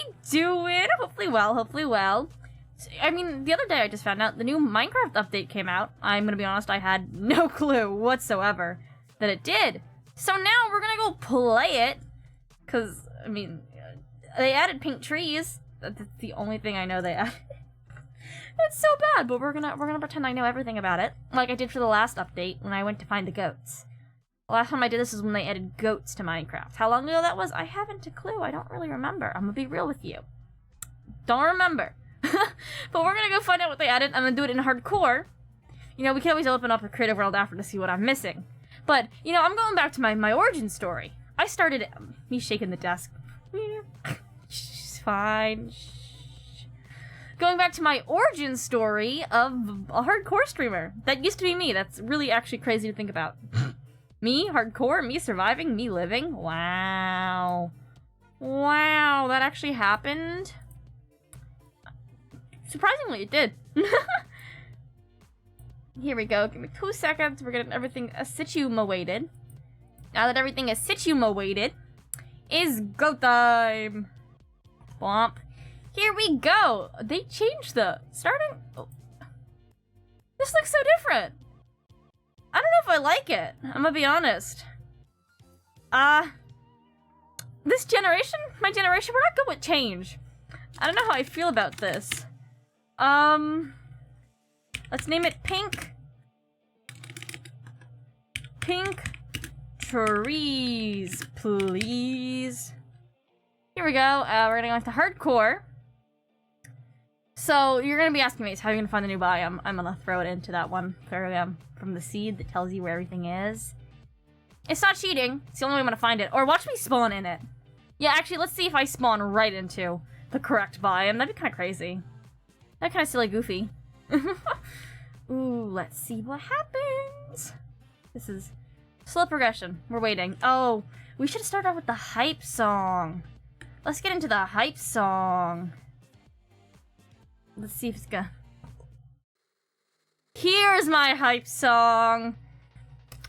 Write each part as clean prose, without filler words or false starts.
we doing? Hopefully well, hopefully well. I mean, the other day I just found out the new Minecraft update came out. I'm gonna be honest, I had no clue whatsoever that it did. So now we're gonna go play it. Cause, I mean, they added pink trees. That's the only thing I know they added. It's so bad, but we're gonna pretend I know everything about it. Like I did for the last update when I went to find the goats. The last time I did this is when they added goats to Minecraft. How long ago that was? I haven't a clue. I don't really remember. I'm gonna be real with you. Don't remember. But we're gonna go find out what they added. I'm gonna do it in hardcore. You know, we can always open up a creative world after to see what I'm missing. But, you know, I'm going back to my origin story. I started... me shaking the desk. She's fine. Going back to my origin story of a hardcore streamer. That used to be me. That's really actually crazy to think about. Me, hardcore, me surviving, me living. Wow. Wow, that actually happened? Surprisingly, it did. Here we go. Give me 2 seconds. We're getting everything situated. Now that everything is situated, is go time. Bwomp. Here we go. They changed the starting. Oh. This looks so different. I don't know if I like it. I'm gonna be honest. This generation, my generation, we're not good with change. I don't know how I feel about this. Let's name it Pink. Pink trees, please. Here we go. We're gonna go into hardcore. So you're gonna be asking me, how are you gonna find the new biome? I'm gonna throw it into that one from the seed that tells you where everything is. It's not cheating. It's the only way I'm gonna find it. Or watch me spawn in it. Yeah, actually, let's see if I spawn right into the correct biome. That'd be kind of crazy. That'd kind of silly goofy. Ooh, let's see what happens. This is slow progression. We're waiting. Oh, we should start off with the hype song. Let's get into the hype song. Let's see if it's gonna... Here's my hype song.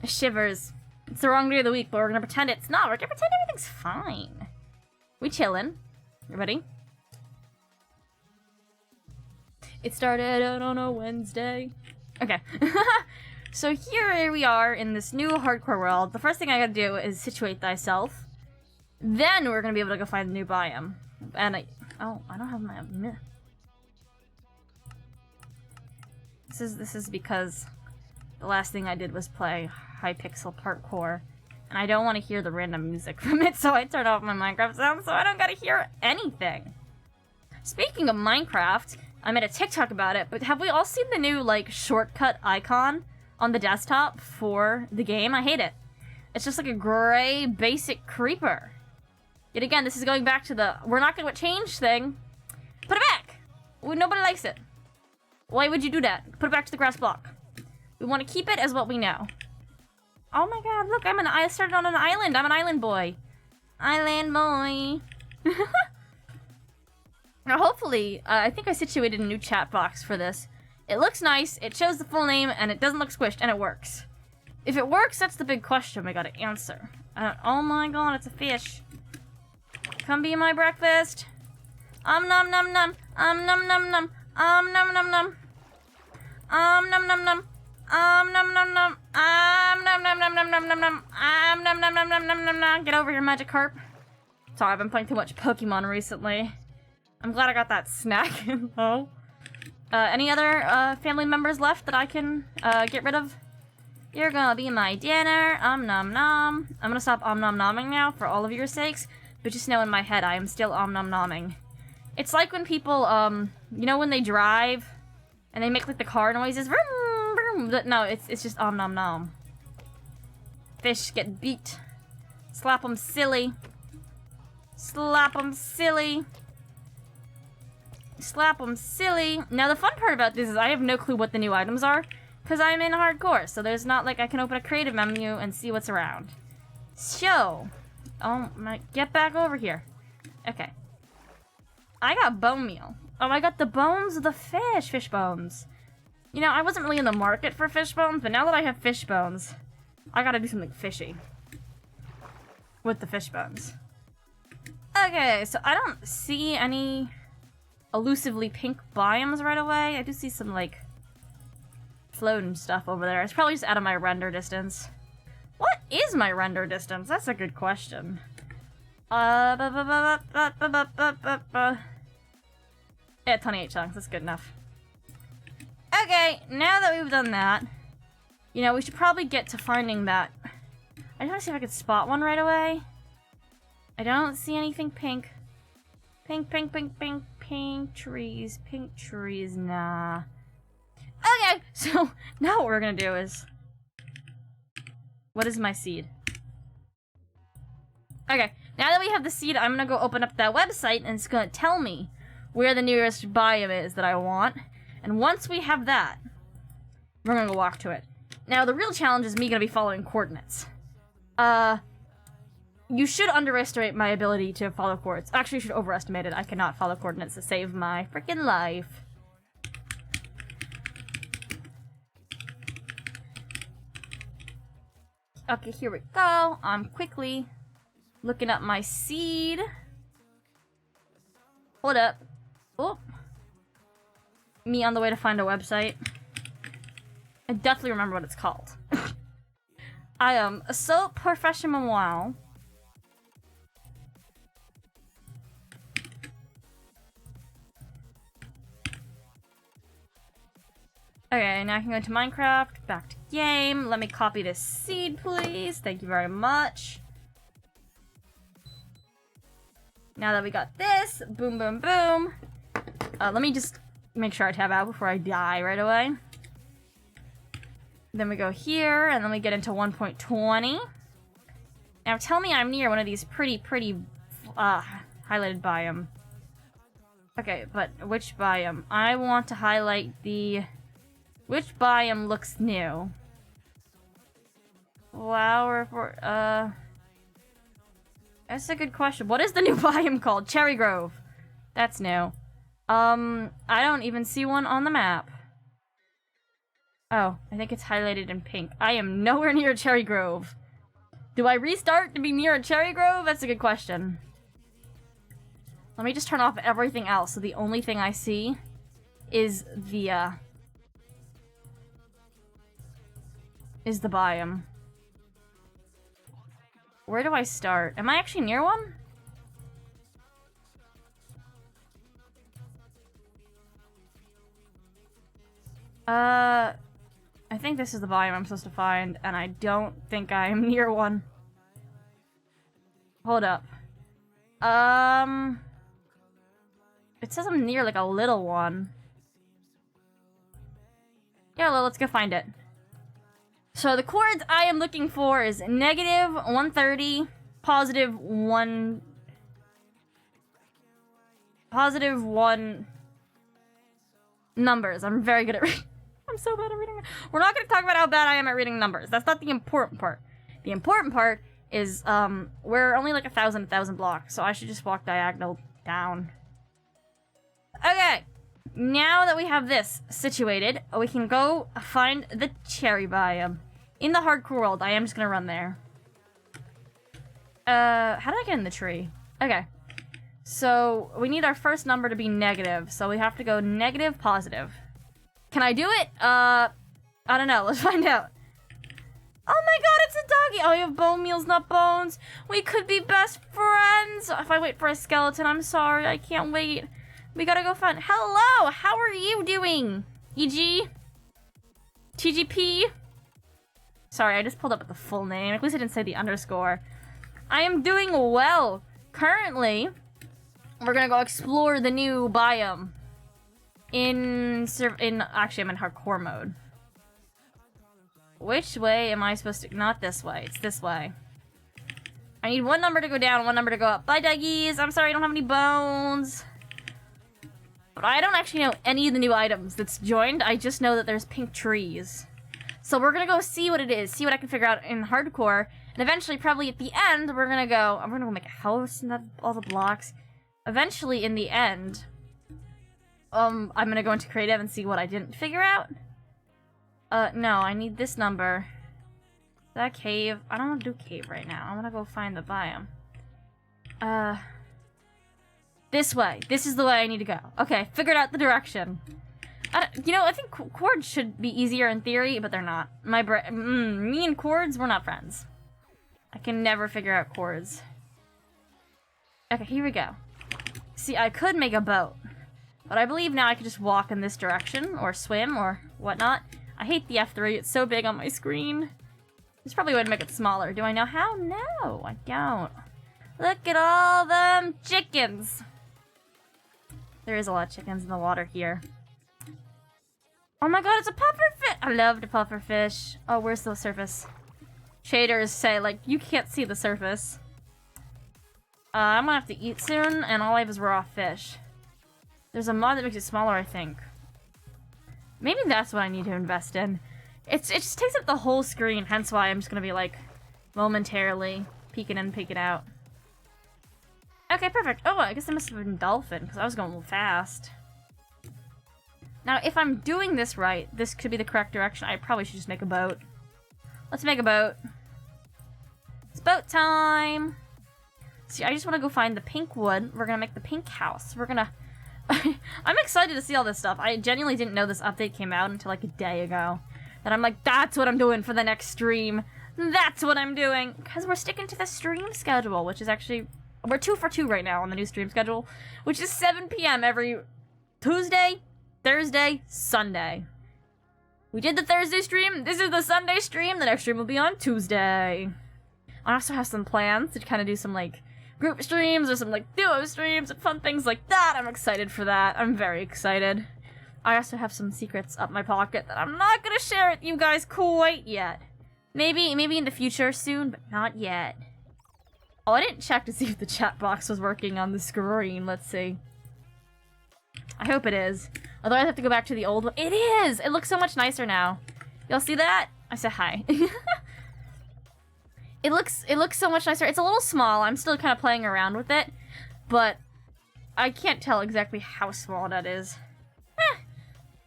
Shivers. It's the wrong day of the week, but we're gonna pretend it's not. We're gonna pretend everything's fine. We chillin'. You ready? It started out on a Wednesday. Okay. So here we are in this new hardcore world. The first thing I gotta do is situate thyself. Then we're gonna be able to go find a new biome. And I don't have my... This is because the last thing I did was play Hypixel Parkour. And I don't want to hear the random music from it, so I turned off my Minecraft sound so I don't gotta hear anything. Speaking of Minecraft, I made a TikTok about it, but have we all seen the new, like, shortcut icon on the desktop for the game? I hate it. It's just like a gray, basic creeper. Yet again, this is going back to the we're not gonna change thing. Put it back! Nobody likes it. Why would you do that? Put it back to the grass block. We want to keep it as what we know. Oh my god, look, I started on an island. I'm an island boy. Island boy. Now, hopefully, I think I situated a new chat box for this. It looks nice, it shows the full name, and it doesn't look squished, and it works. If it works, that's the big question we gotta answer. Oh my god, it's a fish. Come be my breakfast. Nom nom nom. Nom nom nom. Nom nom nom. Nom nom nom. Nom nom nom. Nom nom nom nom nom nom nom. Nom nom nom nom nom nom nom. Nom nom nom nom. Get over here, Magikarp. Sorry, I've been playing too much Pokemon recently. I'm glad I got that snack in, though. Any other family members left that I can get rid of? You're gonna be my dinner. Nom nom. I'm gonna stop nom nomming now for all of your sakes, but just know in my head I am still nom nomming. It's like when people, you know when they drive and they make like the car noises? Vroom, vroom. No, it's just nom nom. Fish get beat. Slap them silly. Slap them silly. Slap them silly. Now the fun part about this is I have no clue what the new items are because I'm in hardcore, so there's not like I can open a creative menu and see what's around. So, oh my, get back over here. Okay. I got bone meal. Oh, I got the bones of the fish bones. You know, I wasn't really in the market for fish bones, but now that I have fish bones, I gotta do something fishy with the fish bones. Okay, so I don't see any elusively pink biomes right away. I do see some, like, floating stuff over there. It's probably just out of my render distance. What is my render distance? That's a good question. Yeah, 28 chunks. That's good enough. Okay, now that we've done that, you know, we should probably get to finding that. I just want to see if I could spot one right away. I don't see anything pink. Pink, pink, pink, pink, pink trees, nah. Okay, so now what we're gonna do is... What is my seed? Okay, now that we have the seed, I'm gonna go open up that website and it's gonna tell me where the nearest biome is that I want. And once we have that, we're gonna go walk to it. Now, the real challenge is me gonna be following coordinates. You should underestimate my ability to follow coordinates. Actually, you should overestimate it. I cannot follow coordinates to save my freaking life. Okay, here we go. I'm quickly looking up my seed. Hold up. Oh. Me on the way to find a website. I definitely remember what it's called. I am so professional. Okay, now I can go to Minecraft, back to game. Let me copy this seed, please. Thank you very much. Now that we got this, boom, boom, boom. Let me just make sure I tab out before I die right away. Then we go here, and then we get into 1.20. Now tell me I'm near one of these pretty, highlighted biome. Okay, but which biome? I want to highlight the... Which biome looks new? Flower... That's a good question. What is the new biome called? Cherry Grove. That's new. I don't even see one on the map. Oh, I think it's highlighted in pink. I am nowhere near Cherry Grove. Do I restart to be near a Cherry Grove? That's a good question. Let me just turn off everything else so the only thing I see is the biome. Where do I start? Am I actually near one? I think this is the biome I'm supposed to find, and I don't think I'm near one. Hold up. It says I'm near, like, a little one. Yeah, well, let's go find it. So the coords I am looking for is negative 130, positive 1... Positive 1... Numbers. I'm very good at reading. I'm so bad at reading. We're not going to talk about how bad I am at reading numbers. That's not the important part. The important part is, we're only like 1,000 blocks, so I should just walk diagonal down. Okay. Now that we have this situated, we can go find the cherry biome. In the hardcore world, I am just going to run there. How did I get in the tree? Okay. So, we need our first number to be negative, so we have to go negative, positive. Can I do it? I don't know. Let's find out. Oh my god, it's a doggy! Oh, you have bone meals, not bones. We could be best friends. If I wait for a skeleton, I'm sorry. I can't wait. We gotta go find... Hello! How are you doing? EG? TGP? Sorry, I just pulled up with the full name. At least I didn't say the underscore. I am doing well. Currently, we're gonna go explore the new biome. Actually, I'm in hardcore mode. Which way am I supposed to... Not this way. It's this way. I need one number to go down, one number to go up. Bye, doggies. I'm sorry I don't have any bones. But I don't actually know any of the new items that's joined. I just know that there's pink trees. So we're gonna go see what it is. See what I can figure out in hardcore. And eventually, probably at the end, we're gonna go... I'm gonna go make a house and have all the blocks. Eventually, in the end... I'm gonna go into creative and see what I didn't figure out. No, I need this number. That cave. I don't want to do cave right now. I want to go find the biome. This way. This is the way I need to go. Okay, figured out the direction. You know, I think chords should be easier in theory, but they're not. Me and chords, we're not friends. I can never figure out chords. Okay, here we go. See, I could make a boat, but I believe now I could just walk in this direction, or swim, or whatnot. I hate the F3, it's so big on my screen. There's probably a way to make it smaller. Do I know how? No, I don't. Look at all them chickens! There is a lot of chickens in the water here. Oh my god, it's a pufferfish! I love the pufferfish. Oh, where's the surface? Shaders say, like, you can't see the surface. I'm gonna have to eat soon, and all I have is raw fish. There's a mod that makes it smaller, I think. Maybe that's what I need to invest in. It just takes up the whole screen, hence why I'm just gonna be, like, momentarily peeking in, peeking out. Okay, perfect. Oh, I guess I must have been dolphin, because I was going a little fast. Now, if I'm doing this right, this could be the correct direction. I probably should just make a boat. Let's make a boat. It's boat time! See, I just want to go find the pink wood. We're gonna make the pink house. We're gonna... I'm excited to see all this stuff. I genuinely didn't know this update came out until like a day ago. And I'm like, that's what I'm doing for the next stream. That's what I'm doing! Because we're sticking to the stream schedule, which is actually... We're 2 for 2 right now on the new stream schedule, which is 7 p.m. every Tuesday, Thursday, Sunday. We did the Thursday stream, this is the Sunday stream, the next stream will be on Tuesday. I also have some plans to kind of do some, like, group streams or some, like, duo streams and fun things like that. I'm excited for that. I'm very excited. I also have some secrets up my pocket that I'm not gonna share with you guys quite yet. Maybe in the future soon, but not yet. Oh, I didn't check to see if the chat box was working on the screen. Let's see. I hope it is. Although I have to go back to the old one. It is! It looks so much nicer now. Y'all see that? I said hi. It looks so much nicer. It's a little small. I'm still kind of playing around with it. But I can't tell exactly how small that is.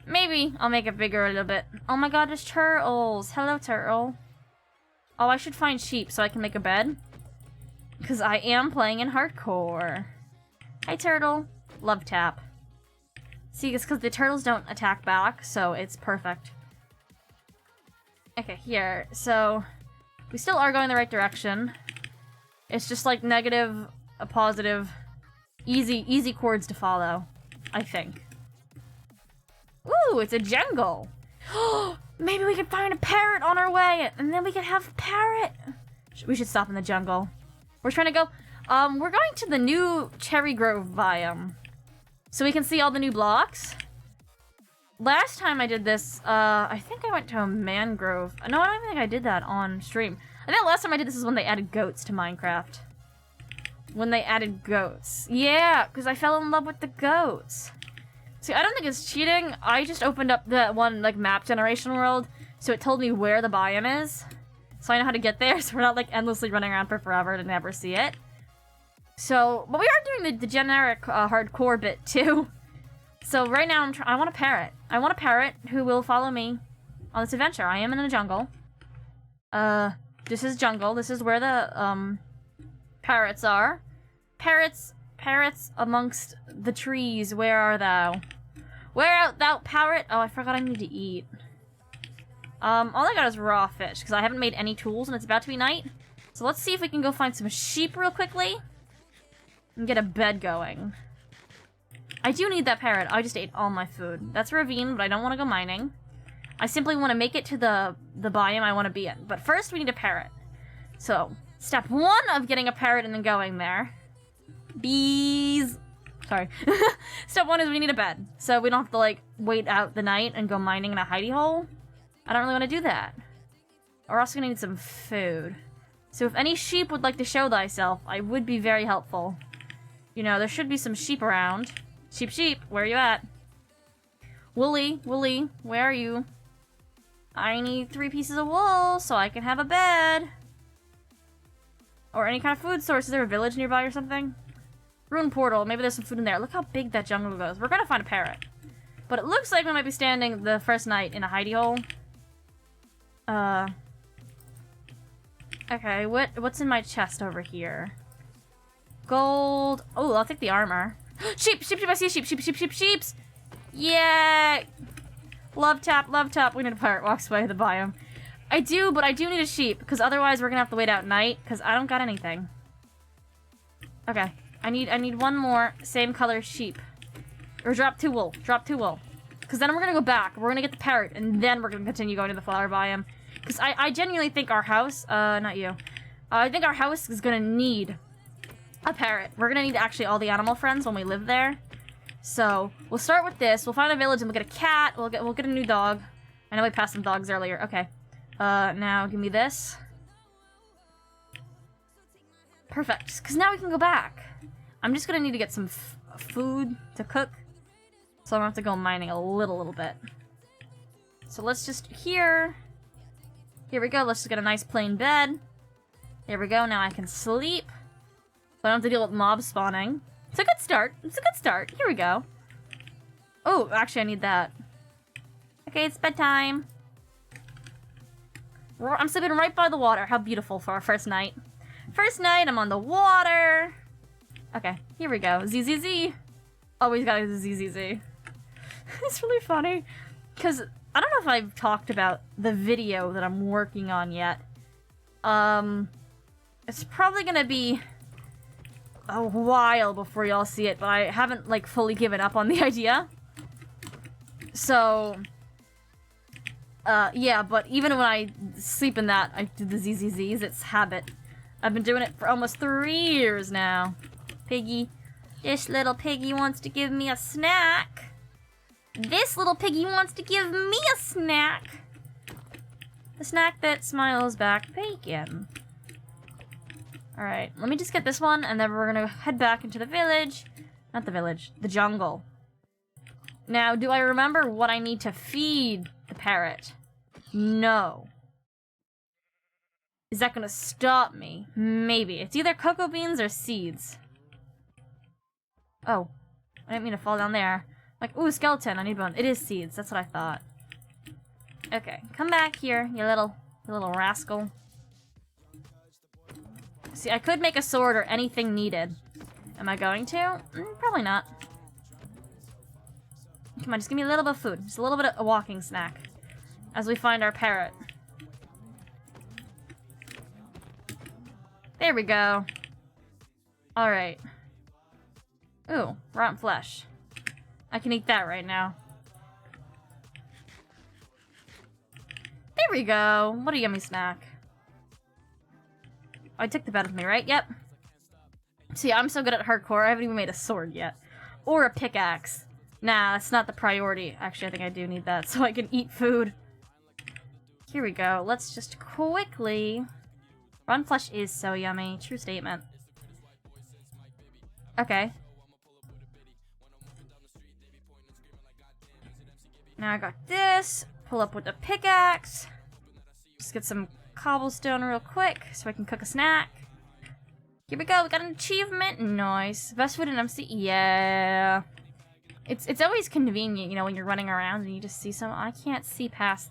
Maybe I'll make it bigger a little bit. Oh my god, there's turtles. Hello, turtle. Oh, I should find sheep so I can make a bed. Because I am playing in hardcore. Hi, turtle. Love tap. See, it's because the turtles don't attack back, so it's perfect. Okay, here. So, we still are going the right direction. It's just like negative, a positive, easy chords to follow, I think. Ooh, it's a jungle. Maybe we could find a parrot on our way, and then we could have a parrot. We should stop in the jungle. We're trying to go, we're going to the new Cherry Grove biome. So we can see all the new blocks. Last time I did this, I think I went to a mangrove. No, I don't think I did that on stream. I think last time I did this is when they added goats to Minecraft. When they added goats. Yeah, because I fell in love with the goats. See, I don't think it's cheating. I just opened up that one, like, map generation world, so it told me where the biome is. So I know how to get there, so we're not, like, endlessly running around for forever to never see it. So, but we are doing the generic hardcore bit, too. So right now, I want a parrot. I want a parrot who will follow me on this adventure. I am in a jungle. This is jungle. This is where the, parrots are. Parrots amongst the trees, where are thou? Where art thou, parrot? Oh, I forgot I need to eat. All I got is raw fish, because I haven't made any tools, and it's about to be night. So let's see if we can go find some sheep real quickly, and get a bed going. I do need that parrot. I just ate all my food. That's a ravine, but I don't want to go mining. I simply want to make it to the biome I want to be in. But first, we need a parrot. So, step 1 of getting a parrot and then going there. Bees. Sorry. Step 1 is we need a bed. So we don't have to, like, wait out the night and go mining in a hidey hole. I don't really want to do that. We're also going to need some food. So if any sheep would like to show thyself, I would be very helpful. You know, there should be some sheep around. Sheep, where are you at? Wooly, where are you? I need 3 pieces of wool so I can have a bed. Or any kind of food source. Is there a village nearby or something? Ruin portal. Maybe there's some food in there. Look how big that jungle goes. We're gonna find a parrot. But it looks like we might be standing the first night in a hidey hole. Okay, what's in my chest over here? Gold. Oh, I'll take the armor. Sheep, sheep, sheep, I see a sheep, sheep, sheep, sheep, sheeps! Yeah! Love tap, love tap. We need a pirate walks away the biome. I do, but I do need a sheep, because otherwise we're gonna have to wait out night, because I don't got anything. Okay. I need one more same color sheep. Or drop 2 wool. Drop 2 wool. Because then we're gonna go back. We're gonna get the parrot, and then we're gonna continue going to the flower biome. Because I genuinely think our house, not you. I think our house is gonna need a parrot. We're gonna need actually all the animal friends when we live there. So, we'll start with this. We'll find a village and we'll get a cat. We'll get a new dog. I know we passed some dogs earlier. Okay. Now give me this. Perfect. Because now we can go back. I'm just gonna need to get some food to cook. So I'm gonna have to go mining a little bit. So let's just here we go. Let's just get a nice plain bed. There we go. Now I can sleep. So I don't have to deal with mobs spawning. It's a good start. It's a good start. Here we go. Oh, actually I need that. Okay, it's bedtime. I'm sleeping right by the water. How beautiful for our first night. First night, I'm on the water. Okay, here we go. ZZZ. Always gotta do ZZZ. It's really funny. Because I don't know if I've talked about the video that I'm working on yet. It's probably gonna be a while before y'all see it, but I haven't, like, fully given up on the idea. So, yeah, but even when I sleep in that, I do the ZZZs. It's habit. I've been doing it for almost 3 years now. Piggy. This little piggy wants to give me a snack. This little piggy wants to give me a snack. The snack that smiles back bacon. Alright, let me just get this one, and then we're gonna head back into the village. Not the village, the jungle. Now, do I remember what I need to feed the parrot? No. Is that gonna stop me? Maybe. It's either cocoa beans or seeds. Oh. I didn't mean to fall down there. Like, ooh, skeleton, I need one. It is seeds, that's what I thought. Okay, come back here, you little rascal. See, I could make a sword or anything needed. Am I going to? Probably not. Come on, just give me a little bit of food. Just a little bit of a walking snack. As we find our parrot. There we go. Alright. Ooh, rotten flesh. I can eat that right now. There we go. What a yummy snack. I took the bed with me, right? Yep. See, I'm so good at hardcore, I haven't even made a sword yet. Or a pickaxe. Nah, that's not the priority. Actually, I think I do need that so I can eat food. Here we go. Let's just quickly... Rotten flesh is so yummy. True statement. Okay. Now I got this. Pull up with the pickaxe. Just get some cobblestone real quick so I can cook a snack. Here we go. We got an achievement. Nice. Best food in MC. Yeah. It's always convenient, you know, when you're running around and you just see some. I can't see past.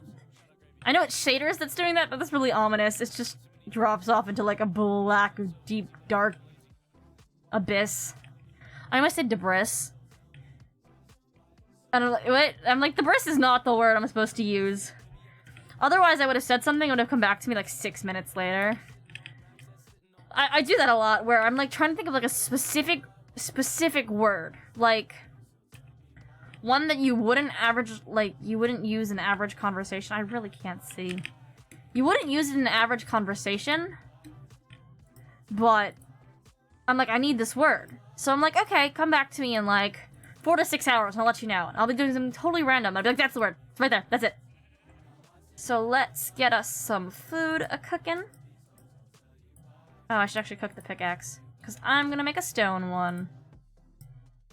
I know it's shaders that's doing that, but that's really ominous. It just drops off into like a black, deep, dark abyss. I almost said debris. I don't know, what? I'm like, debris is not the word I'm supposed to use. Otherwise, I would have said something, it would have come back to me like 6 minutes later. I do that a lot, where I'm like trying to think of like a specific word. Like, one that you wouldn't use in average conversation. I really can't see. You wouldn't use it in an average conversation, but I'm like, I need this word. So I'm like, okay, come back to me in like 4 to 6 hours and I'll let you know. And I'll be doing something totally random. I'll be like, that's the word. It's right there. That's it. So let's get us some food a-cooking. Oh, I should actually cook the pickaxe. Because I'm gonna make a stone one.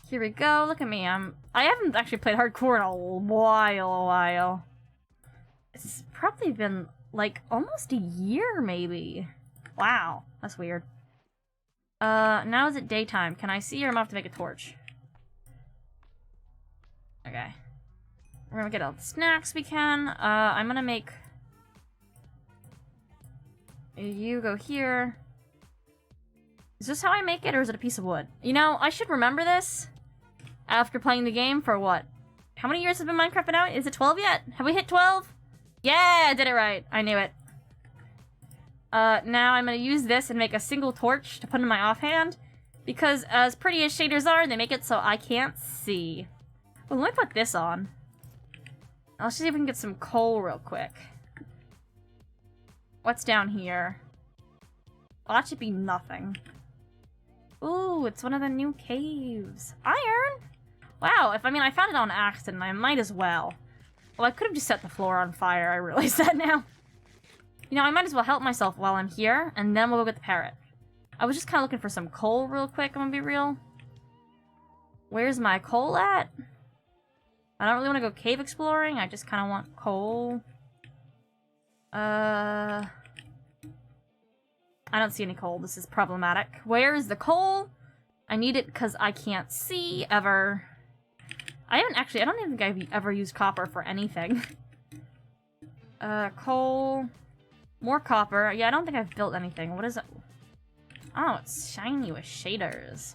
Here we go. Look at me. I haven't actually played hardcore in a while. It's probably been like almost a year, maybe. Wow, that's weird. Now is it daytime? Can I see, or am I gonna have to make a torch? Okay. We're gonna get all the snacks we can. I'm gonna make... You go here. Is this how I make it, or is it a piece of wood? You know, I should remember this. after playing the game for what? How many years has been Minecraft been out? Is it 12 yet? Have we hit 12? Yeah, I did it right. I knew it. Now I'm gonna use this and make a single torch to put in my offhand, because as pretty as shaders are, they make it so I can't see. Well, let me put this on. Let's see if we can get some coal real quick. What's down here? Well, that should be nothing. Ooh, it's one of the new caves. Iron? Wow, I found it on accident, I might as well. Well, I could have just set the floor on fire, I realize that now. You know, I might as well help myself while I'm here, and then we'll go get the parrot. I was just kind of looking for some coal real quick, I'm gonna be real. Where's my coal at? I don't really want to go cave exploring, I just kind of want coal. I don't see any coal, this is problematic. Where is the coal? I need it because I can't see, ever. I don't even think I've ever used copper for anything. Coal. More copper. Yeah, I don't think I've built anything. What is it? Oh, it's shiny with shaders.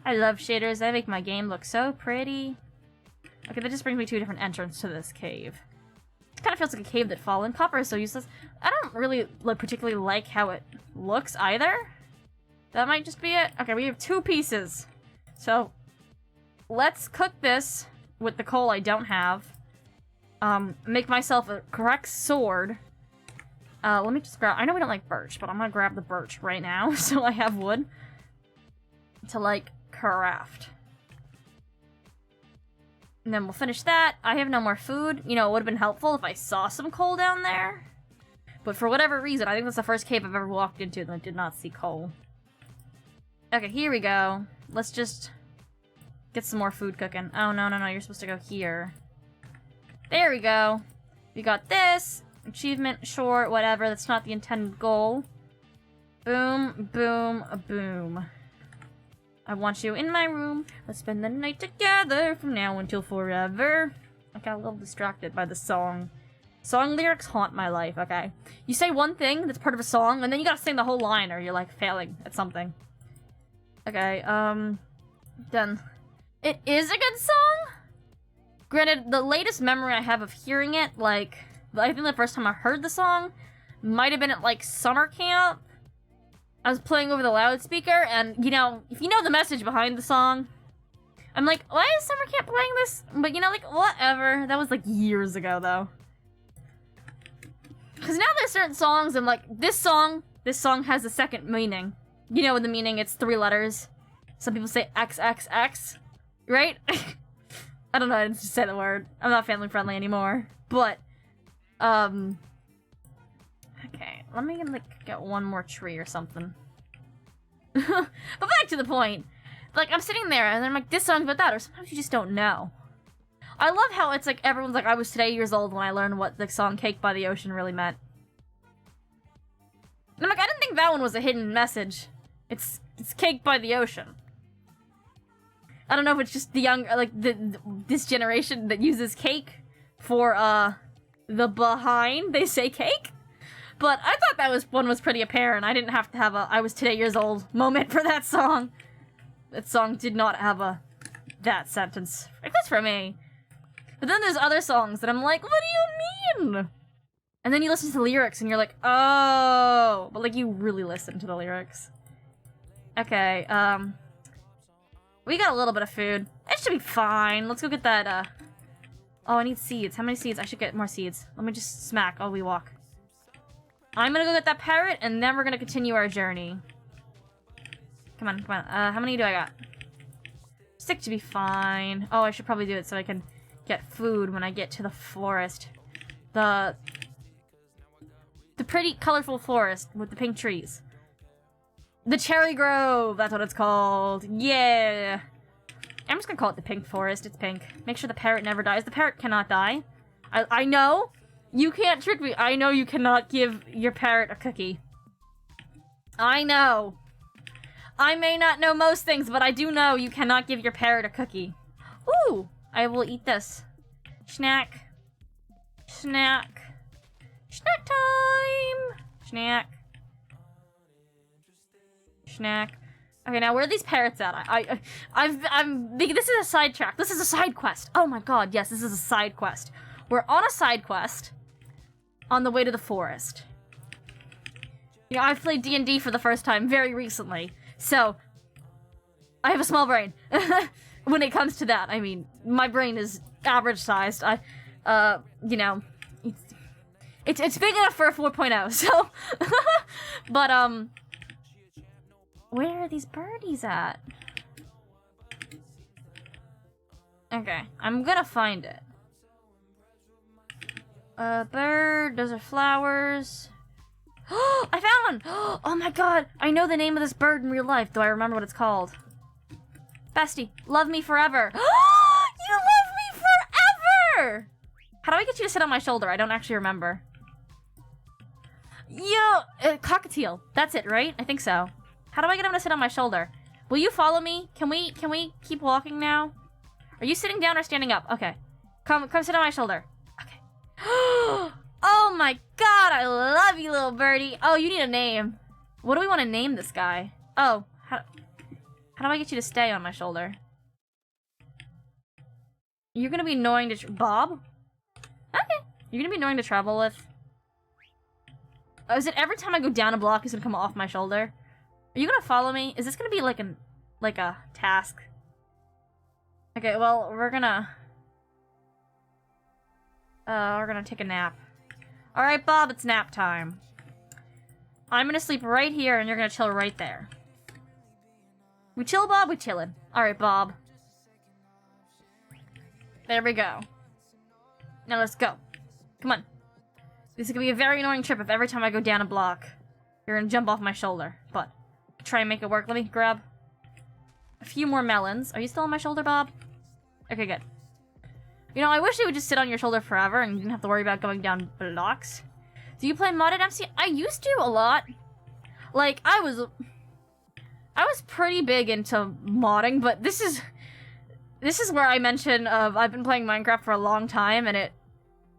I love shaders. They make my game look so pretty. Okay, that just brings me to a different entrance to this cave. It kind of feels like a cave that fallen. Copper is so useless. I don't really particularly like how it looks either. That might just be it. Okay, we have 2 pieces. So, let's cook this with the coal I don't have. Make myself a correct sword. Let me just grab... I know we don't like birch, but I'm gonna grab the birch right now, so I have wood to, like, craft. And then we'll finish that. I have no more food. You know, it would have been helpful if I saw some coal down there. But for whatever reason, I think that's the first cave I've ever walked into that I did not see coal. Okay, here we go. Let's just get some more food cooking. Oh, no, you're supposed to go here. There we go. We got this. Achievement, sure, whatever. That's not the intended goal. Boom, boom, boom. I want you in my room. Let's spend the night together from now until forever. I got a little distracted by the song. Song lyrics haunt my life, okay? You say one thing that's part of a song, and then you gotta sing the whole line, or you're, like, failing at something. Okay, done. It is a good song? Granted, the latest memory I have of hearing it, like... I think the first time I heard the song might have been at, like, summer camp. I was playing over the loudspeaker, and, you know, if you know the message behind the song, I'm like, why is summer camp playing this? But, you know, like, whatever. That was, like, years ago, though. Because now there's certain songs, and, like, this song has a second meaning. You know the meaning, it's 3 letters. Some people say XXX, right? I don't know, I didn't just say the word. I'm not family friendly anymore. But, okay, let me, like, get one more tree or something. But back to the point. Like, I'm sitting there, and I'm like, this song's about that, or sometimes you just don't know. I love how it's like, everyone's like, I was today years old when I learned what the song Cake by the Ocean really meant. And I'm like, I didn't think that one was a hidden message. It's Cake by the Ocean. I don't know if it's just the young, like, this generation that uses cake for, the behind they say cake. But I thought that one was pretty apparent. I didn't have to have a I was today years old moment for that song. That song did not have that sentence. Except for me. But then there's other songs that I'm like, what do you mean? And then you listen to the lyrics and you're like, oh. But, like, you really listen to the lyrics. Okay, we got a little bit of food. It should be fine. Let's go get that, oh, I need seeds. How many seeds? I should get more seeds. Let me just smack while we walk. I'm gonna go get that parrot, and then we're gonna continue our journey. Come on, come on. How many do I got? 6 should be fine. Oh, I should probably do it so I can get food when I get to the forest. The pretty, colorful forest with the pink trees. The Cherry Grove, that's what it's called. Yeah. I'm just gonna call it the Pink Forest. It's pink. Make sure the parrot never dies. The parrot cannot die. I know. You can't trick me. I know you cannot give your parrot a cookie. I know. I may not know most things, but I do know you cannot give your parrot a cookie. Ooh, I will eat this. Snack. Snack. Snack time! Snack. Snack. Okay, now where are these parrots at? This is a sidetrack. This is a side quest. Oh my god, yes, this is a side quest. We're on a side quest on the way to the forest. You know, I've played D&D for the first time very recently, so I have a small brain. When it comes to that, I mean, my brain is average sized. You know, it's big enough for a 4.0, so. But, where are these birdies at? Okay, I'm gonna find it. Bird, those are flowers. I found one! Oh my god, I know the name of this bird in real life. Do I remember what it's called? Bestie, love me forever. You love me forever! How do I get you to sit on my shoulder? I don't actually remember. Cockatiel. That's it, right? I think so. How do I get him to sit on my shoulder? Will you follow me? Can we keep walking now? Are you sitting down or standing up? Okay. Come sit on my shoulder. Okay. Oh my god, I love you, little birdie. Oh, you need a name. What do we want to name this guy? Oh, how do I get you to stay on my shoulder? You're gonna be annoying to Bob? Okay. You're gonna be annoying to travel with. Oh, is it every time I go down a block, he's gonna come off my shoulder? Are you gonna follow me? Is this gonna be like a task? Okay, well, we're gonna take a nap. Alright, Bob, it's nap time. I'm gonna sleep right here, and you're gonna chill right there. We chill, Bob? We chillin'. Alright, Bob. There we go. Now let's go. Come on. This is gonna be a very annoying trip if every time I go down a block, you're gonna jump off my shoulder. But, try and make it work. Let me grab a few more melons. Are you still on my shoulder, Bob? Okay, good. You know, I wish it would just sit on your shoulder forever and you didn't have to worry about going down blocks. Do you play modded MC? I used to a lot. Like, I was pretty big into modding, but this is where I mention I've been playing Minecraft for a long time, and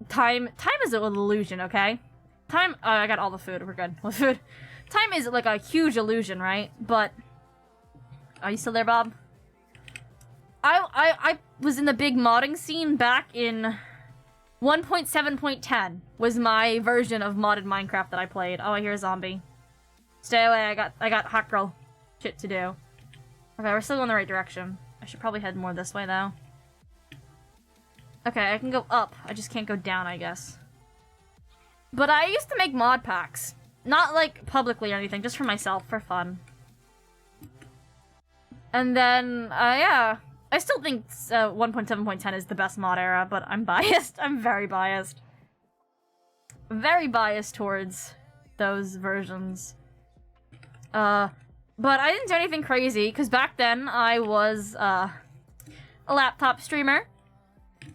time is an illusion, okay? Time, I got all the food, we're good with food. Time is like a huge illusion, right? But, are you still there, Bob? I was in the big modding scene back in 1.7.10 was my version of modded Minecraft that I played. Oh, I hear a zombie. Stay away, I got hot girl shit to do. Okay, we're still going the right direction. I should probably head more this way, though. Okay, I can go up. I just can't go down, I guess. But I used to make mod packs. Not, like, publicly or anything, just for myself, for fun. And then, yeah. I still think 1.7.10 is the best mod era, but I'm biased. I'm very biased. Very biased towards those versions. But I didn't do anything crazy, because back then I was, a laptop streamer.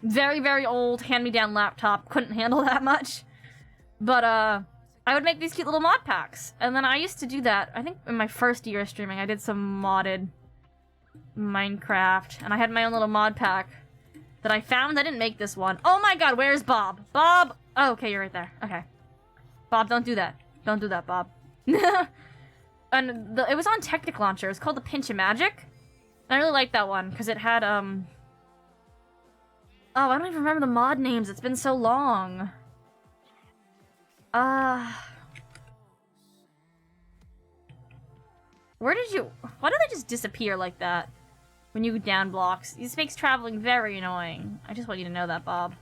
Very, very old, hand-me-down laptop. Couldn't handle that much. But, I would make these cute little mod packs. And then I used to do that, I think in my first year of streaming, I did some modded Minecraft. And I had my own little mod pack that I found. I didn't make this one. Oh my god, where's Bob? Bob! Oh, okay, you're right there. Okay. Bob, don't do that. Don't do that, Bob. And it was on Technic Launcher. It was called the Pinch of Magic. And I really liked that one, because it had, oh, I don't even remember the mod names. It's been so long. Where did you... Why did they just disappear like that? When you down blocks. This makes traveling very annoying. I just want you to know that, Bob.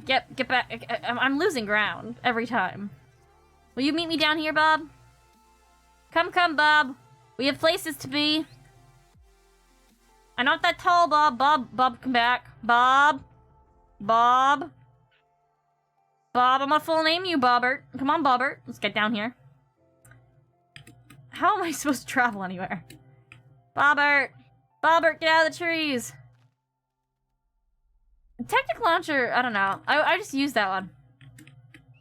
Get back. I'm losing ground every time. Will you meet me down here, Bob? Come, Bob. We have places to be. I'm not that tall, Bob. Bob, come back. Bob, I'm gonna full name you, Bobbert. Come on, Bobbert. Let's get down here. How am I supposed to travel anywhere? Bobbert, get out of the trees. Technic Launcher, I don't know. I just use that one.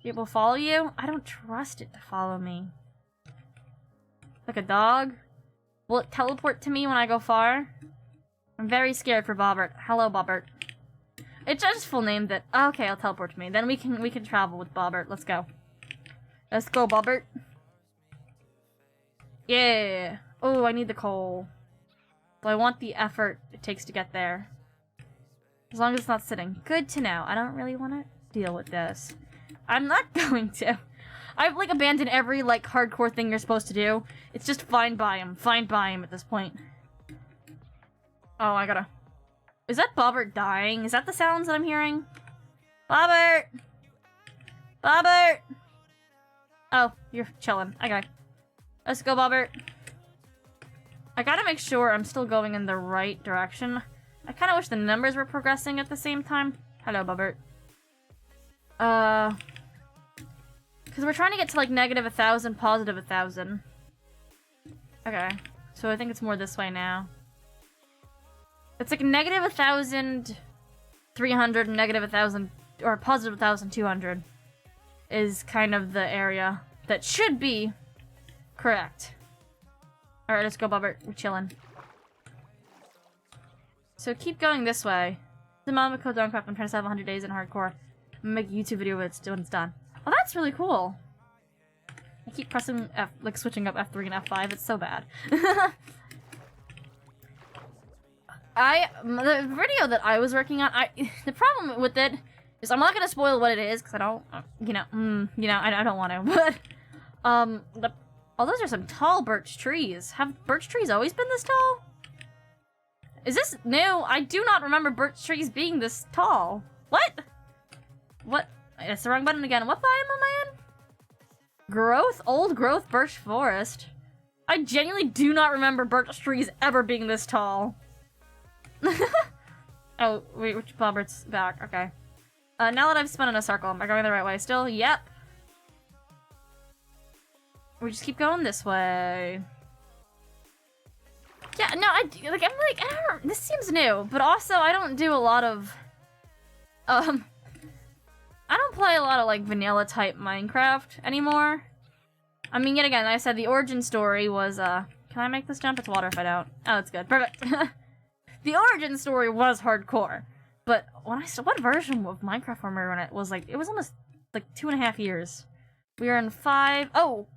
It will follow you? I don't trust it to follow me. Like a dog? Will it teleport to me when I go far? I'm very scared for Bobbert. Hello, Bobbert. It just full named it. Oh, okay, I'll teleport to me. Then we can travel with Bobbert. Let's go. Let's go, Bobbert. Yeah. Oh, I need the coal. So I want the effort it takes to get there. As long as it's not sitting. Good to know. I don't really want to deal with this. I'm not going to. I've, like, abandoned every, like, hardcore thing you're supposed to do. It's just find biome. Find biome at this point. Oh, I gotta... Is that Bobbert dying? Is that the sounds that I'm hearing? Bobbert! Bobbert! Oh, you're chilling. Okay. Let's go, Bobbert. I gotta make sure I'm still going in the right direction. I kind of wish the numbers were progressing at the same time. Hello, Bobbert. Because we're trying to get to, like, -1,000, +1,000. Okay. So I think it's more this way now. It's like -1,300, -1,000, or +1,200 is kind of the area that should be correct. Alright, let's go, Bobbert. We're chilling. So keep going this way. The Mama Code Dawncraft, I'm trying to save 100 days in hardcore. I'm gonna make a YouTube video when it's done. Oh, that's really cool. I keep pressing F, like switching up F3 and F5. It's so bad. The video that I was working on, the problem with it is I'm not gonna spoil what it is because I don't, I don't want to. But oh, those are some tall birch trees. Have birch trees always been this tall? Is this new? I do not remember birch trees being this tall. What? What? It's the wrong button again. What biome am I in? Growth? Old growth birch forest. I genuinely do not remember birch trees ever being this tall. Oh, wait, which Bobbert's back. Okay. Now that I've spun in a circle, am I going the right way still? Yep. We just keep going this way. Yeah, no, I don't, this seems new, but also I don't do a lot of, I don't play a lot of, like, vanilla type Minecraft anymore. I mean, yet again, I said the origin story was, can I make this jump? It's water if I don't. Oh, it's good. Perfect. The origin story was hardcore, but when what version of Minecraft were we on it was, like, it was almost, like, 2.5 years. We are in 5, oh!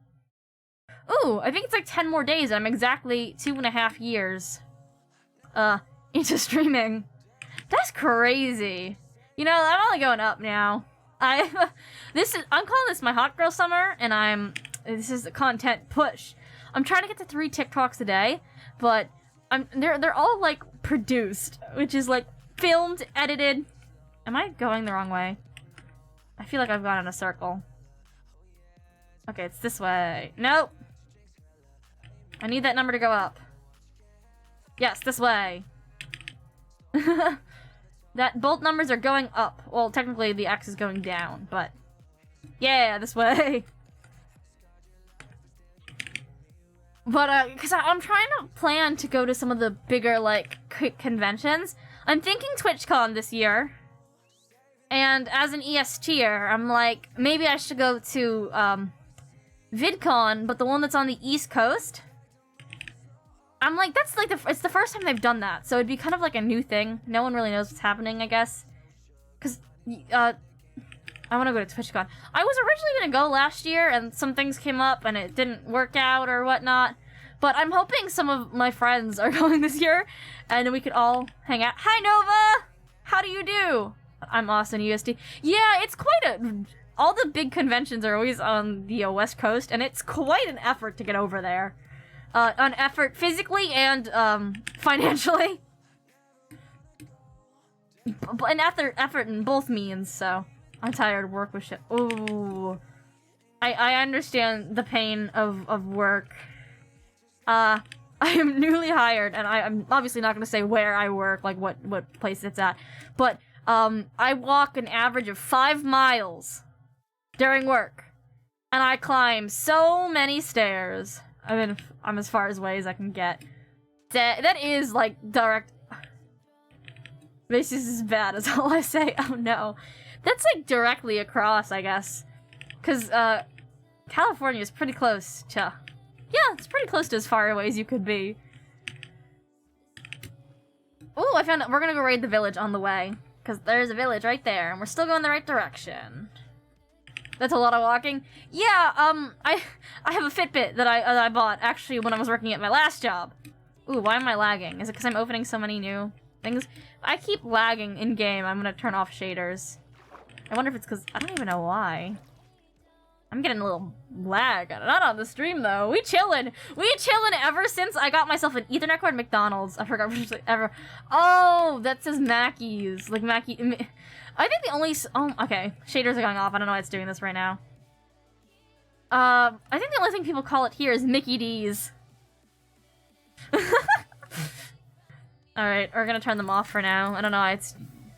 Ooh, I think it's like 10 more days and I'm exactly 2.5 years, into streaming. That's crazy. You know, I'm only going up now. I'm calling this my hot girl summer, and this is a content push. I'm trying to get to 3 TikToks a day, but they're all, like, produced, which is, like, filmed, edited. Am I going the wrong way? I feel like I've gone in a circle. Okay, it's this way. Nope. I need that number to go up. Yes, this way. That both numbers are going up. Well, technically the X is going down, but yeah, this way. But because I'm trying to plan to go to some of the bigger, like, conventions. I'm thinking TwitchCon this year. And as an ESTer, I'm like, maybe I should go to VidCon, but the one that's on the East Coast. I'm like, that's like it's the first time they've done that, so it'd be kind of like a new thing. No one really knows what's happening, I guess. Cause, I want to go to TwitchCon. I was originally gonna go last year, and some things came up, and it didn't work out or whatnot. But I'm hoping some of my friends are going this year, and we could all hang out. Hi, Nova! How do you do? I'm Austin USD. Yeah, it's quite a... All the big conventions are always on the West Coast, and it's quite an effort to get over there. An effort physically and, financially. An effort in both means, so... I'm tired of work with shit. Ooh. I understand the pain of work. I am newly hired, and I'm obviously not gonna say where I work, like what place it's at. But, I walk an average of 5 miles during work. And I climb so many stairs. I mean, I'm as far away as I can get. That is, like, direct... This is as bad as all I say. Oh, no. That's, like, directly across, I guess. Because, California is pretty close to... Yeah, it's pretty close to as far away as you could be. Ooh, I found out. We're gonna go raid the village on the way. Because there's a village right there, and we're still going the right direction. That's a lot of walking. Yeah, I have a Fitbit that I bought, actually, when I was working at my last job. Ooh, why am I lagging? Is it because I'm opening so many new things? If I keep lagging in-game, I'm gonna turn off shaders. I wonder if it's because... I don't even know why. I'm getting a little lag. Not on the stream, though. We chillin'. We chillin' ever since I got myself an Ethernet card at McDonald's. I forgot which ever. Oh, that says Mackey's. Like, Mackey... I think the only... Oh, okay. Shaders are going off. I don't know why it's doing this right now. I think the only thing people call it here is Mickey D's. Alright, we're gonna turn them off for now. I don't know why it's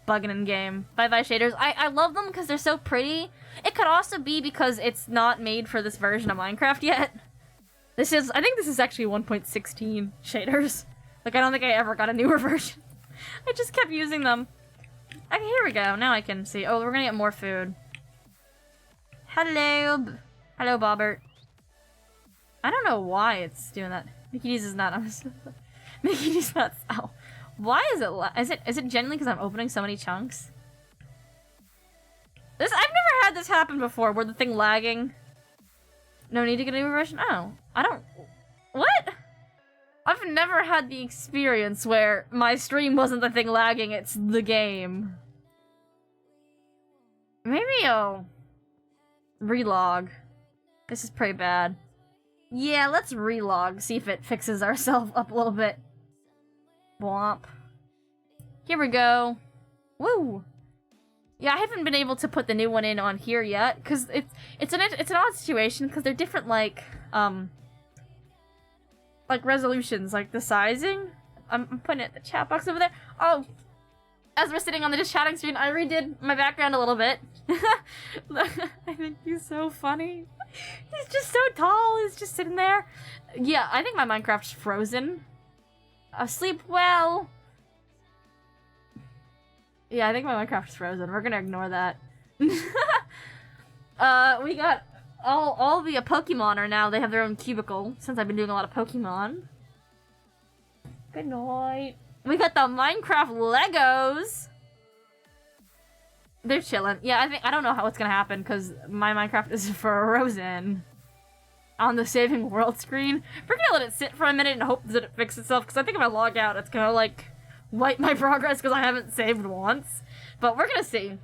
bugging in game. Bye-bye shaders. I love them because they're so pretty. It could also be because it's not made for this version of Minecraft yet. I think this is actually 1.16 shaders. Like, I don't think I ever got a newer version. I just kept using them. Okay, here we go. Now I can see. Oh, we're gonna get more food. Hello. Hello, Bobbert. I don't know why it's doing that. Mickey D's is not. Mickey D's not. Oh. Why is it? Is it genuinely because I'm opening so many chunks? I've never had this happen before, where the thing lagging. No need to get a new version? Oh. I don't... What? I've never had the experience where my stream wasn't the thing lagging, it's the game. Maybe I'll... relog. This is pretty bad. Yeah, let's relog, see if it fixes ourselves up a little bit. Womp. Here we go. Woo! Yeah, I haven't been able to put the new one in on here yet, because it's an odd situation, because they're different, like resolutions, like the sizing. I'm putting it in the chat box over there. Oh! As we're sitting on the just chatting screen, I redid my background a little bit. I think he's so funny. He's just so tall, he's just sitting there. Yeah, I think my Minecraft's frozen. Sleep well. Yeah, I think my Minecraft's frozen. We're gonna ignore that. We got all the Pokemon are now, they have their own cubicle, since I've been doing a lot of Pokemon. Good night. We got the Minecraft Legos. They're chilling. Yeah, I don't know how it's gonna happen, because my Minecraft is frozen. On the saving world screen. We're gonna let it sit for a minute and hope that it fixes itself, because I think if I log out, it's gonna, like, wipe my progress because I haven't saved once. But we're gonna see.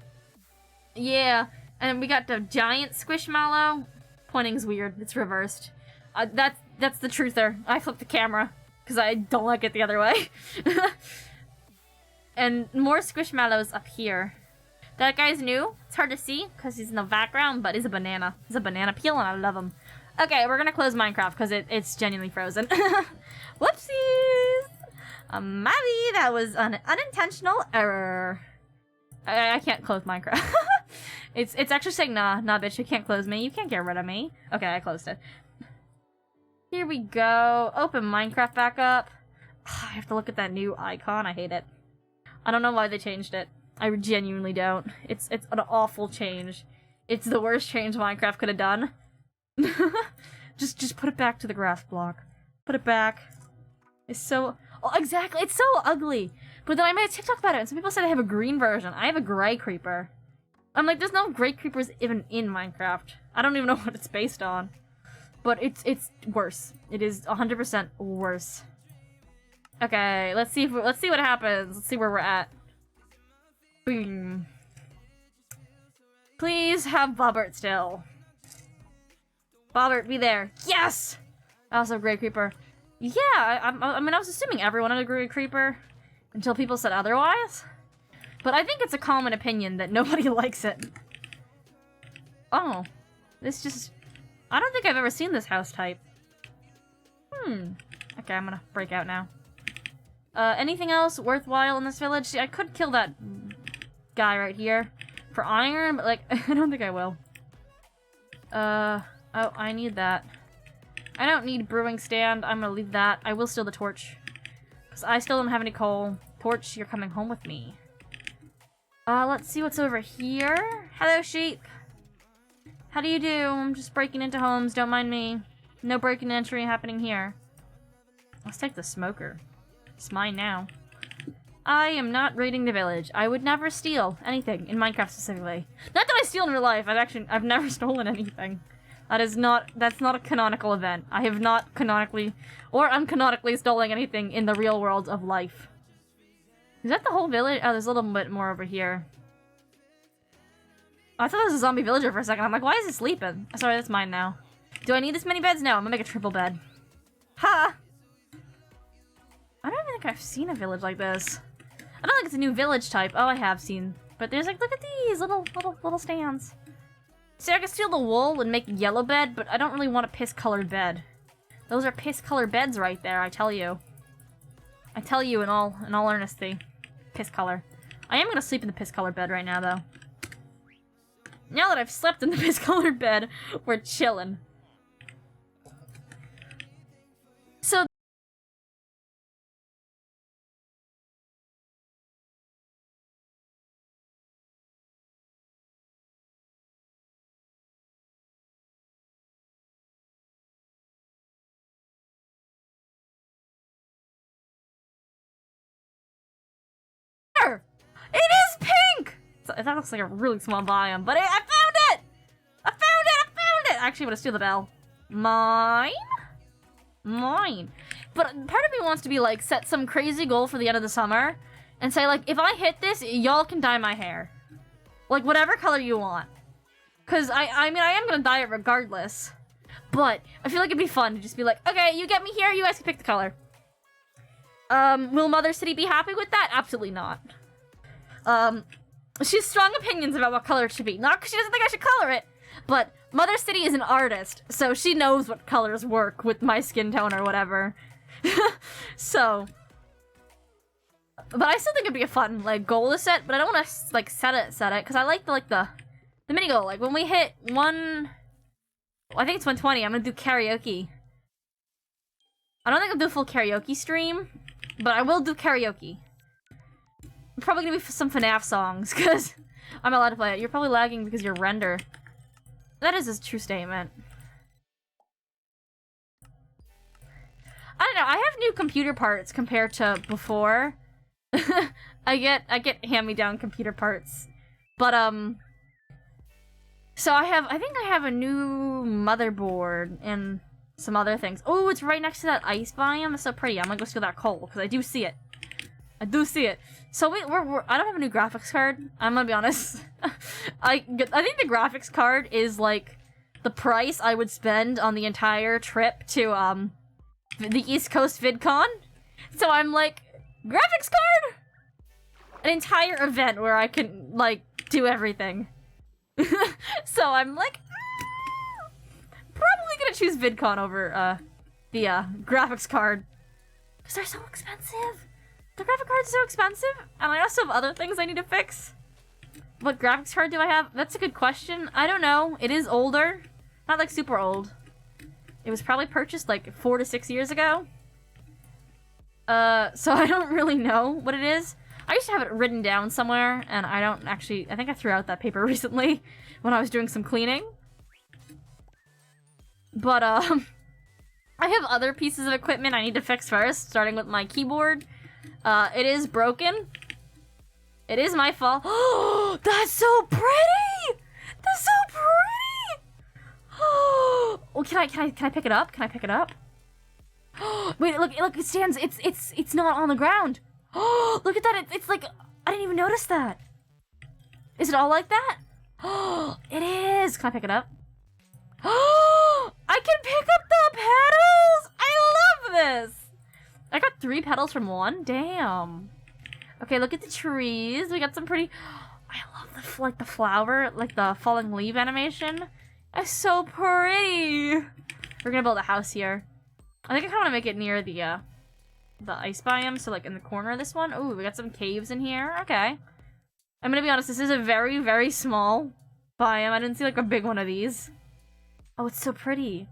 Yeah, and we got the giant Squishmallow. Pointing's weird. It's reversed. That's the truther. I flipped the camera because I don't like it the other way. And more Squishmallows up here. That guy's new. It's hard to see because he's in the background, but he's a banana. He's a banana peel, and I love him. Okay, we're gonna close Minecraft because it's genuinely frozen. Whoopsies! Maybe that was an unintentional error. I can't close Minecraft. It's actually saying, nah, bitch, you can't close me. You can't get rid of me. Okay, I closed it. Here we go. Open Minecraft back up. I have to look at that new icon. I hate it. I don't know why they changed it. I genuinely don't. It's an awful change. It's the worst change Minecraft could have done. just put it back to the grass block. Put it back. It's so... Oh, exactly. It's so ugly. But then I made a TikTok about it, and some people said I have a green version. I have a gray creeper. I'm like, there's no gray creepers even in Minecraft. I don't even know what it's based on. But it's worse. It is 100% worse. Okay, let's see what happens. Let's see where we're at. Boom. Please have Bobbert still. Bobbert, be there. Yes! Also, Grey Creeper. Yeah, I mean, I was assuming everyone had a Grey Creeper until people said otherwise. But I think it's a common opinion that nobody likes it. Oh. This just... I don't think I've ever seen this house type. Okay, I'm gonna break out now. Anything else worthwhile in this village? See, I could kill that guy right here for iron, but, like, I don't think I will. Oh, I need that. I don't need brewing stand. I'm gonna leave that. I will steal the torch. Because I still don't have any coal. Torch, you're coming home with me. Let's see what's over here. Hello, sheep. How do you do? I'm just breaking into homes. Don't mind me. No breaking and entry happening here. Let's take the smoker. It's mine now. I am not raiding the village. I would never steal anything in Minecraft specifically. Not that I steal in real life. I've never stolen anything. That's not a canonical event. I have not canonically or uncanonically stolen anything in the real world of life. Is that the whole village? Oh, there's a little bit more over here. Oh, I thought it was a zombie villager for a second. I'm like, why is it sleeping? Sorry, that's mine now. Do I need this many beds? No, I'm gonna make a triple bed. Ha! I don't even think I've seen a village like this. I don't think it's a new village type. Oh, I have seen. But there's like, look at these little stands. See, I can steal the wool and make a yellow bed, but I don't really want a piss-colored bed. Those are piss-colored beds right there, I tell you. I tell you in all earnesty. Piss color. I am gonna sleep in the piss-colored bed right now, though. Now that I've slept in the piss-colored bed, we're chillin'. So it is pink! So, that looks like a really small biome, but I found it! I found it! Actually, I'm gonna steal the bell. Mine? Mine. But part of me wants to be like, set some crazy goal for the end of the summer, and say like, if I hit this, y'all can dye my hair. Like, whatever color you want. Cause I mean, I am gonna dye it regardless. But, I feel like it'd be fun to just be like, okay, you get me here, you guys can pick the color. Will Mother City be happy with that? Absolutely not. She has strong opinions about what color it should be. Not because she doesn't think I should color it, but Mother City is an artist, so she knows what colors work with my skin tone or whatever. So. But I still think it'd be a fun, like, goal to set, but I don't want to, like, set it, because I like the mini goal. Like, when we hit I think it's 120, I'm gonna do karaoke. I don't think I'll do a full karaoke stream, but I will do karaoke. Probably gonna be some FNAF songs, because I'm allowed to play it. You're probably lagging because your render. That is a true statement. I don't know, I have new computer parts compared to before. I get hand-me-down computer parts. But, so I think I have a new motherboard and some other things. Oh, it's right next to that ice biome. It's so pretty. I'm gonna go steal that coal, because I do see it. I do see it. So I don't have a new graphics card. I'm gonna be honest. I think the graphics card is like the price I would spend on the entire trip to the East Coast VidCon. So I'm like, graphics card? An entire event where I can like do everything. So I'm like, probably gonna choose VidCon over the graphics card. Because they're so expensive. The graphic card's so expensive, and I also have other things I need to fix. What graphics card do I have? That's a good question. I don't know. It is older. Not like super old. It was probably purchased like 4 to 6 years ago. So I don't really know what it is. I used to have it written down somewhere, and I don't actually... I think I threw out that paper recently when I was doing some cleaning. But, I have other pieces of equipment I need to fix first, starting with my keyboard. It is broken. It is my fault. Oh, that's so pretty! That's so pretty! Oh, can I pick it up? Can I pick it up? Wait, look, it stands. It's not on the ground. Oh, look at that. It's like, I didn't even notice that. Is it all like that? Oh, it is. Can I pick it up? Oh, I can pick up the petals. I love this. I got 3 petals from 1. Damn. Okay, look at the trees. We got some pretty... I love the flower, like the falling leaf animation. It's so pretty. We're gonna build a house here. I think I kind of want to make it near the ice biome, so like in the corner of this one. Ooh, we got some caves in here. Okay. I'm gonna be honest, this is a very, very small biome. I didn't see like a big one of these. Oh, it's so pretty.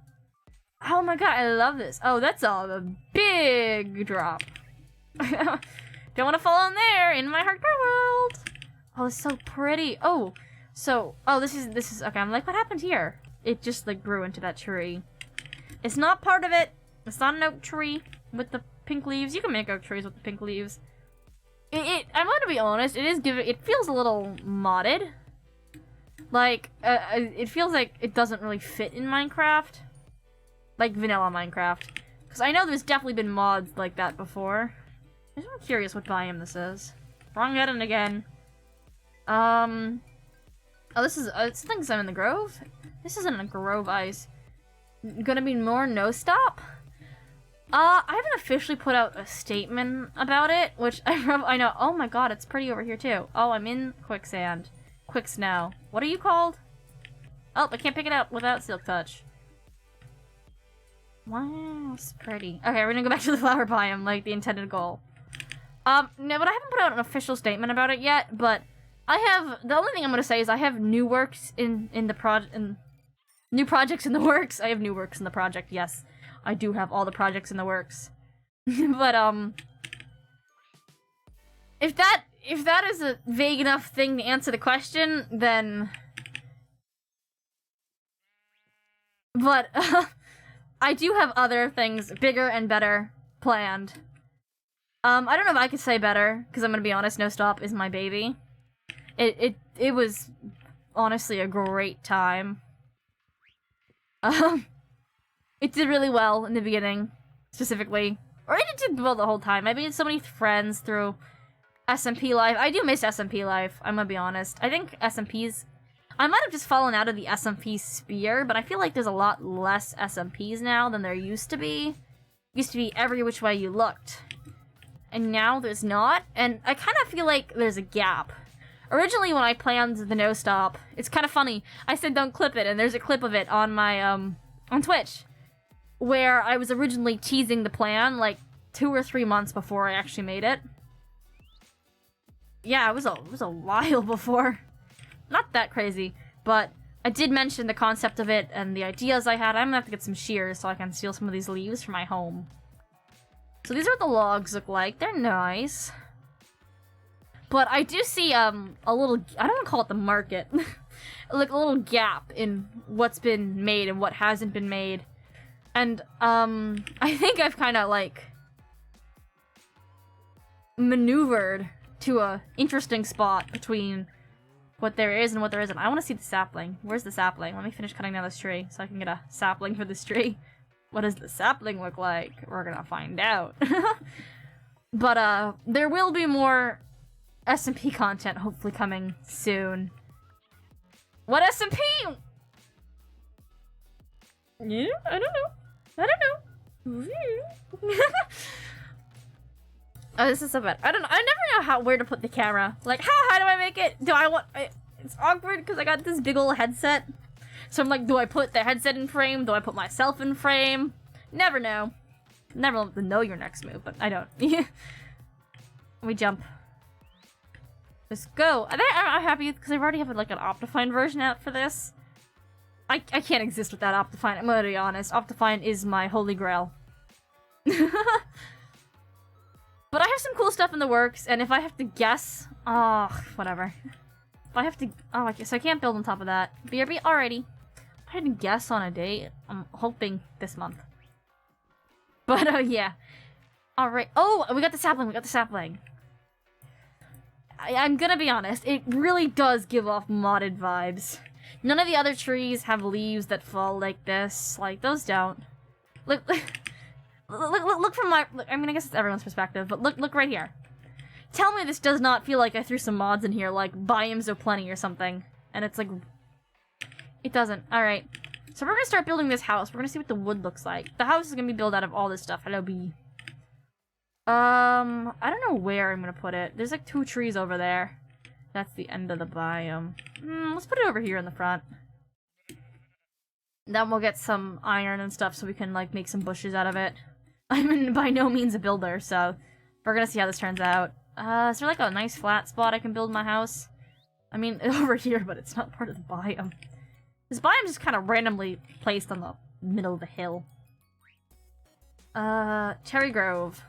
Oh my god, I love this. Oh, that's a big drop. Don't want to fall in there in my hardcore world. Oh, it's so pretty. Oh, so, oh, this is, okay, I'm like, what happened here? It just like grew into that tree. It's not part of it. It's not an oak tree with the pink leaves. You can make oak trees with the pink leaves. I'm gonna be honest, it feels a little modded. Like, it feels like it doesn't really fit in Minecraft. Like vanilla Minecraft. Because I know there's definitely been mods like that before. I'm curious what biome this is. Wrong button again. Oh, this is, it thinks I'm in the Grove? This isn't a Grove Ice. Gonna be more no stop? I haven't officially put out a statement about it, which I know. Oh my god, it's pretty over here too. Oh, I'm in quicksand. Quick snow. What are you called? Oh, I can't pick it up without Silk Touch. Wow, it's pretty. Okay, we're gonna go back to the flower biome, like the intended goal. No, but I haven't put out an official statement about it yet, but I have, the only thing I'm gonna say is I have new works in the new projects in the works. I have new works in the project, yes. I do have all the projects in the works. But, if that is a vague enough thing to answer the question, then... But, I do have other things, bigger and better, planned. I don't know if I could say better, because I'm gonna be honest, No Stop is my baby. It was, honestly, a great time. It did really well in the beginning, specifically. Or it did well the whole time. I made so many friends through SMP life. I do miss SMP life, I'm gonna be honest. I think SMPs... I might have just fallen out of the SMP sphere, but I feel like there's a lot less SMPs now than there used to be. Used to be every which way you looked. And now there's not, and I kind of feel like there's a gap. Originally, when I planned the No Stop, it's kind of funny. I said don't clip it, and there's a clip of it on my, on Twitch. Where I was originally teasing the plan, like, 2 or 3 months before I actually made it. Yeah, it was a while before. Not that crazy, but I did mention the concept of it and the ideas I had. I'm gonna have to get some shears so I can steal some of these leaves for my home. So these are what the logs look like. They're nice. But I do see, a little, I don't want to call it the market. Like a little gap in what's been made and what hasn't been made. And, I think I've kind of, like, maneuvered to a interesting spot between what there is and what there isn't. I want to see the sapling. Where's the sapling? Let me finish cutting down this tree so I can get a sapling for this tree. What does the sapling look like? We're gonna find out. But, there will be more SMP content hopefully coming soon. What SMP? Yeah, I don't know. I don't know. Oh, this is so bad. I never know where to put the camera. Like, how high do I make it? It's awkward because I got this big old headset. So I'm like, do I put the headset in frame? Do I put myself in frame? Never know. Never know your next move, but I don't. We jump. Just go. I'm happy because I already have like an Optifine version out for this. I can't exist without Optifine. I'm gonna be honest. Optifine is my holy grail. But I have some cool stuff in the works, and if I have to guess... Oh, whatever. If I have to... Oh, I guess I can't build on top of that. BRB, alrighty. If I had to guess on a date, I'm hoping this month. But, yeah. Alright. Oh, we got the sapling, we got the sapling. I'm gonna be honest, it really does give off modded vibes. None of the other trees have leaves that fall like this. Like, those don't. Look from my... I mean, I guess it's everyone's perspective, but look right here. Tell me this does not feel like I threw some mods in here, like Biomes O' Plenty or something. And it's like... It doesn't. Alright. So we're gonna start building this house. We're gonna see what the wood looks like. The house is gonna be built out of all this stuff. Hello, bee. I don't know where I'm gonna put it. There's like 2 trees over there. That's the end of the biome. Let's put it over here in the front. Then we'll get some iron and stuff so we can, like, make some bushes out of it. I'm by no means a builder, so we're gonna see how this turns out. Is there, like, a nice flat spot I can build my house? I mean, over here, but it's not part of the biome. This biome is kind of randomly placed on the middle of the hill. Cherry Grove.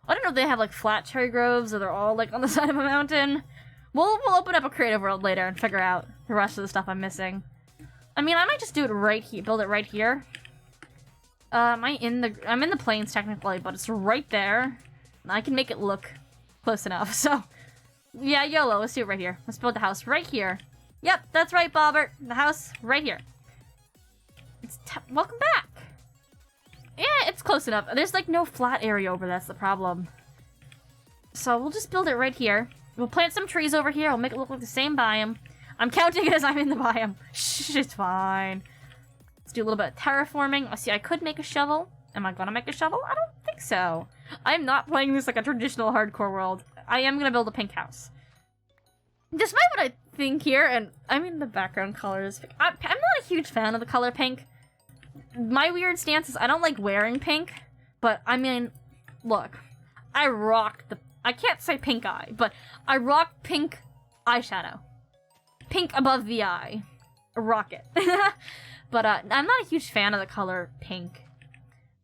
I don't know if they have, like, flat cherry groves or they're all, like, on the side of a mountain. We'll open up a creative world later and figure out the rest of the stuff I'm missing. I mean, I might just do it right here, build it right here. I'm in the plains technically, but it's right there. I can make it look close enough. So, yeah, YOLO. Let's do it right here. Let's build the house right here. Yep, that's right, Bobbert. The house right here. Welcome back. Yeah, it's close enough. There's like no flat area over there. That's the problem. So we'll just build it right here. We'll plant some trees over here. We'll make it look like the same biome. I'm counting it as I'm in the biome. Shh, it's fine. Let's do a little bit of terraforming. I see I could make a shovel. Am I gonna make a shovel? I don't think so. I'm not playing this like a traditional hardcore world. I am gonna build a pink house. Despite what I think here, and I mean the background color is pink. I'm not a huge fan of the color pink. My weird stance is I don't like wearing pink, but I mean, look, I rock the, I can't say pink eye, but I rock pink eyeshadow. Pink above the eye. Rock it. But I'm not a huge fan of the color pink.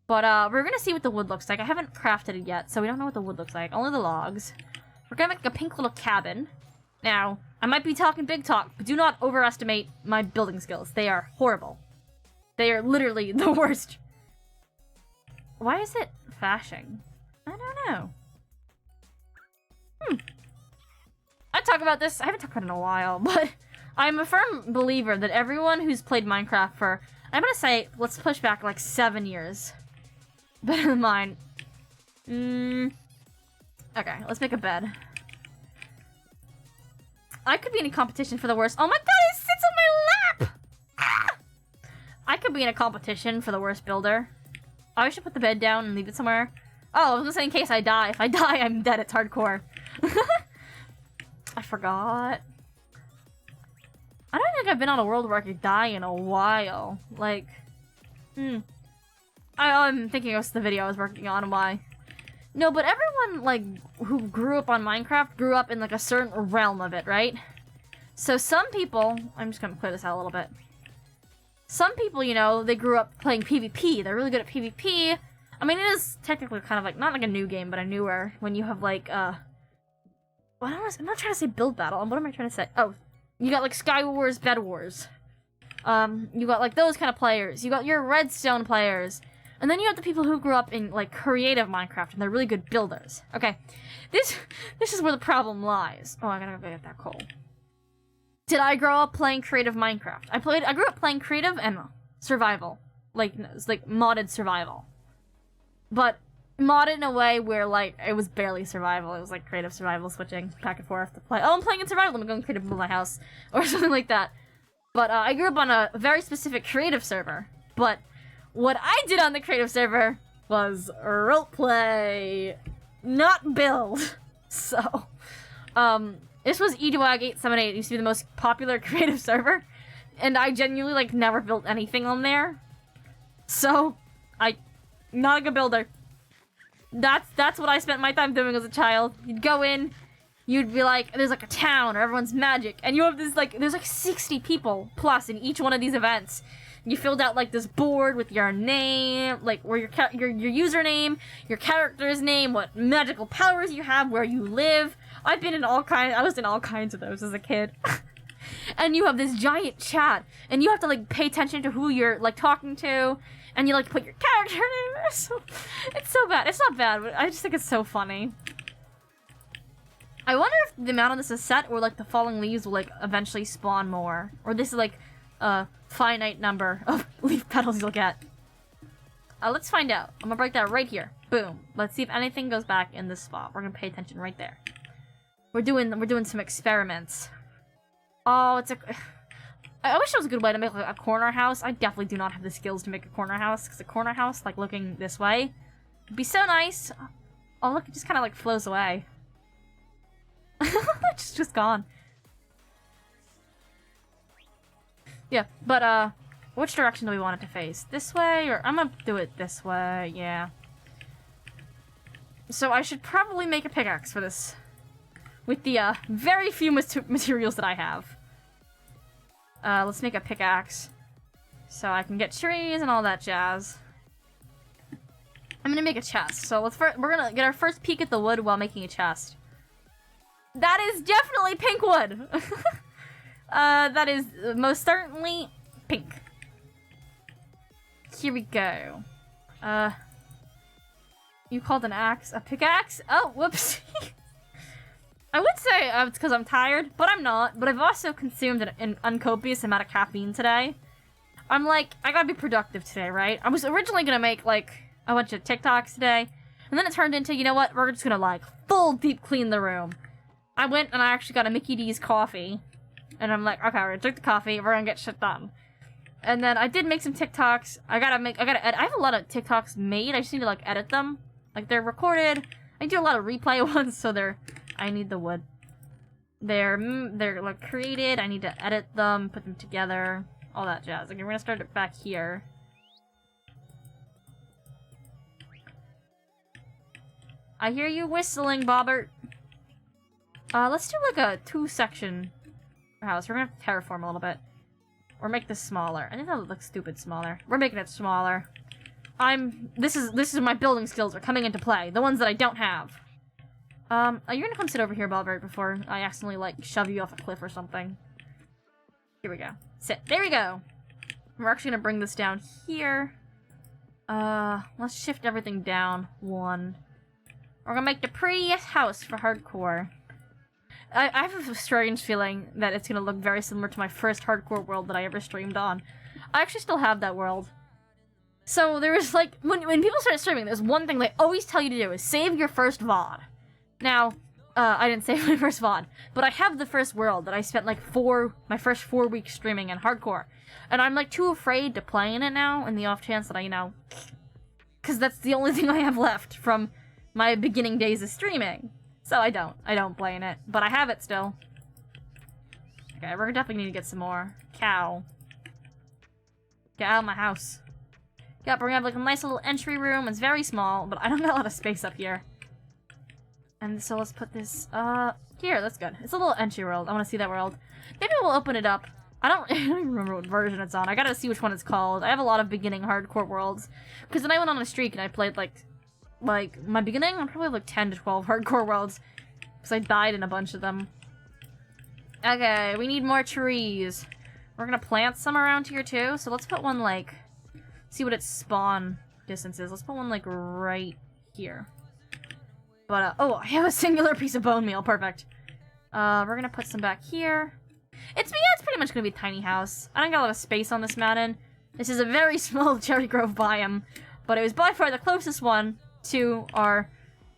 But we're gonna see what the wood looks like. I haven't crafted it yet, so we don't know what the wood looks like. Only the logs. We're gonna make a pink little cabin. Now, I might be talking big talk, but do not overestimate my building skills. They are horrible. They are literally the worst. Why is it flashing? I don't know. I talk about this. I haven't talked about it in a while, but I'm a firm believer that everyone who's played Minecraft for, I'm gonna say, let's push back like 7 years. Better than mine. Okay, let's make a bed. I could be in a competition for the worst. Oh my god, it sits on my lap! Ah! I could be in a competition for the worst builder. I should put the bed down and leave it somewhere. Oh, I was gonna say in case I die. If I die, I'm dead. It's hardcore. I forgot. I don't think I've been on a world where I could die in a while. Like, I'm thinking of the video I was working on and why. No, but everyone, like, who grew up on Minecraft grew up in, like, a certain realm of it, right? So some people... I'm just gonna clear this out a little bit. Some people, you know, they grew up playing PvP. They're really good at PvP. I mean, it is technically kind of like, not like a new game, but a newer, when you have, like, well, I'm not trying to say build battle. What am I trying to say? Oh, you got, like, Sky Wars, Bed Wars. You got, like, those kind of players. You got your Redstone players. And then you have the people who grew up in, like, creative Minecraft, and they're really good builders. Okay, this is where the problem lies. Oh, I gotta go get that coal. Did I grow up playing creative Minecraft? I grew up playing creative and survival. Like, it's like modded survival. But modded in a way where, like, it was barely survival. It was, like, creative survival, switching back and forth to play. Oh, I'm playing in survival, let me go and creative build my house. Or something like that. But, I grew up on a very specific creative server. But what I did on the creative server was roleplay, not build. So, this was EDWAG878. It used to be the most popular creative server, and I genuinely, like, never built anything on there. So, not a good builder. That's what I spent my time doing as a child. You'd go in, you'd be like, there's like a town, or everyone's magic, and you have this, like, there's like 60 people plus in each one of these events. You filled out, like, this board with your name, like, where your username, your character's name, what magical powers you have, where you live. I was in all kinds of those as a kid. And you have this giant chat, and you have to, like, pay attention to who you're, like, talking to, and you, like, put your character name. It's so bad. It's not bad, but I just think it's so funny. I wonder if the amount of this is set, or, like, the falling leaves will, like, eventually spawn more. Or this is, like, a finite number of leaf petals you'll get. Let's find out. I'm gonna break that right here. Boom. Let's see if anything goes back in this spot. We're gonna pay attention right there. We're doing some experiments. Oh, it's a... I wish there was a good way to make, like, a corner house. I definitely do not have the skills to make a corner house, because a corner house, like, looking this way, would be so nice. Oh, look, it just kind of, like, flows away. It's just gone. Yeah, but, which direction do we want it to face? This way, or... I'm gonna do it this way, yeah. So I should probably make a pickaxe for this. With the, very few materials that I have. Let's make a pickaxe. So I can get trees and all that jazz. I'm gonna make a chest. So we're gonna get our first peek at the wood while making a chest. That is definitely pink wood! That is most certainly pink. Here we go. You called an axe a pickaxe? Oh, whoops. I would say it's because I'm tired, but I'm not. But I've also consumed an uncopious amount of caffeine today. I'm like, I gotta be productive today, right? I was originally gonna make, like, a bunch of TikToks today, and then it turned into, you know what, we're just gonna, like, full deep clean the room. I went and I actually got a Mickey D's coffee, and I'm like, okay, we're gonna drink the coffee, we're gonna get shit done. And then I did make some TikToks. I gotta edit. I have a lot of TikToks made, I just need to, like, edit them. Like, they're recorded. I do a lot of replay ones, so I need the wood. They're like, created, I need to edit them, put them together, all that jazz. Okay, we're gonna start it back here. I hear you whistling, Bobbert. Let's do like a 2-section house. We're gonna have to terraform a little bit. Or make this smaller. I think that would look stupid smaller. We're making it smaller. This is my building skills are coming into play. The ones that I don't have. Are you gonna come sit over here, Bobbert, before I accidentally, like, shove you off a cliff or something? Here we go. Sit. There we go. We're actually gonna bring this down here. Let's shift everything down 1. We're gonna make the prettiest house for hardcore. I have a strange feeling that it's gonna look very similar to my first hardcore world that I ever streamed on. I actually still have that world. So there was, like, when people start streaming, there's one thing they always tell you to do is save your first VOD. Now, I didn't save my first VOD, but I have the first world that I spent, like, my first 4 weeks streaming in hardcore. And I'm, like, too afraid to play in it now, in the off chance that I, you know, because that's the only thing I have left from my beginning days of streaming. So I don't play in it, but I have it still. Okay, we're definitely need to get some more cow. Get out of my house. Yep, we're gonna have like a nice little entry room. It's very small, but I don't got a lot of space up here. And so let's put this, here, that's good. It's a little entry world. I want to see that world. Maybe we'll open it up. I don't even remember what version it's on. I gotta see which one it's called. I have a lot of beginning hardcore worlds. Because then I went on a streak and I played like my beginning, I probably have like 10 to 12 hardcore worlds. Because I died in a bunch of them. Okay, we need more trees. We're gonna plant some around here too. So let's put one like, see what its spawn distance is. Let's put one like right here. But, oh, I have a singular piece of bone meal. Perfect. We're gonna put some back here. It's pretty much gonna be a tiny house. I don't got a lot of space on this mountain. This is a very small Cherry Grove biome. But it was by far the closest one to our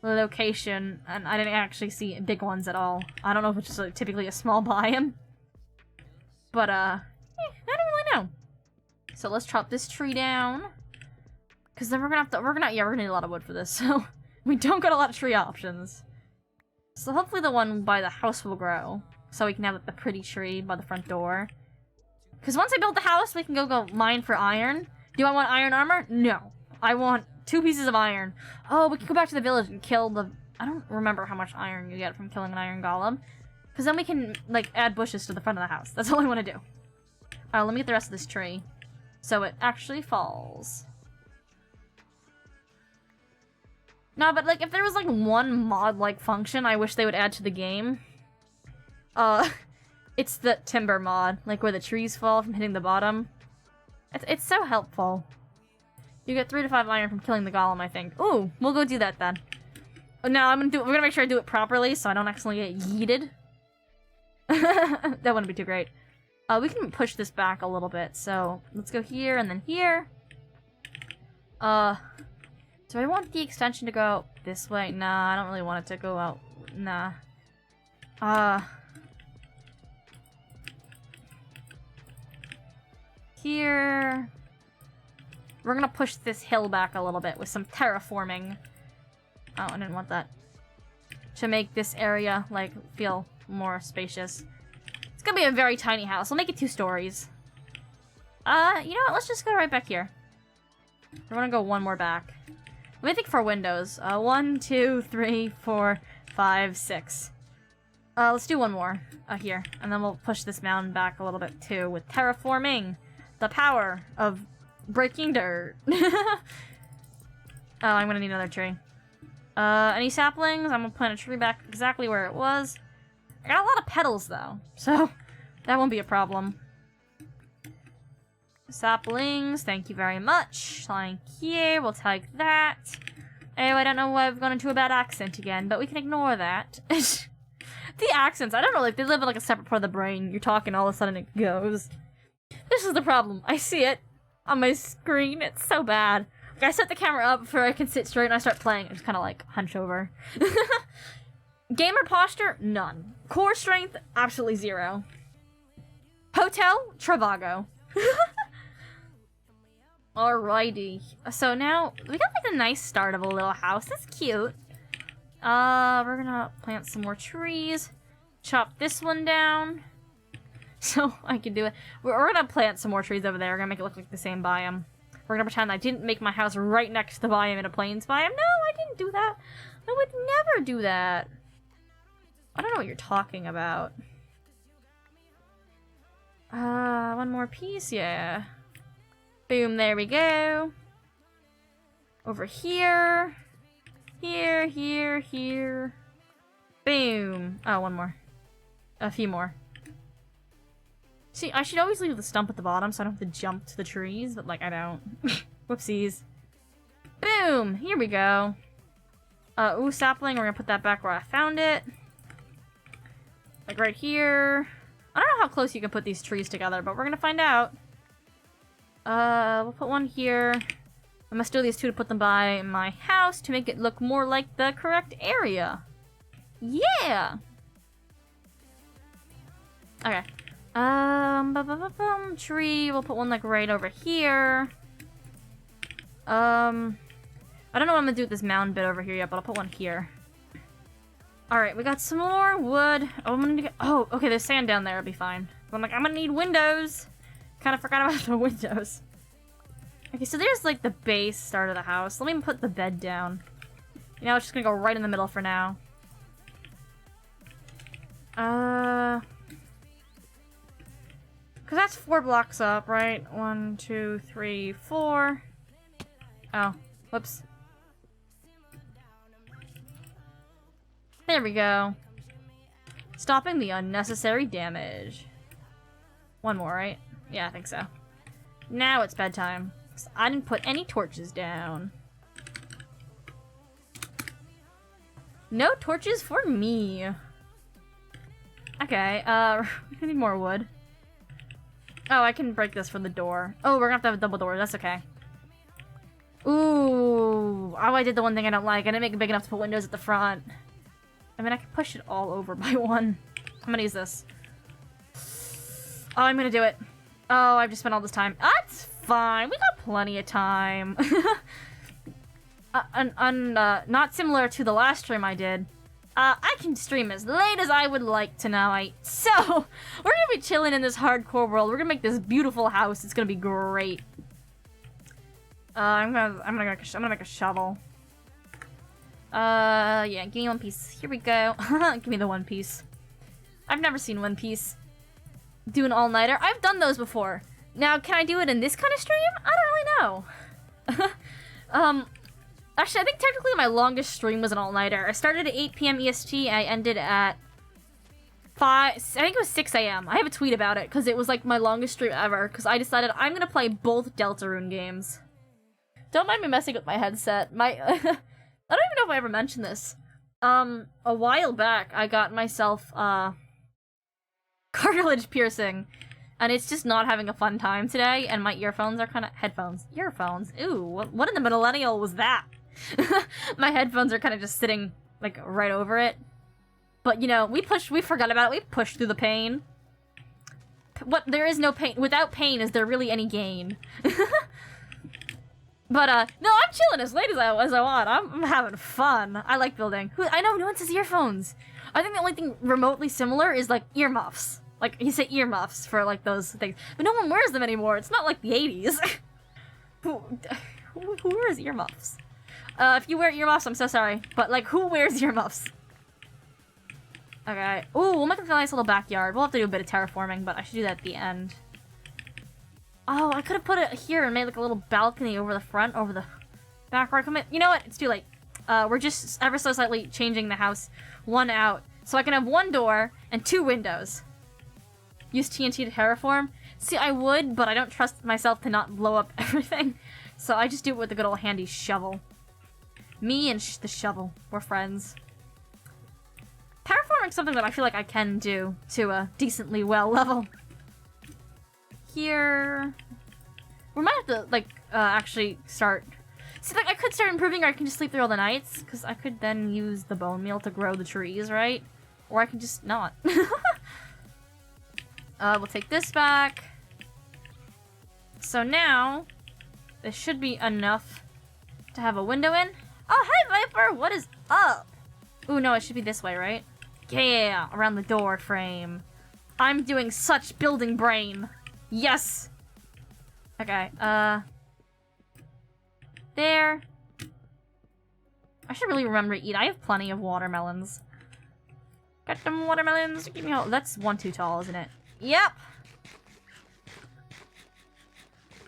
location. And I didn't actually see big ones at all. I don't know if it's just like, typically a small biome. But, I don't really know. So let's chop this tree down. Because then we're gonna need a lot of wood for this, so... We don't got a lot of tree options. So hopefully the one by the house will grow. So we can have like, the pretty tree by the front door. Because once I build the house, we can go mine for iron. Do I want iron armor? No. I want 2 pieces of iron. Oh, we can go back to the village and kill the... I don't remember how much iron you get from killing an iron golem. Because then we can, like, add bushes to the front of the house. That's all I want to do. Let me get the rest of this tree. So it actually falls. No, but, like, if there was, like, one mod-like function I wish they would add to the game, it's the timber mod, like, where the trees fall from hitting the bottom. It's so helpful. You get 3 to 5 iron from killing the golem, I think. Ooh, we'll go do that, then. No, we're gonna make sure I do it properly, so I don't accidentally get yeeted. That wouldn't be too great. We can push this back a little bit, so let's go here and then here. Do I want the extension to go out this way? Nah, I don't really want it to go out. Nah. Here. We're gonna push this hill back a little bit with some terraforming. Oh, I didn't want that. To make this area, like, feel more spacious. It's gonna be a very tiny house. I'll make it 2 stories. You know what? Let's just go right back here. We're gonna go 1 more back. Let me think for windows. 1, 2, 3, 4, 5, 6. Let's do 1 more here. And then we'll push this mountain back a little bit too with terraforming. The power of breaking dirt. Oh, I'm gonna need another tree. Any saplings? I'm gonna plant a tree back exactly where it was. I got a lot of petals though, so that won't be a problem. Saplings, thank you very much. Thank you, we'll take that. Oh, I don't know why I've gone into a bad accent again, but we can ignore that. The accents, I don't know, like, they live in, like, a separate part of the brain. You're talking, all of a sudden it goes. This is the problem. I see it on my screen. It's so bad. Like, I set the camera up before I can sit straight and I start playing. I just kind of, like, hunch over. Gamer posture? None. Core strength? Absolutely 0. Hotel? Travago. Alrighty. So now, we got like a nice start of a little house. That's cute. We're gonna plant some more trees. Chop this one down. So I can do it. We're gonna plant some more trees over there. We're gonna make it look like the same biome. We're gonna pretend I didn't make my house right next to the biome in a plains biome. No, I didn't do that. I would never do that. I don't know what you're talking about. One more piece, yeah. Boom, there we go. Over here. Here, here, here. Boom. Oh, one more. A few more. See, I should always leave the stump at the bottom so I don't have to jump to the trees, but, like, I don't. Whoopsies. Boom! Here we go. Ooh, sapling. We're gonna put that back where I found it. Like, right here. I don't know how close you can put these trees together, but we're gonna find out. We'll put one here. I must do these two to put them by my house to make it look more like the correct area. Yeah! Okay. Tree. We'll put one, like, right over here. I don't know what I'm gonna do with this mound bit over here yet, but I'll put one here. Alright, we got some more wood. Oh, I'm gonna get... Oh, okay, there's sand down there. It'll be fine. But I'm like, I'm gonna need windows. Kind of forgot about the windows. Okay, so there's, like, the base start of the house. Let me put the bed down. You know, it's just gonna go right in the middle for now. Because that's 4 blocks up, right? 1, 2, 3, 4. Oh, whoops. There we go. Stopping the unnecessary damage. One more, right? Yeah, I think so. Now it's bedtime. I didn't put any torches down. No torches for me. Okay, I need more wood. Oh, I can break this from the door. Oh, we're gonna have to have a double door. That's okay. Ooh. Oh, I did the one thing I don't like. I didn't make it big enough to put windows at the front. I mean, I can push it all over by one. I'm gonna use this. Oh, I'm gonna do it. Oh, I've just spent all this time. That's fine. We got plenty of time. Not similar to the last stream I did. I can stream as late as I would like tonight. So, we're gonna be chilling in this hardcore world. We're gonna make this beautiful house. It's gonna be great. I'm gonna make a shovel. Yeah, give me one piece. Here we go. Give me the one piece. I've never seen One Piece do an all-nighter. I've done those before. Now, can I do it in this kind of stream? I don't really know. Actually, I think technically my longest stream was an all-nighter. I started at 8 p.m. EST, I ended at 5... I think it was 6 a.m. I have a tweet about it, because it was, like, my longest stream ever, because I decided I'm gonna play both Deltarune games. Don't mind me messing with my headset. I don't even know if I ever mentioned this. A while back, I got myself, cartilage piercing, and it's just not having a fun time today, and my earphones are kind of... Earphones? Ooh, what in the millennial was that? My headphones are kind of just sitting, like, right over it. But, you know, we forgot about it. We pushed through the pain. There is no pain. Without pain, is there really any gain? But, no, I'm chilling as late as I want. I'm having fun. I like building. I know, no one says earphones. I think the only thing remotely similar is, like, earmuffs. Like, you say earmuffs for, like, those things. But no one wears them anymore. It's not like the 80s. Who wears earmuffs? If you wear earmuffs, I'm so sorry. But, like, who wears earmuffs? Okay. Ooh, we'll make a nice little backyard. We'll have to do a bit of terraforming, but I should do that at the end. Oh, I could have put it here and made, like, a little balcony over the front, over the backyard. You know what? It's too late. We're just ever so slightly changing the house one out. So I can have one door and 2 windows. Use TNT to terraform? See, I would, but I don't trust myself to not blow up everything. So I just do it with the good old handy shovel. Me and the shovel. We're friends. Terraform hammering something that I feel like I can do to a decently well level. Here... We might have to, like, actually start... See, like, I could start improving, or I can just sleep through all the nights, because I could then use the bone meal to grow the trees, right? Or I can just not. We'll take this back. So now, this should be enough to have a window in. Oh, hey, Viper! What is up? Ooh, no, it should be this way, right? Yeah, around the door frame. I'm doing such building brain. Yes! Okay, there. I should really remember to eat. I have plenty of watermelons. Got them watermelons. Give me all. That's one too tall, isn't it? Yep!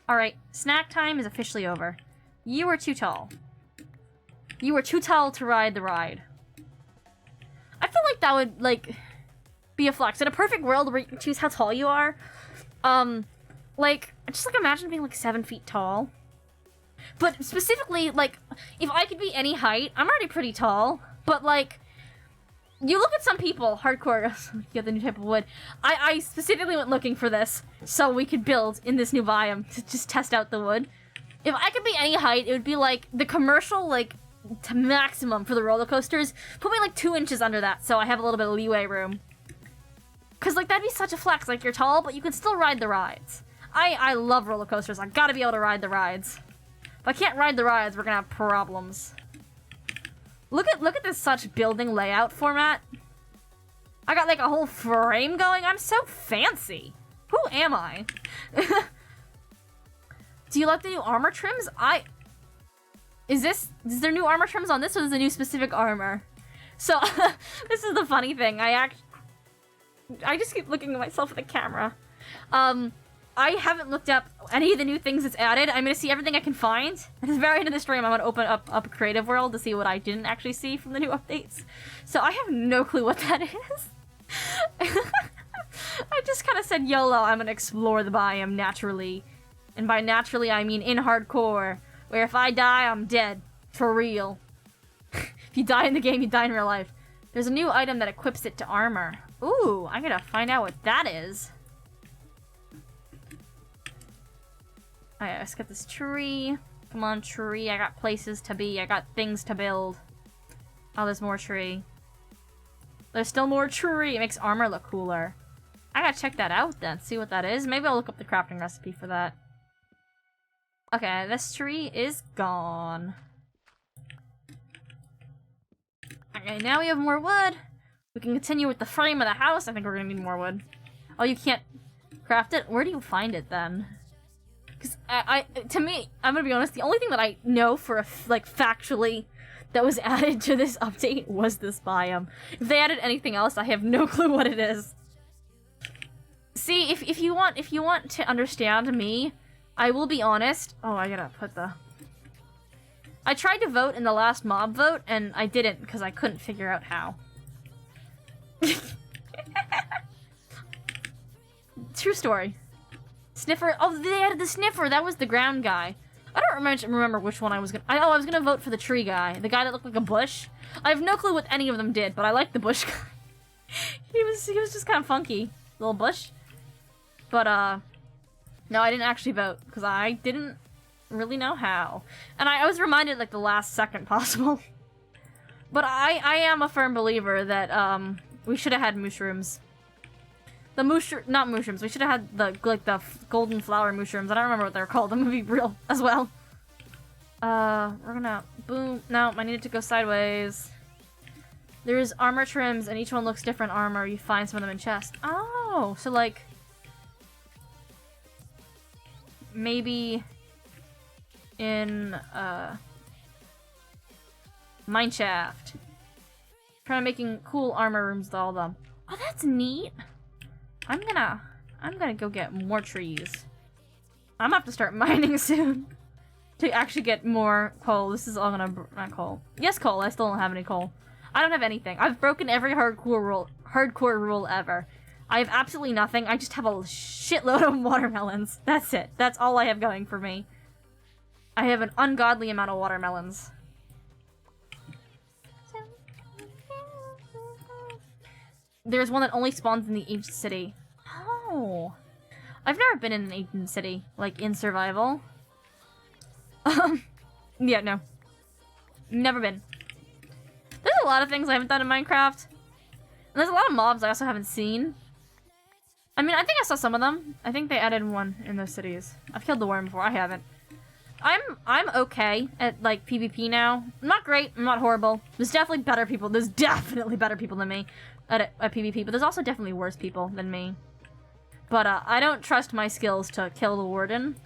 Alright, snack time is officially over. You are too tall. You are too tall to ride the ride. I feel like that would, like, be a flex. In a perfect world where you can choose how tall you are, like, just, like, imagine being, like, 7 feet tall. But specifically, like, if I could be any height, I'm already pretty tall, but, like, you look at some people, hardcore, get the new type of wood. I specifically went looking for this so we could build in this new biome to just test out the wood. If I could be any height, it would be, like, the commercial, like, to maximum for the roller coasters. Put me, like, 2 inches under that so I have a little bit of leeway room. Because, like, that'd be such a flex. Like, you're tall, but you can still ride the rides. I love roller coasters. I gotta be able to ride the rides. If I can't ride the rides, we're gonna have problems. Look at this such building layout format. I got like a whole frame going. I'm so fancy. Who am I? Do you like the new armor trims? Is there new armor trims on this, or is there new specific armor? So this is the funny thing. I just keep looking at myself at the camera. I haven't looked up any of the new things that's added. I'm gonna see everything I can find. At the very end of the stream, I'm gonna open up a creative world to see what I didn't actually see from the new updates. So I have no clue what that is. I just kind of said YOLO, I'm gonna explore the biome naturally. And by naturally, I mean in hardcore, where if I die, I'm dead. For real. If you die in the game, you die in real life. There's a new item that equips it to armor. Ooh, I gotta find out what that is. Alright, let's get this tree. Come on, tree. I got places to be. I got things to build. Oh, there's more tree. There's still more tree. It makes armor look cooler. I gotta check that out then. See what that is. Maybe I'll look up the crafting recipe for that. Okay, this tree is gone. Okay, now we have more wood. We can continue with the frame of the house. I think we're gonna need more wood. Oh, you can't craft it? Where do you find it then? Because to me, I'm gonna be honest, the only thing that I know for factually that was added to this update was this biome. If they added anything else, I have no clue what it is. See, if you want to understand me, I will be honest. Oh, I gotta put the... I tried to vote in the last mob vote, and I didn't because I couldn't figure out how. True story. Sniffer. Oh, they added the sniffer. That was the ground guy. I don't remember which one I was gonna... I was gonna vote for the tree guy. The guy that looked like a bush. I have no clue what any of them did, but I like the bush guy. he was just kind of funky. Little bush. But, no, I didn't actually vote, because I didn't really know how. And I was reminded, like, the last second possible. But I am a firm believer that, we should have had mushrooms. Not mushrooms. We should have had the golden flower mushrooms. I don't remember what they're called. I'm gonna be real as well. We're gonna boom. No, I needed to go sideways. There's armor trims, and each one looks different armor. You find some of them in chests. Oh, so like maybe in Mineshaft. Trying to making cool armor rooms with all of them. Oh, that's neat. I'm gonna go get more trees. I'm gonna have to start mining soon to actually get more coal. This is all gonna not coal. Yes, coal. I still don't have any coal. I don't have anything. I've broken every hardcore rule ever. I have absolutely nothing. I just have a shitload of watermelons. That's it. That's all I have going for me. I have an ungodly amount of watermelons. there's one that only spawns in the ancient city. Oh. I've never been in an ancient city, like, in survival. Yeah, no. Never been. There's a lot of things I haven't done in Minecraft. And there's a lot of mobs I also haven't seen. I mean, I think I saw some of them. I think they added one in those cities. I've killed the worm before. I haven't. I'm okay at, like, PvP now. I'm not great. I'm not horrible. There's definitely better people. There's definitely better people than me at PvP. But there's also definitely worse people than me. But, I don't trust my skills to kill the warden.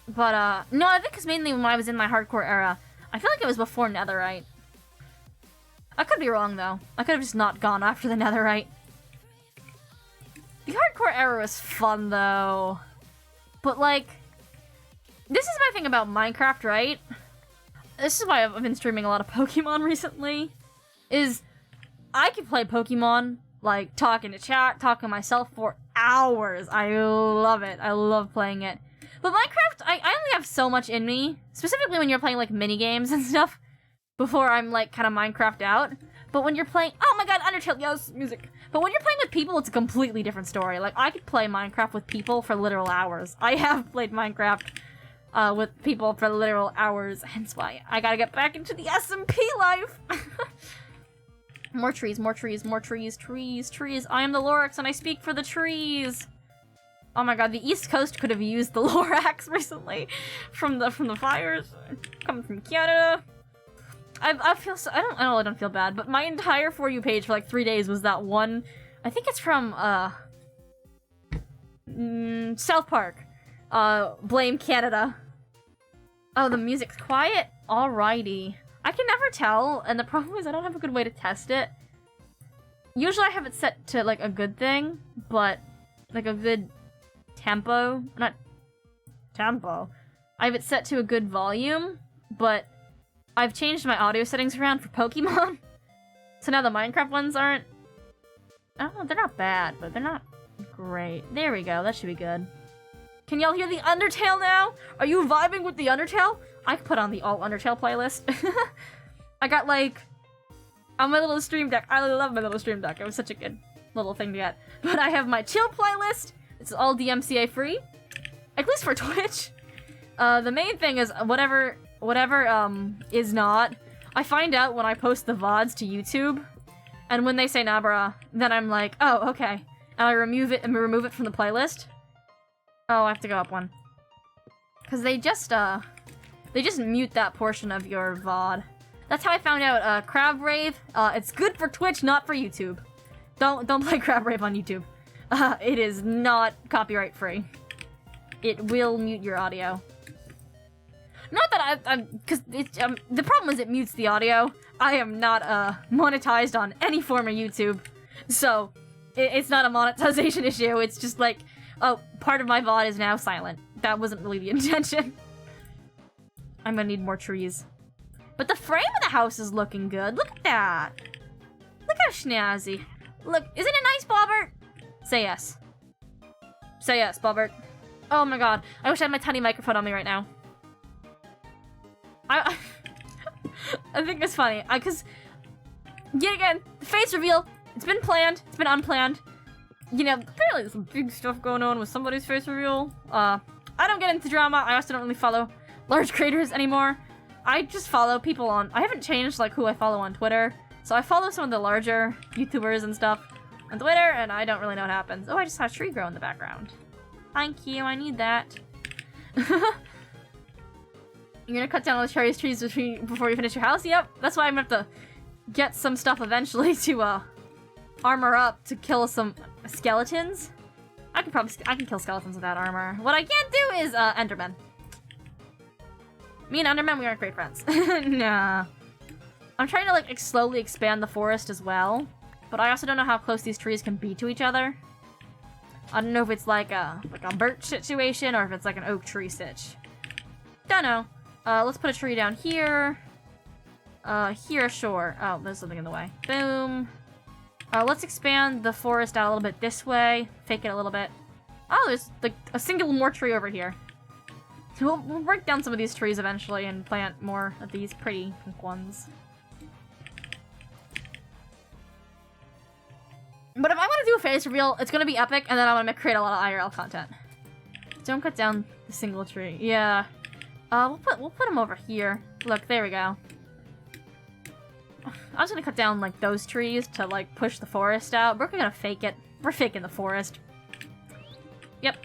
But, no, I think it's mainly when I was in my hardcore era. I feel like it was before Netherite. I could be wrong, though. I could have just not gone after the Netherite. The hardcore era was fun, though. But, like, this is my thing about Minecraft, right? This is why I've been streaming a lot of Pokemon recently. Is I can play Pokemon, like, talking to chat, talking to myself for hours. I love it. I love playing it. But Minecraft, I only have so much in me. Specifically when you're playing, like, mini-games and stuff. Before I'm, like, kind of Minecraft out. But when you're playing... Oh my god, Undertale, yes, music. But when you're playing with people, it's a completely different story. Like, I could play Minecraft with people for literal hours. I have played Minecraft with people for literal hours. Hence why I gotta get back into the SMP life. More trees, more trees, more trees, trees, trees. I am the Lorax and I speak for the trees. Oh my god, the East Coast could have used the Lorax recently from the fires coming from Canada. I feel so, I don't feel bad, but my entire For You page for like 3 days was that one. I think it's from South Park. Blame Canada. Oh, the music's quiet. Alrighty. I can never tell, and the problem is I don't have a good way to test it. Usually I have it set to like a good thing, but like a good tempo, not tempo. I have it set to a good volume, but I've changed my audio settings around for Pokemon. So now the Minecraft ones aren't... Oh, they're not bad, but they're not great. There we go, that should be good. Can y'all hear the Undertale now? Are you vibing with the Undertale? I could put on the all Undertale playlist. I got like... On my little stream deck. I love my little stream deck. It was such a good little thing to get. But I have my chill playlist. It's all DMCA free. At least for Twitch. The main thing is whatever is not. I find out when I post the VODs to YouTube. And when they say Nabra, then I'm like, oh, okay. And I remove it from the playlist. Oh, I have to go up one. Cause they just mute that portion of your VOD. That's how I found out, Crab Rave, it's good for Twitch, not for YouTube. Don't play Crab Rave on YouTube. It is not copyright free. It will mute your audio. Not that cause the problem is it mutes the audio. I am not, monetized on any form of YouTube. So, it's not a monetization issue, it's just like, oh, part of my VOD is now silent. That wasn't really the intention. I'm gonna need more trees. But the frame of the house is looking good. Look at that. Look how snazzy. Look, isn't it nice, Bobbert? Say yes. Say yes, Bobbert. Oh my god. I wish I had my tiny microphone on me right now. I think it's funny. Cause, yet again, the face reveal. It's been planned. It's been unplanned. You know, apparently there's some big stuff going on with somebody's face reveal. I don't get into drama. I also don't really follow large creators anymore. I just follow people on... I haven't changed, like, who I follow on Twitter. So I follow some of the larger YouTubers and stuff on Twitter, and I don't really know what happens. Oh, I just saw a tree grow in the background. Thank you, I need that. You're gonna cut down all the cherry trees before you finish your house? Yep, that's why I'm gonna have to get some stuff eventually to, armor up to kill some skeletons. I can kill skeletons without armor. What I can't do is, Endermen. Me and Enderman, we aren't great friends. Nah. I'm trying to, like, slowly expand the forest as well. But I also don't know how close these trees can be to each other. I don't know if it's like a birch situation or if it's like an oak tree sitch. Don't know. Let's put a tree down here. Here, sure. Oh, there's something in the way. Boom. Let's expand the forest out a little bit this way. Fake it a little bit. Oh, there's, like, a single more tree over here. We'll break down some of these trees eventually and plant more of these pretty pink ones. But if I want to do a face reveal, it's gonna be epic, and then I'm gonna create a lot of IRL content. Don't cut down the single tree. Yeah. We'll put them over here. Look, there we go. I was gonna cut down, like, those trees to, like, push the forest out. We're gonna fake it. We're faking the forest. Yep.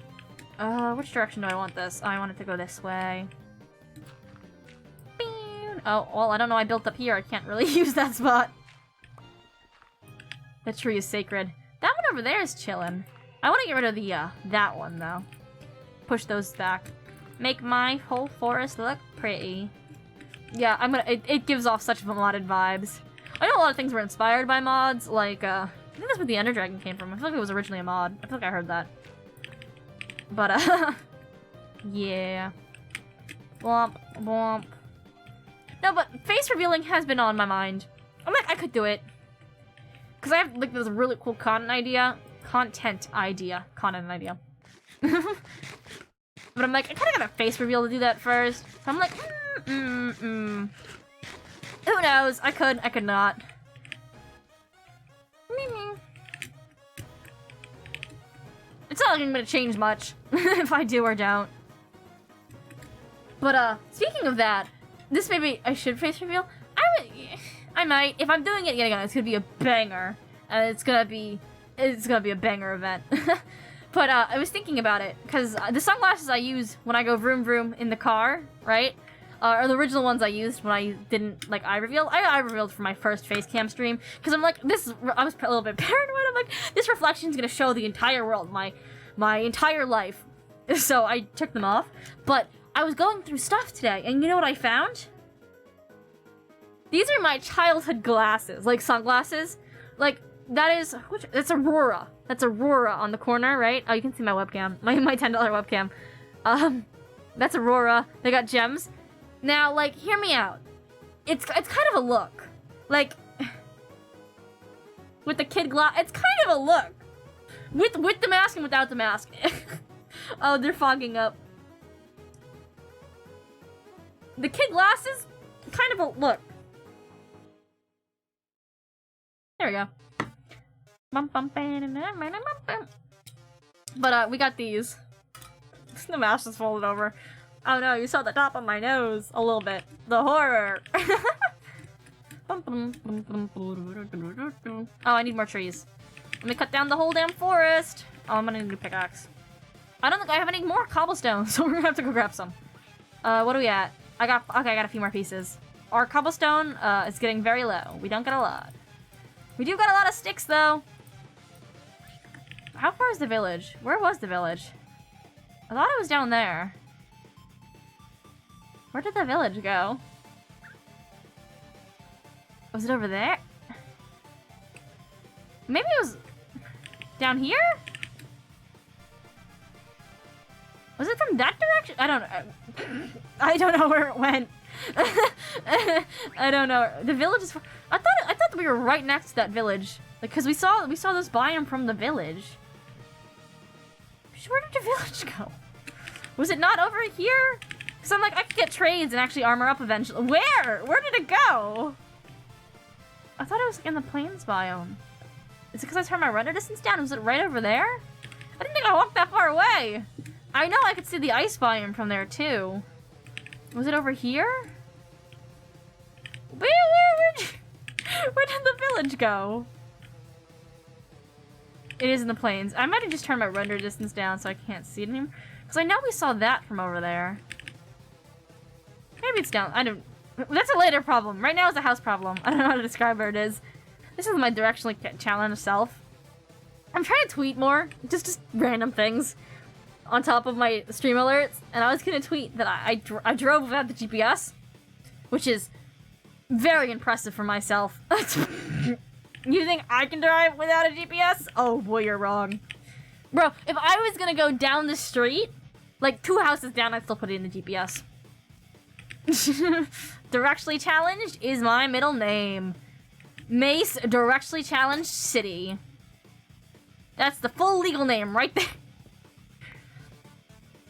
Which direction do I want this? I want it to go this way. Bean. Oh, well, I don't know. I built up here. I can't really use that spot. That tree is sacred. That one over there is chillin'. I want to get rid of the, that one, though. Push those back. Make my whole forest look pretty. Yeah, I'm gonna- it gives off such modded vibes. I know a lot of things were inspired by mods, like, I think that's where the Ender Dragon came from. I feel like it was originally a mod. I feel like I heard that. But, yeah. Blomp, blomp. No, but face revealing has been on my mind. I'm like, I could do it. Because I have, like, this really cool content idea. But I'm like, I kind of got a face reveal to do that first. So I'm like, Who knows? I could not. It's not like I'm gonna change much if I do or don't. But, speaking of that, this maybe I should face reveal. I might. If I'm doing it yet again, it's gonna be a banger. And it's gonna be a banger event. But, I was thinking about it, because the sunglasses I use when I go vroom vroom in the car, right? Are the original ones I used when I didn't, like, eye reveal. I eye revealed for my first face cam stream, because I'm like, I was a little bit paranoid. I'm like, this reflection's gonna show the entire world, my entire life. So I took them off. But I was going through stuff today, and you know what I found? These are my childhood glasses, like sunglasses. Like, that's Aurora. That's Aurora on the corner, right? Oh, you can see my webcam. My $10 webcam. That's Aurora. They got gems. Now, like, hear me out. It's kind of a look. Like, with the kid glass, it's kind of a look. With the mask and without the mask. Oh, they're fogging up. The kid glasses, kind of a look. There we go. But, we got these. The mask is folded over. Oh no, you saw the top of my nose a little bit. The horror. Oh, I need more trees. Let me cut down the whole damn forest. Oh, I'm gonna need a pickaxe. I don't think I have any more cobblestone, so we're gonna have to go grab some. What are we at? I got a few more pieces. Our cobblestone, is getting very low. We don't get a lot. We do got a lot of sticks, though. How far is the village? Where was the village? I thought it was down there. Where did the village go? Was it over there? Maybe it was down here? Was it from that direction? I don't know. I don't know where it went. I don't know. The village is. I thought that we were right next to that village. Like, cause we saw this biome from the village. Where did the village go? Was it not over here? Cause I'm like, I could get trades and actually armor up eventually. Where? Where did it go? I thought it was in the plains biome. Is it because I turned my render distance down? Was it right over there? I didn't think I walked that far away. I know I could see the ice biome from there too. Was it over here? Where did the village go? It is in the plains. I might have just turned my render distance down so I can't see it anymore. Because I know we saw that from over there. Maybe it's down. I don't. That's a later problem. Right now it's a house problem. I don't know how to describe where it is. This is my directionally challenge self. I'm trying to tweet more. Just random things. On top of my stream alerts. And I was gonna tweet that I drove without the GPS. Which is very impressive for myself. You think I can drive without a GPS? Oh boy, you're wrong. Bro, if I was gonna go down the street, like 2 houses down, I'd still put it in the GPS. Directionally Challenged is my middle name. Mace Directionally Challenged City. That's the full legal name right there.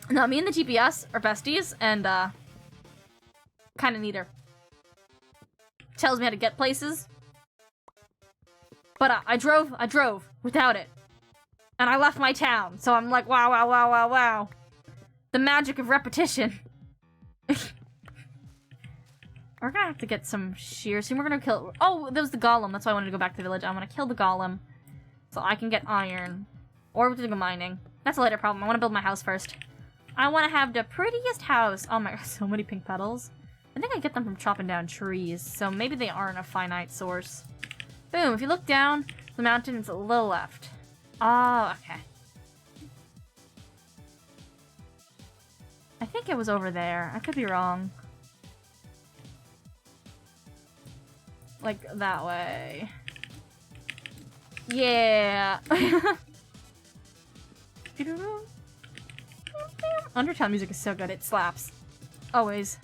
No, me and the GPS are besties, and, kinda neater. Tells me how to get places. But I drove without it. And I left my town, so I'm like, wow, wow, wow, wow, wow. The magic of repetition. We're gonna have to get some shears. We're gonna kill... Oh, there was the golem. That's why I wanted to go back to the village. I'm gonna kill the golem so I can get iron. Or we can go mining. That's a later problem. I want to build my house first. I want to have the prettiest house. Oh my god, so many pink petals. I think I get them from chopping down trees, so maybe they aren't a finite source. Boom, if you look down the mountain, it's a little left. Oh, okay. I think it was over there. I could be wrong. Like, that way. Yeah! Undertale music is so good, it slaps. Always.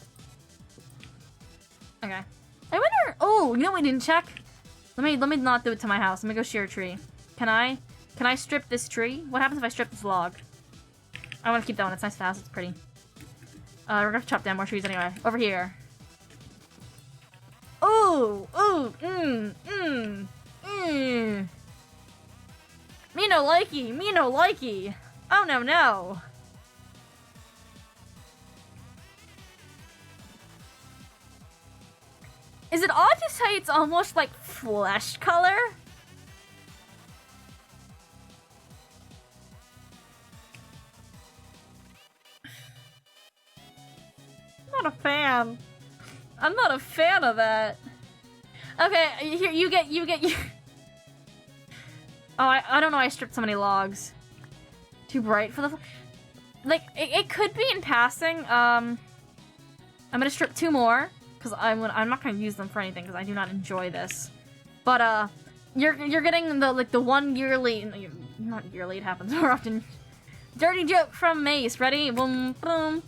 Okay. I wonder... Oh, you know what we didn't check? Let me not do it to my house. Let me go shear a tree. Can I strip this tree? What happens if I strip this log? I want to keep that one. It's nice to house. It's pretty. We're gonna chop down more trees anyway. Over here. Ooh! Ooh! Me no likey! Me no likey! Oh no no! Is it odd to say it's almost like flesh color? I'm not a fan. I'm not a fan of that. Okay, here, you get. Oh, I don't know, I stripped so many logs. Too bright for the... Like, it could be in passing, I'm gonna strip 2 more. Because I'm not gonna use them for anything, because I do not enjoy this. But, you're getting the 1 yearly... Not yearly, it happens more often. Dirty joke from Mace. Ready? Boom, boom. Boom.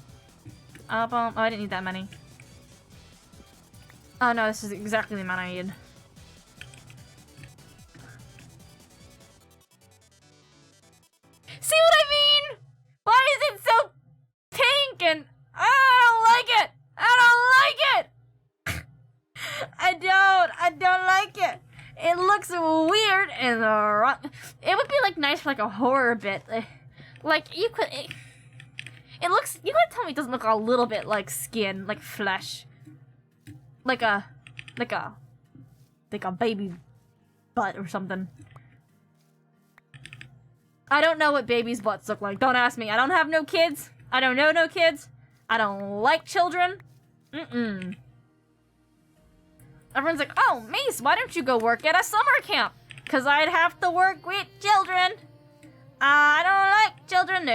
Oh, I didn't need that many. Oh, no, this is exactly the amount I need. See what I mean? Why is it so pink and... I don't like it! I don't like it! I don't like it. It looks weird and it would be like nice for like a horror bit. Like you could, it looks. You could tell me it doesn't look a little bit like skin, like flesh, like a baby butt or something. I don't know what babies' butts look like. Don't ask me. I don't have no kids. I don't know no kids. I don't like children. Everyone's like, oh, Mace, why don't you go work at a summer camp? Because I'd have to work with children. I don't like children.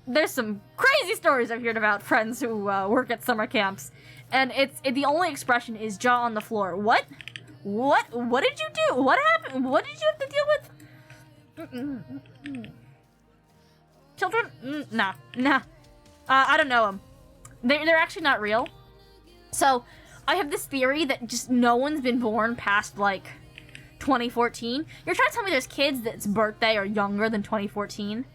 There's some crazy stories I've heard about friends who work at summer camps. And the only expression is jaw on the floor. What? What did you do? What happened? What did you have to deal with? Children? Nah. I don't know them. They're actually not real. So, I have this theory that just no one's been born past, like, 2014. You're trying to tell me there's kids that's birthday are younger than 2014?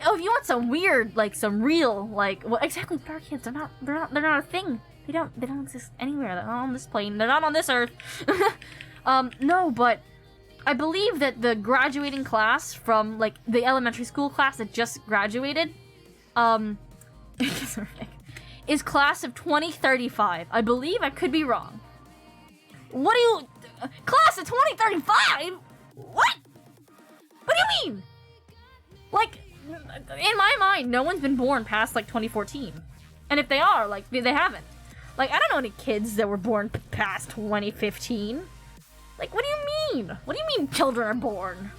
Oh, if you want some weird, like, some real, like, well, exactly, what are kids? They're not a thing. They don't exist anywhere. They're not on this plane. They're not on this earth. No, but I believe that the graduating class from, like, the elementary school class that just graduated, is class of 2035. I believe. I could be wrong. What do you... class of 2035? What? What do you mean? Like, in my mind, no one's been born past, like, 2014. And if they are, like, they haven't. Like, I don't know any kids that were born past 2015. Like, what do you mean? What do you mean children are born?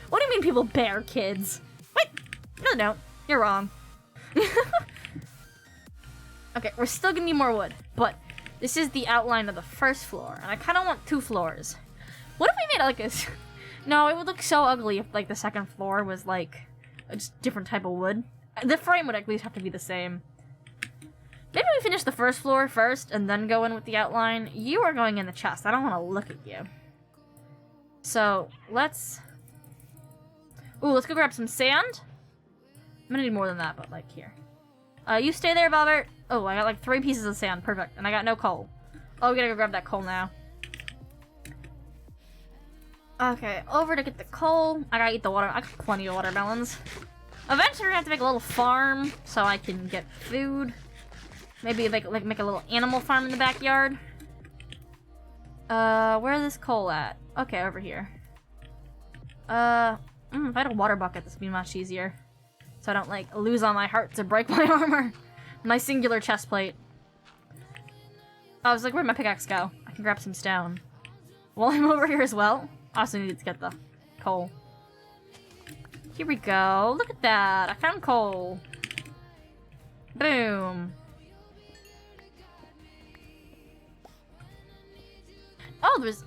What do you mean people bear kids? What? No, you're wrong. Okay, we're still gonna need more wood, but this is the outline of the first floor, and I kind of want 2 floors. What if we made like a... No, it would look so ugly if like the second floor was like a just different type of wood. The frame would at least have to be the same. Maybe we finish the first floor first and then go in with the outline. You are going in the chest. I don't want to look at you. So, let's... Ooh, let's go grab some sand. gonna need more than that, but like here. You stay there, Bobbert. Oh, I got like 3 pieces of sand. Perfect. And I got no coal. Oh, we gotta go grab that coal now. Okay, over to get the coal. I gotta eat the water. I got plenty of watermelons. Eventually, we're gonna have to make a little farm so I can get food. Maybe make a little animal farm in the backyard. Where's this coal at? Okay, over here. If I had a water bucket, this would be much easier. So I don't, like, lose all my hearts or break my armor. My singular chest plate. I was like, where'd my pickaxe go? I can grab some stone. While I'm over here as well, I also need to get the coal. Here we go. Look at that. I found coal. Boom.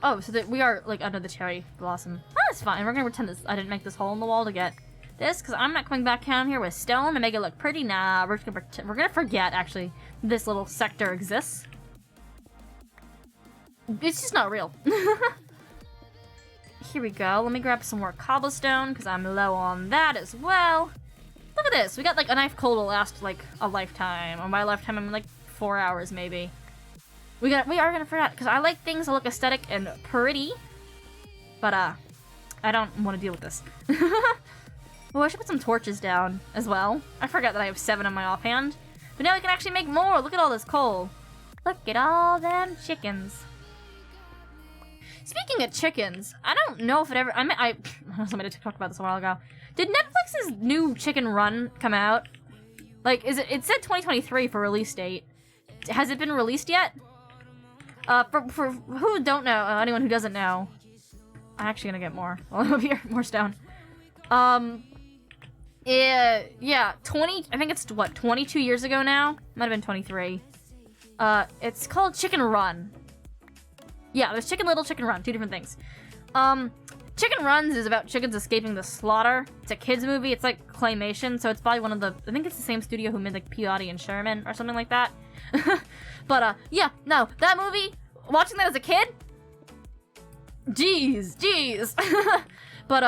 Oh, so that we are, like, under the cherry blossom. Oh, that's fine. We're gonna pretend this. I didn't make this hole in the wall to get this, because I'm not coming back down here with stone to make it look pretty. Nah, we're gonna forget, actually, this little sector exists. It's just not real. Here we go. Let me grab some more cobblestone, because I'm low on that as well. Look at this. We got, like, enough coal to last, like, a lifetime. Or my lifetime, I'm, like, 4 hours, maybe. We are gonna forget, because I like things that look aesthetic and pretty. But, I don't want to deal with this. Well, I should put some torches down as well. I forgot that I have 7 on my offhand. But now we can actually make more. Look at all this coal. Look at all them chickens. Speaking of chickens, I don't know if it ever... somebody talked about this a while ago. Did Netflix's new Chicken Run come out? Like, it said 2023 for release date. Has it been released yet? For who don't know, anyone who doesn't know, I'm actually gonna get more. Well, over here, more stone. Yeah, I think it's, what, 22 years ago now? Might have been 23. It's called Chicken Run. Yeah, there's Chicken Little, Chicken Run, 2 different things. Chicken Runs is about chickens escaping the slaughter. It's a kid's movie, it's like claymation, so it's by one of the, I think it's the same studio who made like Peabody and Sherman or something like that. But, yeah, no, that movie, watching that as a kid, jeez. But,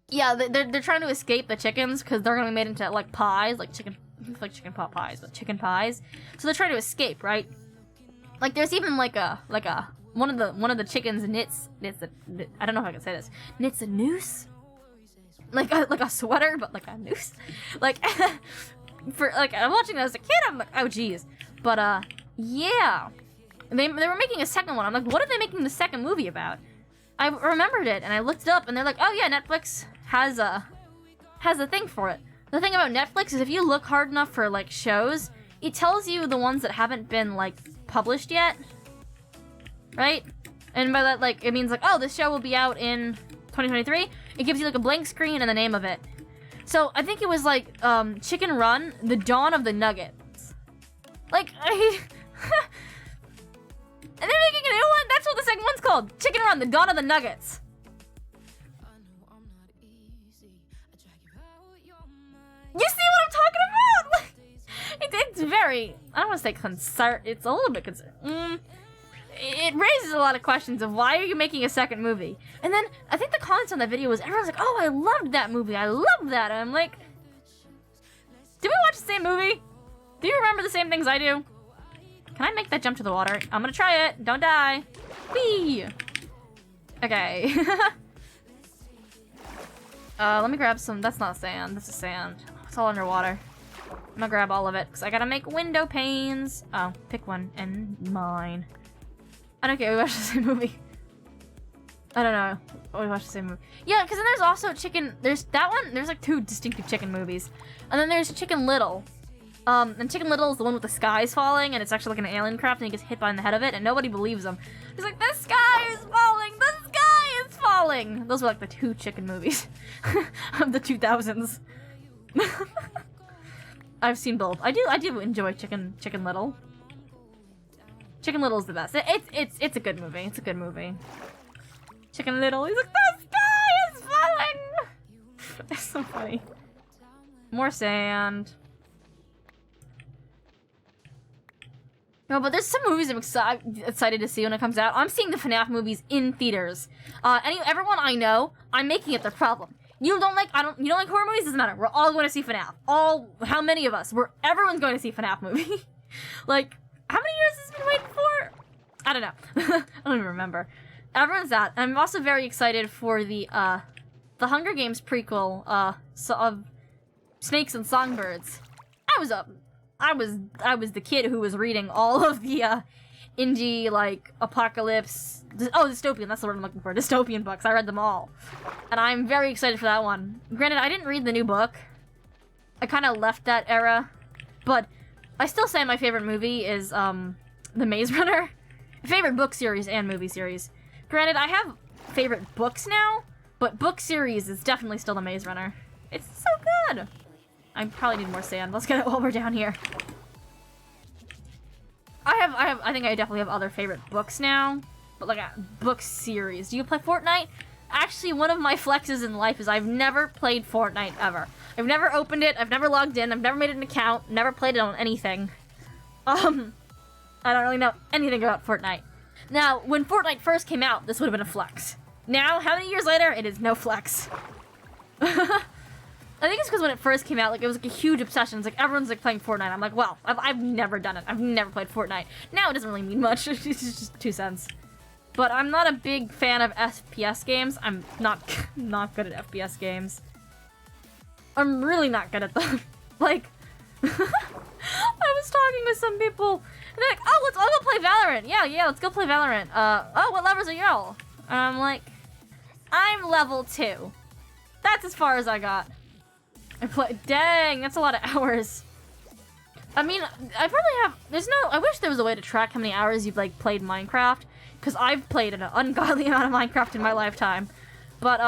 yeah, they're trying to escape the chickens because they're gonna be made into, like, pies, like chicken pot pies, but chicken pies. So they're trying to escape, right? Like, there's even, like a, one of the chickens knits I don't know if I can say this, knits a noose? Like a sweater, but like a noose? Like, I'm watching that as a kid, I'm like, oh, jeez. But, yeah. They were making a second one. I'm like, what are they making the second movie about? I remembered it, and I looked it up, and they're like, oh, yeah, Netflix has a thing for it. The thing about Netflix is if you look hard enough for, like, shows, it tells you the ones that haven't been, like, published yet. Right? And by that, like, it means, like, oh, this show will be out in 2023. It gives you, like, a blank screen and the name of it. So, I think it was, like, Chicken Run, The Dawn of the Nuggets. Like, and they're making a new one? That's what the second one's called. Chicken Run, The Dawn of the Nuggets. You see what I'm talking about? It's very, I don't want to say it's a little bit concerned. It raises a lot of questions of why are you making a second movie? And then, I think the comments on that video was, everyone's like, oh, I loved that movie, I loved that. And I'm like, did we watch the same movie? Do you remember the same things I do? Can I make that jump to the water? I'm gonna try it, don't die. Whee! Okay. Let me grab some, that's not sand, this is sand. It's all underwater. I'm gonna grab all of it, because I gotta make window panes. Oh, pick one, and mine. I don't care, we watched the same movie. I don't know. We watched the same movie. Yeah, because then there's also there's that one, there's like 2 distinctive chicken movies. And then there's Chicken Little. And Chicken Little is the one with the skies falling, and it's actually like an alien craft, and he gets hit by the head of it, and nobody believes him. He's like, the sky is falling! The sky is falling! Those were like the 2 chicken movies of the 2000s. I've seen both. I do enjoy Chicken Little. Chicken Little is the best. It's a good movie. It's a good movie. Chicken Little. He's like, the sky is falling. That's so funny. More sand. No, but there's some movies I'm excited to see when it comes out. I'm seeing the FNAF movies in theaters. Everyone I know, I'm making it their problem. You don't like horror movies? Doesn't matter. We're all going to see FNAF. How many of us? Everyone's going to see FNAF movie. Like, how many years has it been waiting for? I don't know. I don't even remember. Everyone's that. I'm also very excited for the Hunger Games prequel, of Snakes and Songbirds. I was the kid who was reading all of the, indie, like, apocalypse... dystopian, that's the word I'm looking for. Dystopian books. I read them all. And I'm very excited for that one. Granted, I didn't read the new book. I kind of left that era. But I still say my favorite movie is, The Maze Runner. Favorite book series and movie series. Granted, I have favorite books now, but book series is definitely still The Maze Runner. It's so good! I probably need more sand. Let's get it while we're down here. I think I definitely have other favorite books now, but like a book series. Do you play Fortnite? Actually, one of my flexes in life is I've never played Fortnite ever. I've never opened it, I've never logged in, I've never made an account, never played it on anything. I don't really know anything about Fortnite. Now, when Fortnite first came out, this would have been a flex. Now, how many years later, it is no flex. I think it's because when it first came out, like, it was like a huge obsession. It's like, everyone's like playing Fortnite. I'm like, well, I've never done it. I've never played Fortnite. Now it doesn't really mean much. It's just 2 cents. But I'm not a big fan of FPS games. I'm not good at FPS games. I'm really not good at them. Like, I was talking with some people, and they're like, oh, let's all go play Valorant. Yeah, let's go play Valorant. Oh, what levels are y'all? And I'm like, I'm level 2. That's as far as I got. Dang, that's a lot of hours. I mean, I probably have, I wish there was a way to track how many hours you've, like, played Minecraft, because I've played an ungodly amount of Minecraft in my lifetime. But,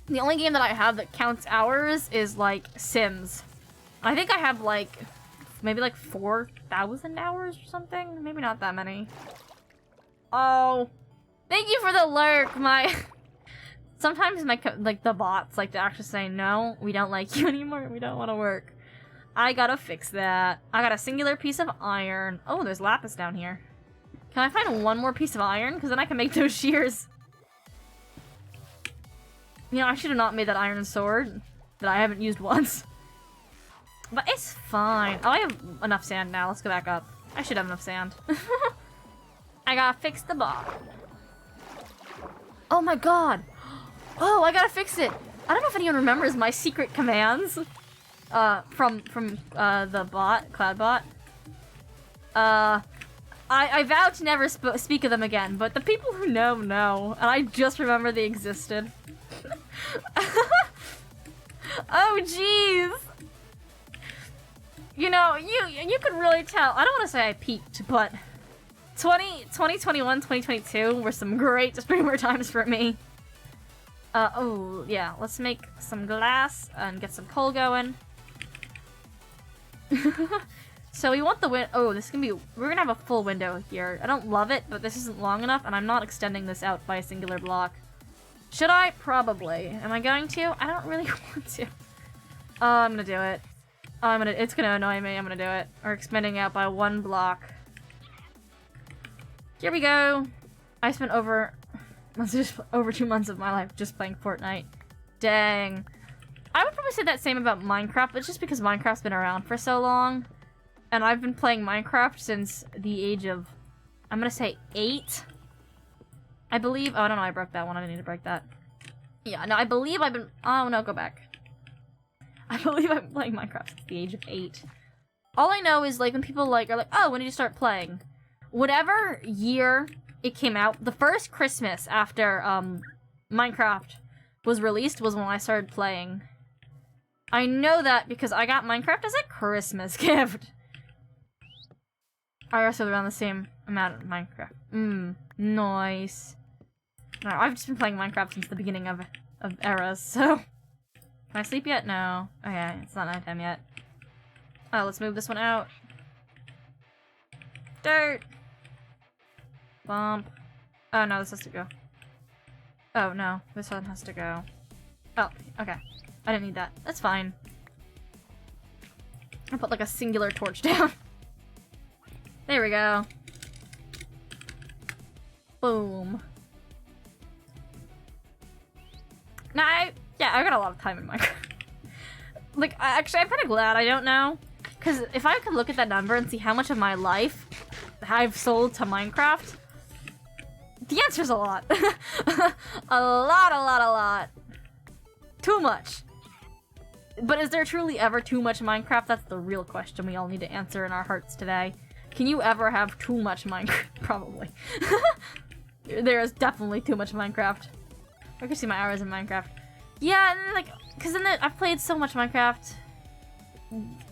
the only game that I have that counts hours is, like, Sims. I think I have, like, maybe, like, 4,000 hours or something? Maybe not that many. Oh, thank you for the lurk, Sometimes the bots like to actually say, no, we don't like you anymore, we don't want to work. I gotta fix that. I got a singular piece of iron. Oh, there's lapis down here. Can I find one more piece of iron? Because then I can make those shears. You know, I should have not made that iron sword that I haven't used once. But it's fine. Oh, I have enough sand now. Let's go back up. I should have enough sand. I gotta fix the bot. Oh my god! Oh, I gotta fix it! I don't know if anyone remembers my secret commands. From the bot, Cloudbot. I vow to never speak of them again, but the people who know, know. And I just remember they existed. Oh, jeez! You know, you could really tell. I don't want to say I peaked, but 2021, 2022 were some great streamer times for me. Oh, yeah, let's make some glass and get some coal going. So we want the oh, this is gonna be, we're gonna have a full window here. I don't love it, but this isn't long enough, and I'm not extending this out by a singular block. Should I? Probably. Am I going to? I don't really want to. Oh, I'm gonna do it. Oh, it's gonna annoy me, I'm gonna do it. We're expanding out by 1 block. Here we go. I spent over 2 months of my life just playing Fortnite. Dang. I would probably say that same about Minecraft, but it's just because Minecraft's been around for so long. And I've been playing Minecraft since the age of, I'm gonna say 8. I believe, oh, no, I broke that one. I didn't need to break that. Yeah, no, I believe I've been, oh, no, go back. I believe I've been playing Minecraft since the age of 8. All I know is, like, when people, like, are like, oh, when did you start playing? Whatever year it came out, the first Christmas after, Minecraft was released was when I started playing. I know that because I got Minecraft as a Christmas gift. I also around the same amount of Minecraft. Nice. No, I've just been playing Minecraft since the beginning of eras, so... Can I sleep yet? No. Okay, it's not nighttime yet. Oh, let's move this one out. Dirt! Bump. Oh, no, this has to go. Oh, no, this one has to go. Oh, okay. I didn't need that. That's fine. I put, like, a singular torch down. There we go. Boom. Nah, yeah, I got a lot of time in Minecraft. Like, actually, I'm kind of glad I don't know. Because if I could look at that number and see how much of my life I've sold to Minecraft, the answer's a lot. A lot. Too much. But is there truly ever too much Minecraft? That's the real question we all need to answer in our hearts today. Can you ever have too much Minecraft? Probably. There is definitely too much Minecraft. I can see my hours in Minecraft. Yeah, and then, like, because then I've played so much Minecraft.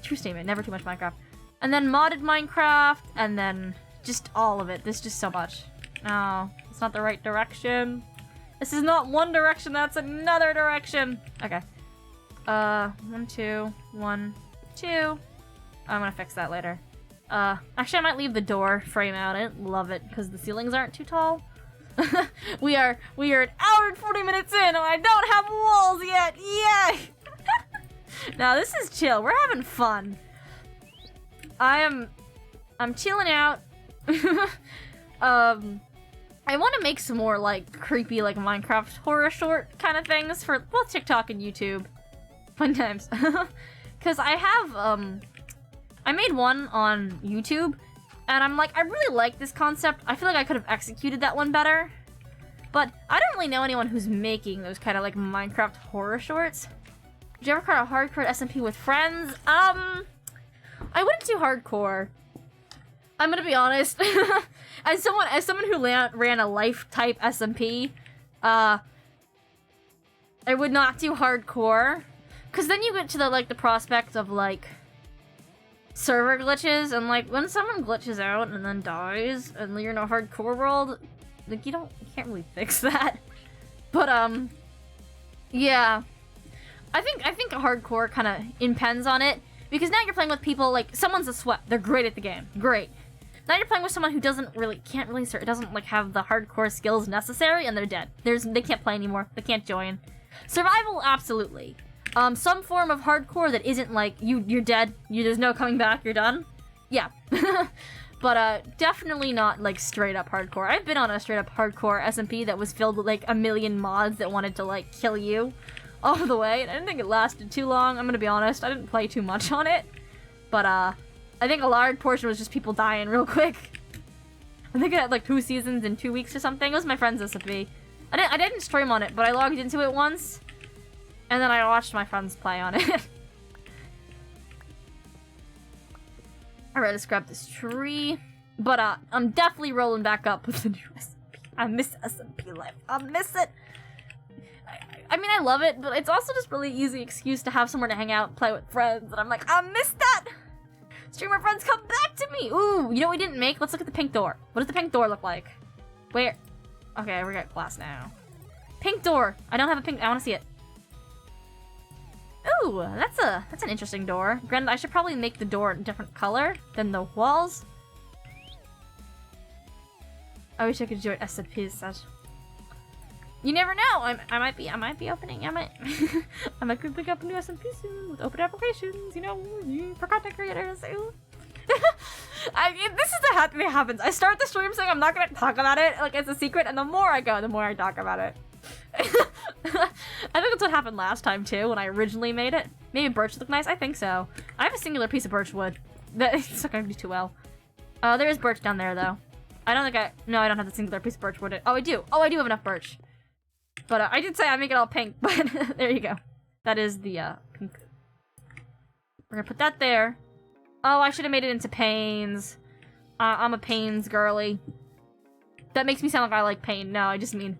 True statement, never too much Minecraft. And then modded Minecraft, and then just all of it. There's just so much. No, it's not the right direction. This is not one direction, that's another direction. Okay. 1, 2, 1, 2. I'm gonna fix that later. Actually I might leave the door frame out. I didn't love it because the ceilings aren't too tall. we are an hour and 40 minutes in and I don't have walls yet! Yay! Now this is chill, we're having fun. I'm chilling out. I want to make some more like creepy like Minecraft horror short kind of things for both TikTok and YouTube. Fun times. Cause I have I made one on YouTube and I'm like, I really like this concept. I feel like I could have executed that one better. But I don't really know anyone who's making those kind of like Minecraft horror shorts. Did you ever try a hardcore SMP with friends? I wouldn't do hardcore. I'm gonna be honest. As someone who ran a life type SMP, I would not do hardcore. Cause then you get to the prospect of like server glitches, and like when someone glitches out and then dies and you're in a hardcore world, like you can't really fix that. But yeah. I think a hardcore kind of impends on it, because now you're playing with people like someone's a sweat. They're great at the game. Great. Now you're playing with someone who doesn't like have the hardcore skills necessary, and they're dead. They can't play anymore. They can't join. Survival, absolutely. Some form of hardcore that isn't like you're dead. There's no coming back. You're done. Yeah. But definitely not like straight up hardcore. I've been on a straight up hardcore SMP that was filled with like a million mods that wanted to like kill you all the way. And I didn't think it lasted too long. I'm gonna be honest. I didn't play too much on it, but I think a large portion was just people dying real quick. I think it had like 2 seasons in 2 weeks or something. It was my friend's SMP. I didn't stream on it, but I logged into it once, and then I watched my friends play on it. Alright, let's grab this tree. But I'm definitely rolling back up with the new SMP. I miss SMP life. I miss it. I mean, I love it, but it's also just really easy excuse to have somewhere to hang out and play with friends, and I'm like, I miss that! Streamer friends, come back to me! Ooh, you know what we didn't make? Let's look at the pink door. What does the pink door look like? Where? Okay, we got glass now. Pink door! I don't have a pink, I wanna see it. Ooh, that's an interesting door. Granted, I should probably make the door a different color than the walls. I wish I could join SCPs such. You never know. I might be opening. I might pick up a new SMP soon with open applications. You know, for content creators. This is the thing that happens. I start the stream saying I'm not gonna talk about it, like it's a secret, and the more I go, the more I talk about it. I think that's what happened last time too, when I originally made it. Maybe birch look nice. I think so. I have a singular piece of birch wood. It's not gonna do too well. There is birch down there though. I don't have the singular piece of birch wood. Oh, I do. Oh, I do have enough birch. But I did say I'd make it all pink, but there you go. That is the pink. We're gonna put that there. Oh, I should have made it into panes. I'm a panes girly. That makes me sound like I like pain. No, I just mean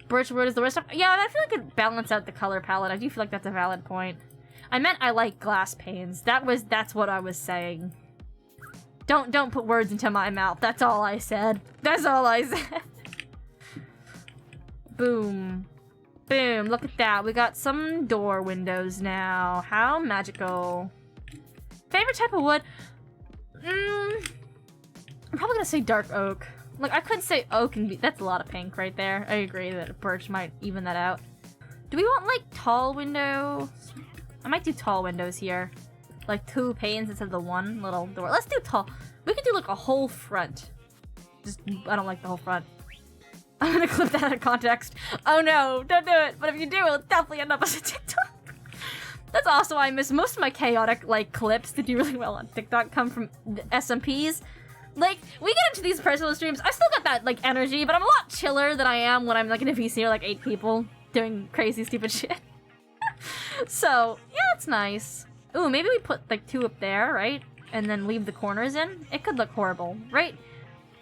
birchwood is the worst stuff. Yeah, I feel like it balanced out the color palette. I do feel like that's a valid point. I meant I like glass panes. That's what I was saying. Don't put words into my mouth. That's all I said. That's all I said. Boom. Boom. Look at that. We got some door windows now. How magical. Favorite type of wood? I'm probably gonna say dark oak. Like, I could say oak and that's a lot of pink right there. I agree that birch might even that out. Do we want, like, tall windows? I might do tall windows here. Like, 2 panes instead of the one little door. Let's do tall. We could do, like, a whole front. Just, I don't like the whole front. I'm gonna clip that out of context. Oh no, don't do it. But if you do, it'll definitely end up as a TikTok. That's also why I miss most of my chaotic, like, clips that do really well on TikTok come from the SMPs. Like, we get into these personal streams, I still got that, like, energy, but I'm a lot chiller than I am when I'm, like, in a VC or, like, 8 people doing crazy, stupid shit. So, yeah, it's nice. Ooh, maybe we put, like, 2 up there, right? And then leave the corners in? It could look horrible, right?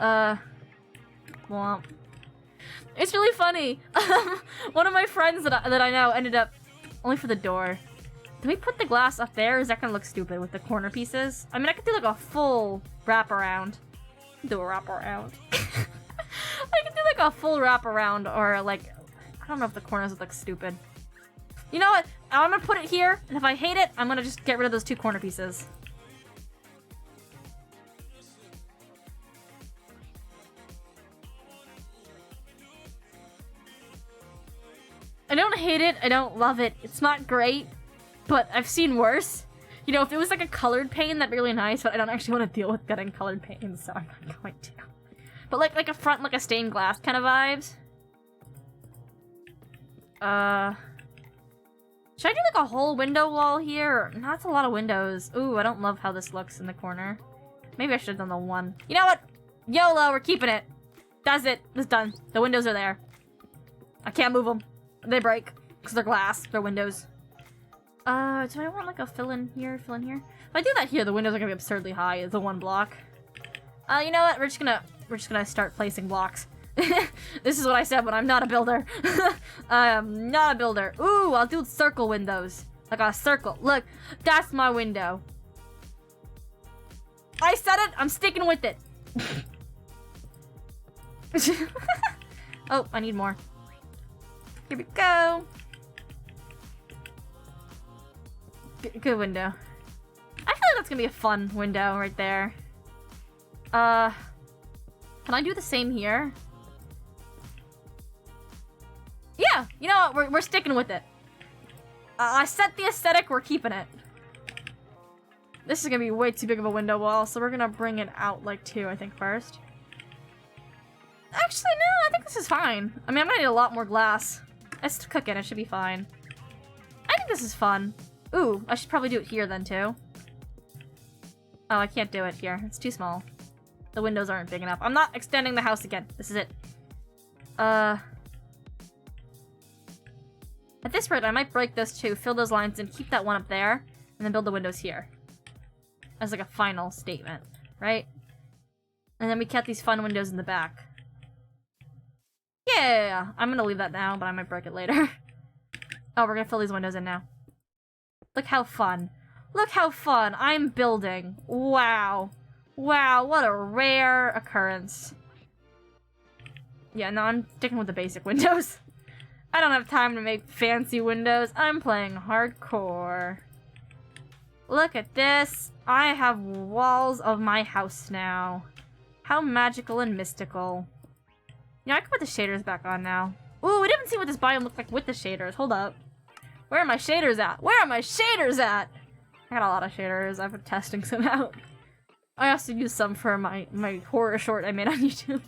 Womp. It's really funny. One of my friends that I know ended up... Only for the door. Do we put the glass up there, or is that gonna look stupid with the corner pieces? I mean, I could do, like, a full wraparound. Do a wraparound. I could do, like, a full wraparound, or, like... I don't know if the corners would look stupid. You know what? I'm gonna put it here, and if I hate it, I'm gonna just get rid of those 2 corner pieces. I don't hate it, I don't love it. It's not great, but I've seen worse. You know, if it was like a colored pane, that'd be really nice, but I don't actually want to deal with getting colored panes, so I'm not going to. But like a front, like a stained glass kind of vibes. Should I do like a whole window wall here? No, that's a lot of windows. Ooh, I don't love how this looks in the corner. Maybe I should have done the one. You know what? YOLO, we're keeping it. That's it. It's done. The windows are there. I can't move them. They break. Because they're glass. They're windows. Do I want like a fill in here? Fill in here? If I do that here, the windows are gonna be absurdly high. It's a 1 block. You know what? We're just gonna start placing blocks. This is what I said when I'm not a builder. I am not a builder. Ooh, I'll do circle windows. Like a circle. Look, that's my window. I said it. I'm sticking with it. Oh, I need more. Here we go. Good window. I feel like that's gonna be a fun window right there. Can I do the same here? Yeah, you know what? We're sticking with it. I set the aesthetic, we're keeping it. This is gonna be way too big of a window wall, so we're gonna bring it out like 2, I think, first. Actually, no, I think this is fine. I mean, I'm gonna need a lot more glass. It's cooking, it should be fine. I think this is fun. Ooh, I should probably do it here then, too. Oh, I can't do it here. It's too small. The windows aren't big enough. I'm not extending the house again. This is it. At this rate, I might break this too, fill those lines in, keep that one up there, and then build the windows here. As like a final statement, right? And then we kept these fun windows in the back. Yeah! I'm gonna leave that now, but I might break it later. Oh, we're gonna fill these windows in now. Look how fun. Look how fun I'm building. Wow. Wow, what a rare occurrence. Yeah, no, I'm sticking with the basic windows. I don't have time to make fancy windows. I'm playing hardcore. Look at this. I have walls of my house now. How magical and mystical. Yeah, I can put the shaders back on now. Ooh, we didn't see what this biome looked like with the shaders. Hold up. Where are my shaders at? Where are my shaders at? I got a lot of shaders. I've been testing some out. I also used some for my horror short I made on YouTube.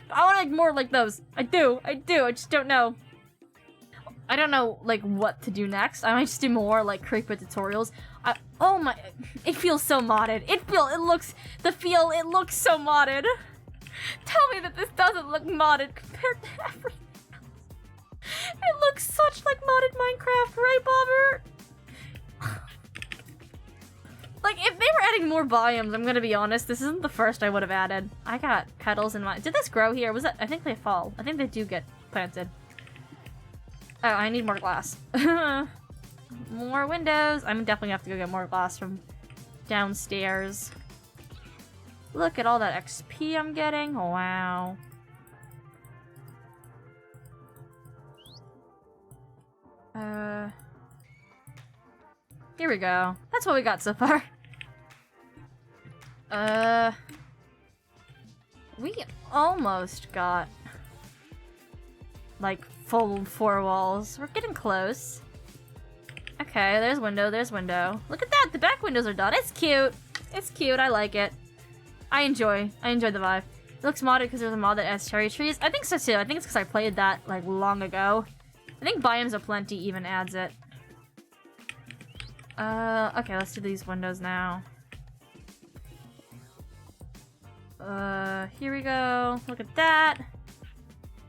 I want to make more like those. I do. I just don't know. I don't know, like, what to do next. I might just do more, like, creeper tutorials. Oh my, it feels so modded. It looks so modded. Tell me that this doesn't look modded compared to everything else. It looks such like modded Minecraft, right, Bobber? Like, if they were adding more biomes, I'm gonna be honest, this isn't the first I would have added. I got petals in my... Did this grow here? Was that... I think they fall. I think they do get planted. Oh, I need more glass. More windows. I'm definitely gonna have to go get more glass from downstairs. Look at all that XP I'm getting. Wow. Here we go. That's what we got so far. We almost got like full 4 walls. We're getting close. Okay, there's window, there's window. Look at that, the back windows are done. It's cute. It's cute, I like it. I enjoy the vibe. looks modded because there's a mod that adds cherry trees. I think so too. I think it's because I played that like long ago. I think Biomes Aplenty even adds it. Okay, let's do these windows now. Here we go. Look at that.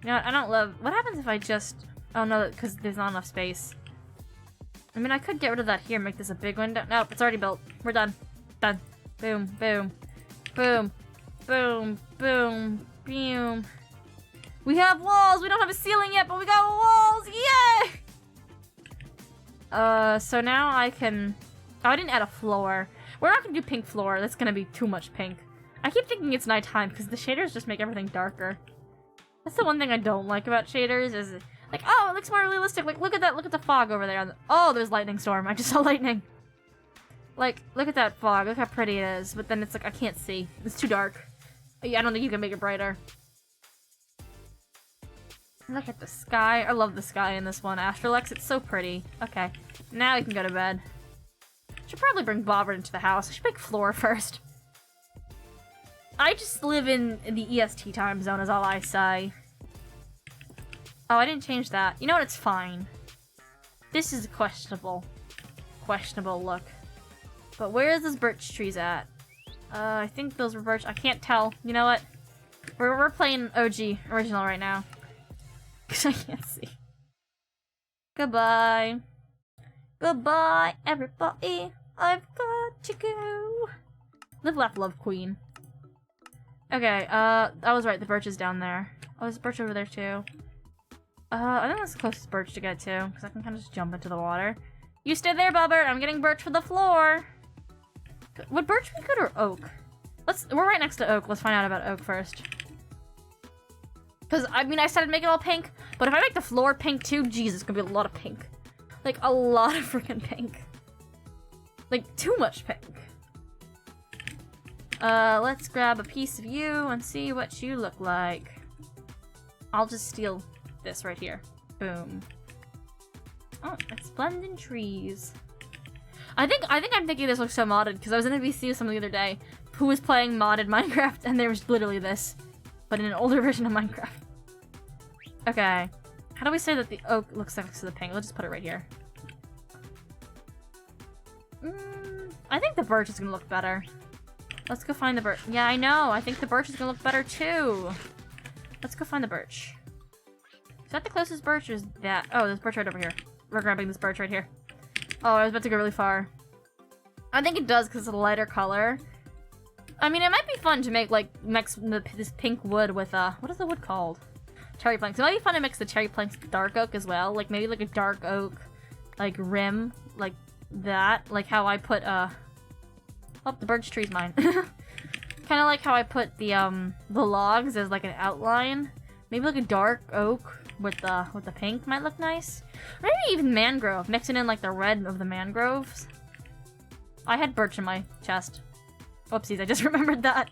You know what? I don't love... What happens if I just... Oh no, because there's not enough space. I mean, I could get rid of that here and make this a big window. Nope, it's already built. We're done. Done. Boom, boom, boom, boom, boom, boom. We have walls! We don't have a ceiling yet, but we got walls! Yay! So now I can... Oh, I didn't add a floor. We're not gonna do pink floor. That's gonna be too much pink. I keep thinking it's nighttime because the shaders just make everything darker. That's the one thing I don't like about shaders is... Like, oh, it looks more realistic. Like, look at that. Look at the fog over there. Oh, there's lightning storm. I just saw lightning. Like, look at that fog. Look how pretty it is. But then it's like, I can't see. It's too dark. I don't think you can make it brighter. Look at the sky. I love the sky in this one. Astralex, it's so pretty. Okay, now we can go to bed. Should probably bring Bobbert into the house. I should make floor first. I just live in the EST time zone is all I say. Oh, I didn't change that. You know what? It's fine. This is a questionable look. But where is this birch trees at? I think those were birch. I can't tell. You know what? We're playing OG original right now. Cause I can't see. Goodbye. Goodbye, everybody. I've got to go. Live, laugh, love, queen. Okay. I was right. The birch is down there. Oh, there's a birch over there too. I think that's the closest birch to get to, because I can kind of just jump into the water. You stay there, Bobbert. I'm getting birch for the floor. Would birch be good or oak? We're right next to oak. Let's find out about oak first. Because, I mean, I said I'd make it all pink, but if I make the floor pink too, jeez, it's gonna be a lot of pink. Like, a lot of freaking pink. Like, too much pink. Let's grab a piece of you and see what you look like. I'll just steal this right here. Boom. Oh, it's blending trees. I think I'm thinking this looks so modded because I was in a VC with someone the other day who was playing modded Minecraft and there was literally this, but in an older version of Minecraft. Okay. How do we say that the oak looks next to the pink? Let's just put it right here. I think the birch is gonna look better. Let's go find the birch. Yeah, I know. I think the birch is gonna look better too. Let's go find the birch. Is that the closest birch or is that? Oh, there's birch right over here. We're grabbing this birch right here. Oh, I was about to go really far. I think it does because it's a lighter color. I mean, it might be fun to make, like, mix this pink wood with, what is the wood called? Cherry planks. It might be fun to mix the cherry planks with dark oak as well. Like, maybe, like, a dark oak, like, rim. Like, that. Like how I put, Oh, the birch tree's mine. Kind of like how I put the logs as, like, an outline. Maybe, like, a dark oak with the pink might look nice. Or maybe even mangrove. Mixing in, like, the red of the mangroves. I had birch in my chest. Oopsies, I just remembered that.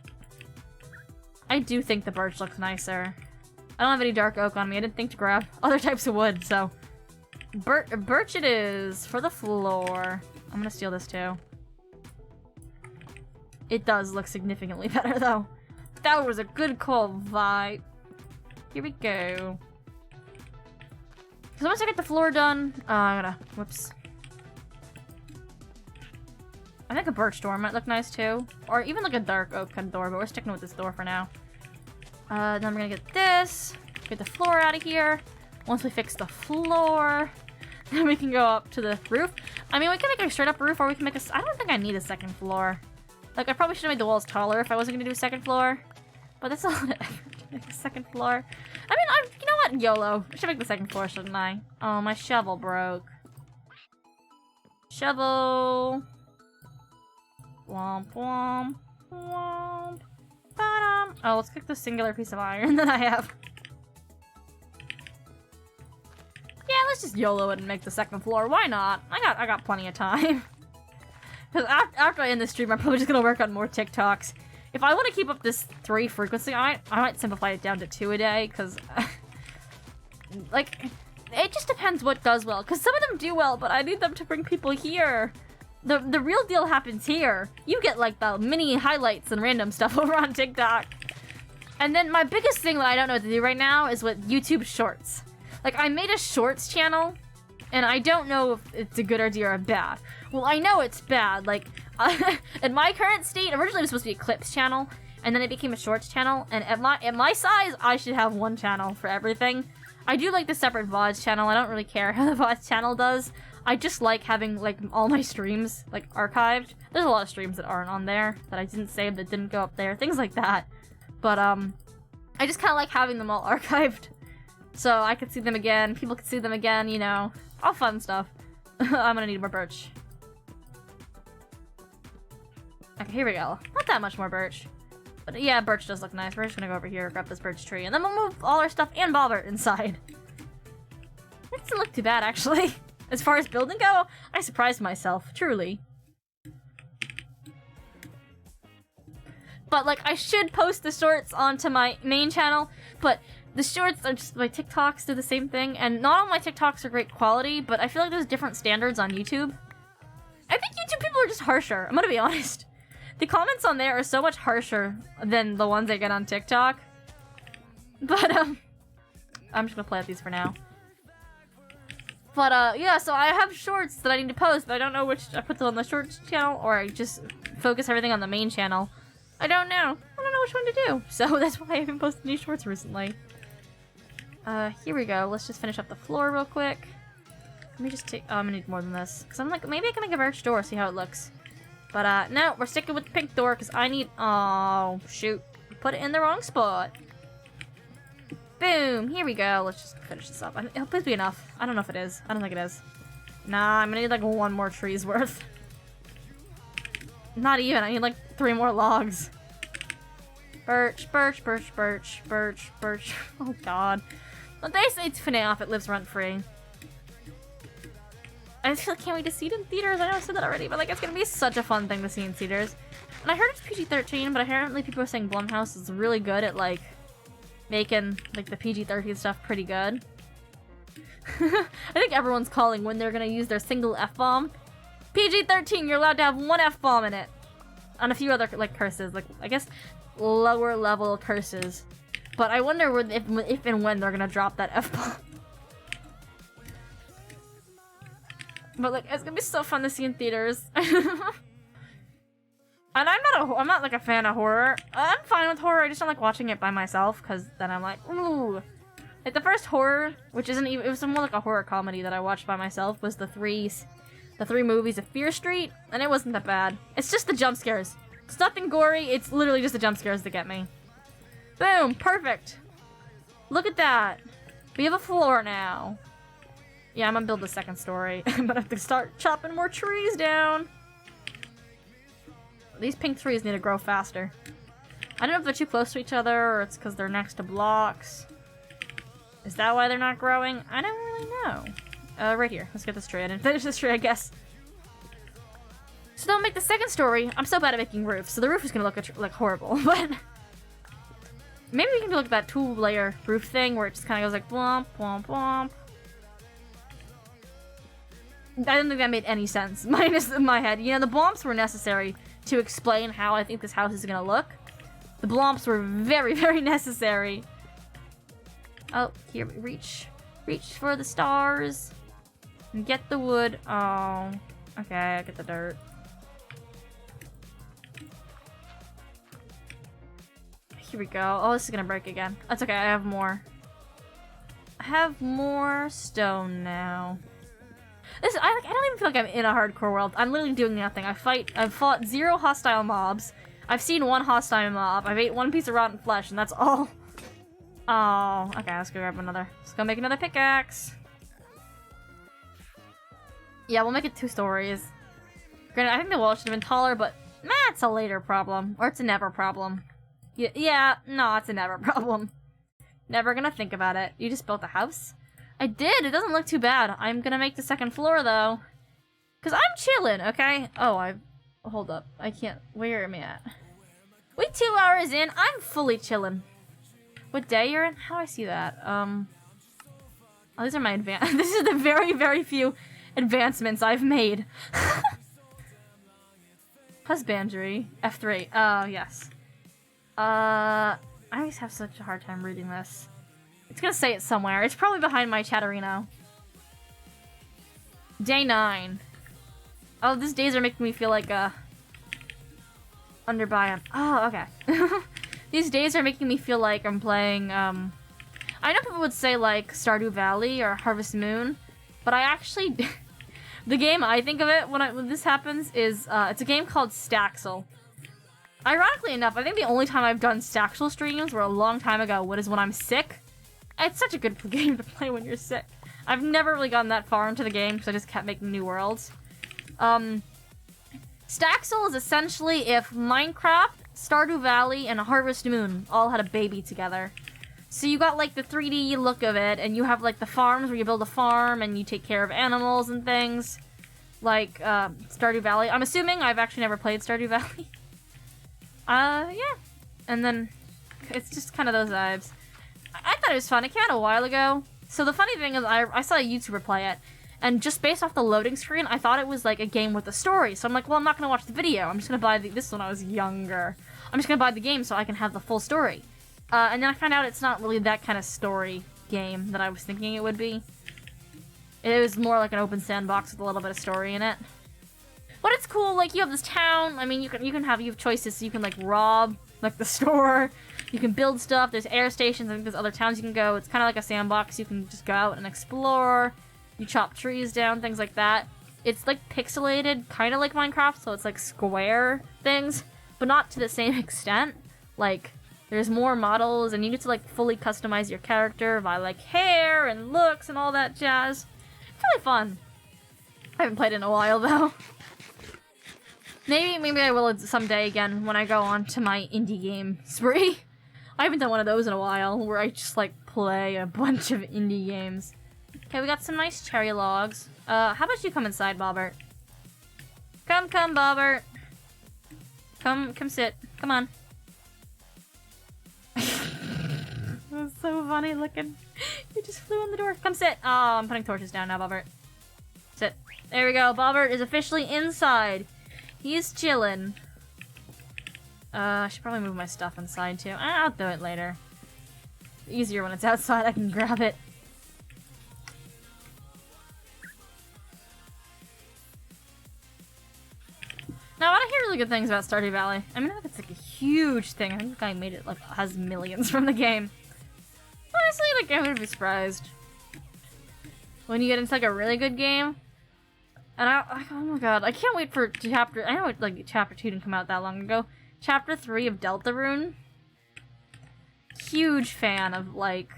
I do think the birch looks nicer. I don't have any dark oak on me. I didn't think to grab other types of wood, so... birch it is for the floor. I'm gonna steal this too. It does look significantly better, though. That was a good call, Vi. Here we go. So once I get the floor done, I'm gonna... Whoops. I think a birch door might look nice too. Or even like a dark oak kind of door, but we're sticking with this door for now. Then we're gonna get this. Get the floor out of here. Once we fix the floor, then we can go up to the roof. I mean, we can make a straight up roof or we can make a... I don't think I need a second floor. Like, I probably should have made the walls taller if I wasn't gonna do a second floor. But that's a lot of effort to make a second floor. I mean, you know what? YOLO. I should make the second floor, shouldn't I? Oh, my shovel broke. Shovel. Womp womp. Womp. Ba-dum. Oh, let's cook the singular piece of iron that I have. Yeah, let's just YOLO it and make the second floor. Why not? I got plenty of time. Because after I end this stream, I'm probably just gonna work on more TikToks. If I want to keep up this 3 frequency, I might simplify it down to 2 a day, because... like, it just depends what does well. Because some of them do well, but I need them to bring people here. The real deal happens here. You get, like, the mini highlights and random stuff over on TikTok. And then my biggest thing that I don't know what to do right now is with YouTube Shorts. Like, I made a Shorts channel, and I don't know if it's a good idea or bad. Well, I know it's bad. Like, in my current state, originally it was supposed to be a Clips channel, and then it became a Shorts channel. And at my size, I should have one channel for everything. I do like the separate VODs channel. I don't really care how the VODs channel does. I just like having, like, all my streams, like, archived. There's a lot of streams that aren't on there, that I didn't save, that didn't go up there, things like that. But, I just kind of like having them all archived. So I could see them again, people could see them again, you know. All fun stuff. I'm gonna need more birch. Okay, here we go. Not that much more birch. But yeah, birch does look nice. We're just gonna go over here, grab this birch tree, and then we'll move all our stuff and Bobbert inside. It doesn't look too bad, actually. As far as building go, I surprised myself, truly. But, like, I should post the shorts onto my main channel, but the shorts are just, my TikToks do the same thing, and not all my TikToks are great quality, but I feel like there's different standards on YouTube. I think YouTube people are just harsher, I'm gonna be honest. The comments on there are so much harsher than the ones I get on TikTok. But, I'm just gonna play with these for now. But, yeah, so I have shorts that I need to post, but I don't know which I put them on the shorts channel, or I just focus everything on the main channel. I don't know. I don't know which one to do. So that's why I haven't posted any shorts recently. Here we go. Let's just finish up the floor real quick. Let me just take... Oh, I'm gonna need more than this. Because I'm like, maybe I can make a birch door, see how it looks. But, no, we're sticking with the pink door, because I need... Oh, shoot. Put it in the wrong spot. Boom! Here we go. Let's just finish this up. It'll please be enough. I don't know if it is. I don't think it is. Nah, I'm gonna need, like, one more tree's worth. Not even. I need, like, 3 more logs. Birch, birch, birch, birch, birch, birch. Oh, God. When they say it's FNAF, it lives rent-free. I just can't wait to see it in theaters. I know I said that already, but, like, it's gonna be such a fun thing to see in theaters. And I heard it's PG-13, but apparently people are saying Blumhouse is really good at, like, making, like, the PG-13 stuff pretty good. I think everyone's calling when they're gonna use their single F-bomb. PG-13, you're allowed to have 1 F-bomb in it. And a few other, like, curses. Like, I guess, lower level curses. But I wonder if and when they're gonna drop that F-bomb. But, like, it's gonna be so fun to see in theaters. And I'm not like a fan of horror. I'm fine with horror, I just don't like watching it by myself, because then I'm like, ooh. Like, the first horror, which isn't even, it was more like a horror comedy that I watched by myself, was the three movies of Fear Street, and it wasn't that bad. It's just the jump scares. It's nothing gory, it's literally just the jump scares that get me. Boom, perfect. Look at that. We have a floor now. Yeah, I'm gonna build the second story. I'm gonna have to start chopping more trees down. These pink trees need to grow faster. I don't know if they're too close to each other, or it's because they're next to blocks. Is that why they're not growing? I don't really know. Right here. Let's get this tree. I didn't finish this tree, I guess. So don't make the second story. I'm so bad at making roofs, so the roof is gonna look like horrible, but... Maybe we can do like that 2-layer roof thing, where it just kind of goes like blomp, blomp, blomp. I don't think that made any sense, minus in my head. You know, the blomps were necessary to explain how I think this house is gonna look. The blomps were very, very necessary. Oh, here, reach for the stars. And get the wood. Oh, okay, I get the dirt. Here we go. Oh, this is gonna break again. That's okay, I have more. I have more stone now. I don't even feel like I'm in a hardcore world. I'm literally doing nothing. I've fought 0 hostile mobs. I've seen 1 hostile mob. I've ate 1 piece of rotten flesh, and that's all. Oh, okay, let's go grab another. Let's go make another pickaxe. Yeah, we'll make it 2 stories. Granted, I think the wall should have been taller, but it's a later problem. Or it's a never problem. Yeah, no, it's a never problem. Never gonna think about it. You just built a house? I did! It doesn't look too bad. I'm gonna make the second floor, though. Because I'm chilling, okay? Oh, hold up. I can't... Where am I at? We 2 hours in. I'm fully chilling. What day you're in? How do I see that? Oh, these are my This is the very, very few advancements I've made. Husbandry. F3. Oh, yes. I I always have such a hard time reading this. It's gonna say it somewhere. It's probably behind my Chatterino. Day 9. Oh, these days are making me feel like under biome. Oh, okay. These days are making me feel like I'm playing, I know people would say, like, Stardew Valley or Harvest Moon, but I actually... the game I think of it when this happens is, it's a game called Staxel. Ironically enough, I think the only time I've done Staxel streams were a long time ago, when I'm sick. It's such a good game to play when you're sick. I've never really gotten that far into the game, because I just kept making new worlds. Staxel is essentially if Minecraft, Stardew Valley, and Harvest Moon all had a baby together. So you got, like, the 3D look of it, and you have, like, the farms where you build a farm and you take care of animals and things. Like, Stardew Valley. I'm assuming I've actually never played Stardew Valley. Yeah. And then, it's just kind of those vibes. I thought it was fun. It came out a while ago. So the funny thing is, I saw a YouTuber play it, and just based off the loading screen, I thought it was like a game with a story. So I'm like, well, I'm not gonna watch the video. I'm just gonna buy this when I was younger. I'm just gonna buy the game so I can have the full story. And then I found out it's not really that kind of story game that I was thinking it would be. It was more like an open sandbox with a little bit of story in it. But it's cool. Like, you have this town. I mean, you have choices. So you can like rob like the store. You can build stuff. There's air stations. I think there's other towns you can go. It's kind of like a sandbox. You can just go out and explore. You chop trees down, things like that. It's like pixelated, kind of like Minecraft, so it's like square things, but not to the same extent. Like, there's more models, and you need to like fully customize your character by like hair and looks and all that jazz. It's really fun. I haven't played it in a while though. Maybe I will someday again when I go on to my indie game spree. I haven't done one of those in a while, where I just like play a bunch of indie games. Okay, we got some nice cherry logs. How about you come inside, Bobbert? Come, Bobbert. Come sit. Come on. That's so funny looking. You just flew in the door. Come sit. Oh, I'm putting torches down now, Bobbert. Sit. There we go. Bobbert is officially inside. He's chilling. I should probably move my stuff inside too. I'll do it later. Easier when it's outside. I can grab it. Now, I hear really good things about Stardew Valley. I mean, I think it's like a huge thing. I think the guy made it like has millions from the game. Honestly, like I wouldn't be surprised when you get into like a really good game. And oh my god, I can't wait for chapter. I know like chapter 2 didn't come out that long ago. Chapter 3 of Deltarune. Huge fan of like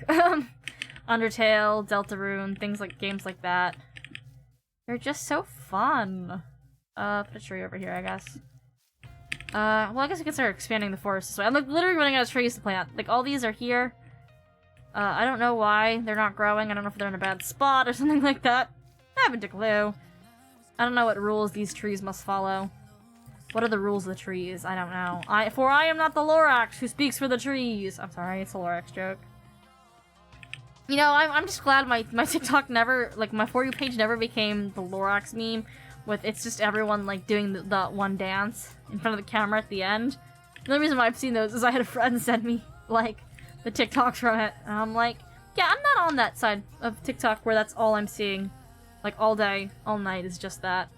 Undertale, Deltarune, things like games like that. They're just so fun. Put a tree over here, I guess. Well, I guess we can start expanding the forest this way. I'm like literally running out of trees to plant. Like all these are here. I don't know why they're not growing. I don't know if they're in a bad spot or something like that. I haven't a clue. I don't know what rules these trees must follow. What are the rules of the trees? I don't know. For I am not the Lorax who speaks for the trees. I'm sorry, it's a Lorax joke. You know, I'm just glad my TikTok never, like, my For You page never became the Lorax meme with it's just everyone, like, doing the one dance in front of the camera at the end. The only reason why I've seen those is I had a friend send me, like, the TikToks from it, and I'm like, yeah, I'm not on that side of TikTok where that's all I'm seeing. Like, all day, all night is just that.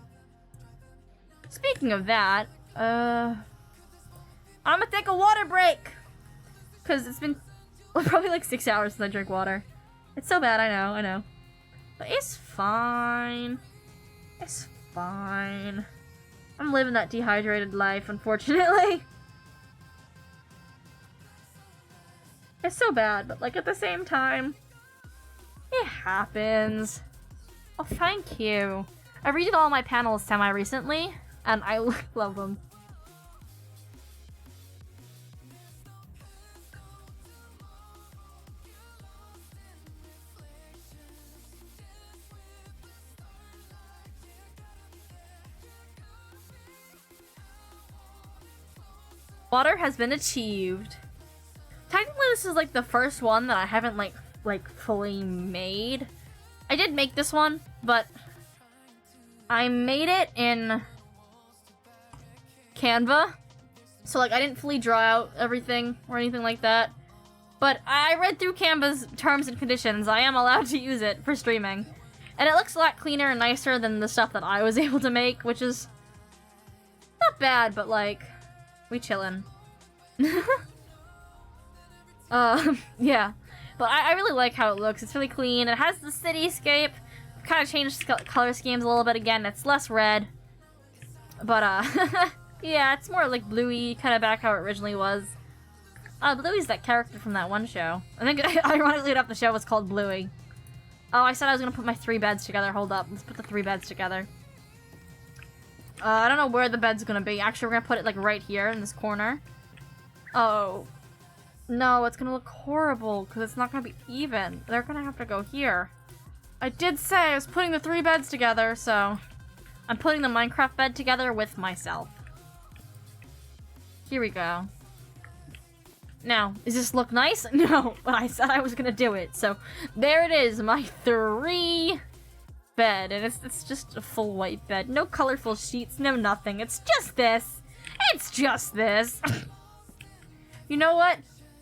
Speaking of that, I'm gonna take a water break! Because it's been probably like 6 hours since I drank water. It's so bad, I know. But it's fine. It's fine. I'm living that dehydrated life, unfortunately. It's so bad, but like at the same time, it happens. Oh, thank you. I redid all my panels semi-recently, and I love them. Water has been achieved. Technically, this is like the first one that I haven't like fully made. I did make this one, but I made it in Canva. So like I didn't fully draw out everything or anything like that. But I read through Canva's terms and conditions. I am allowed to use it for streaming. And it looks a lot cleaner and nicer than the stuff that I was able to make, which is not bad, but like, we chillin'. Yeah. But I really like how it looks. It's really clean. It has the cityscape. Kind of changed color schemes a little bit again. It's less red. But, yeah, it's more like bluey, kind of back how it originally was. Bluey's that character from that one show. I think, ironically enough, the show was called Bluey. Oh, I said I was gonna put my 3 beds together. Hold up. Let's put the 3 beds together. I don't know where the bed's gonna be. Actually, we're gonna put it, like, right here in this corner. Oh. No, it's gonna look horrible, because it's not gonna be even. They're gonna have to go here. I did say I was putting the 3 beds together, so... I'm putting the Minecraft bed together with myself. Here we go. Now, does this look nice? No, but I said I was gonna do it. So, there it is, my 3 bed. And it's just a full white bed. No colorful sheets, no nothing. It's just this. It's just this. You know what?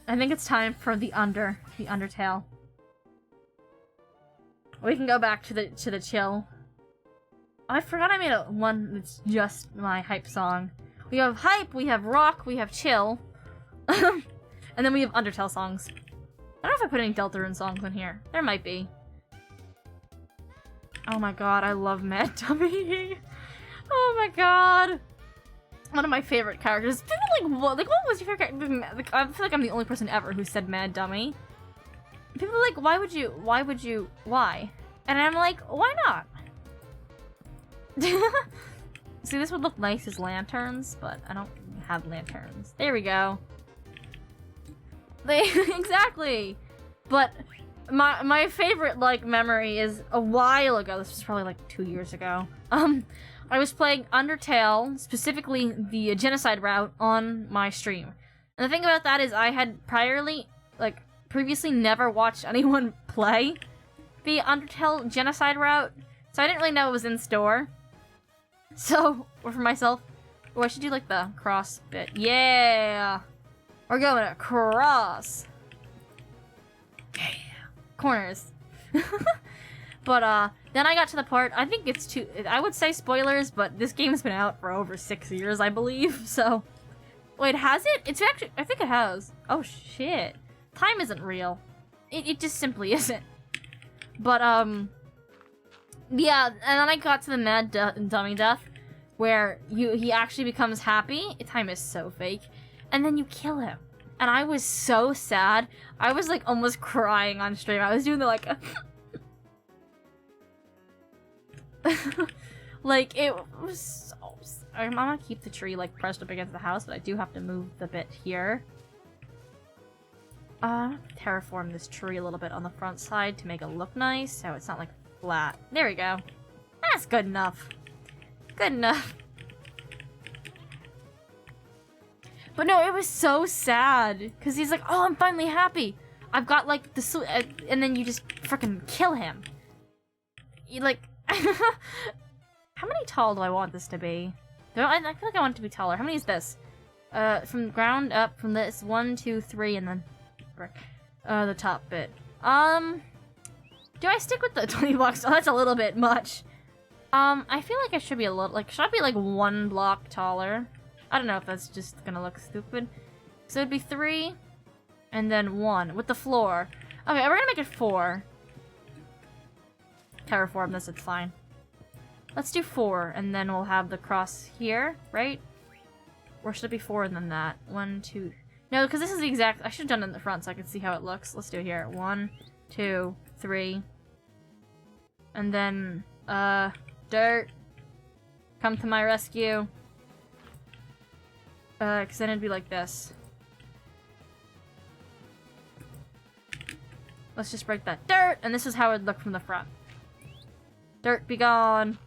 I think it's time for the Undertale. We can go back to the chill. I forgot I made one that's just my hype song. We have hype, we have rock, we have chill. And then we have Undertale songs. I don't know if I put any Deltarune songs in here. There might be. Oh my god, I love Mad Dummy. Oh my god. One of my favorite characters. People what was your favorite character? Like, I feel like I'm the only person ever who said Mad Dummy. People are like, why? And I'm like, why not? See, this would look nice as lanterns, but I don't have lanterns. There we go. Exactly. But my favorite like memory is a while ago. This was probably like 2 years ago. I was playing Undertale, specifically the genocide route, on my stream. And the thing about that is I had previously never watched anyone play the Undertale genocide route, so I didn't really know it was in store. So, or for myself, I should do like the cross bit. Yeah! We're going across. Yeah. Corners. But, then I got to the part, I think it's I would say spoilers, but this game's been out for over 6 years, I believe, so. Wait, has it? It's actually, I think it has. Oh, shit. Time isn't real. It just simply isn't. But, yeah, and then I got to the Mad Dummy death, where he actually becomes happy. Time is so fake. And then you kill him. And I was so sad. I was, like, almost crying on stream. I was doing the, like... like, it was so... I'm gonna keep the tree, like, pressed up against the house, but I do have to move the bit here. Terraform this tree a little bit on the front side to make it look nice, so it's not, like, flat. There we go. That's good enough. Good enough. But no, it was so sad. Because he's like, oh, I'm finally happy. I've got, like, and then you just freaking kill him. You, like... How many tall do I want this to be? I feel like I want it to be taller. How many is this? From ground up, from this. 1, 2, 3, and then... the top bit. Do I stick with the 20 blocks? Oh, that's a little bit much. I feel like I should be a little, like, should I be, like, 1 block taller? I don't know if that's just gonna look stupid. So it'd be 3, and then 1, with the floor. Okay, we're gonna make it 4. Terraform this, it's fine. Let's do 4, and then we'll have the cross here, right? Or should it be 4 and then that? 1, 2... No, because this is the exact... I should have done it in the front so I could see how it looks. Let's do it here. 1, 2, 3. And then, dirt. Come to my rescue. Because then it'd be like this. Let's just break that dirt, and this is how it'd look from the front. Dirt, be gone.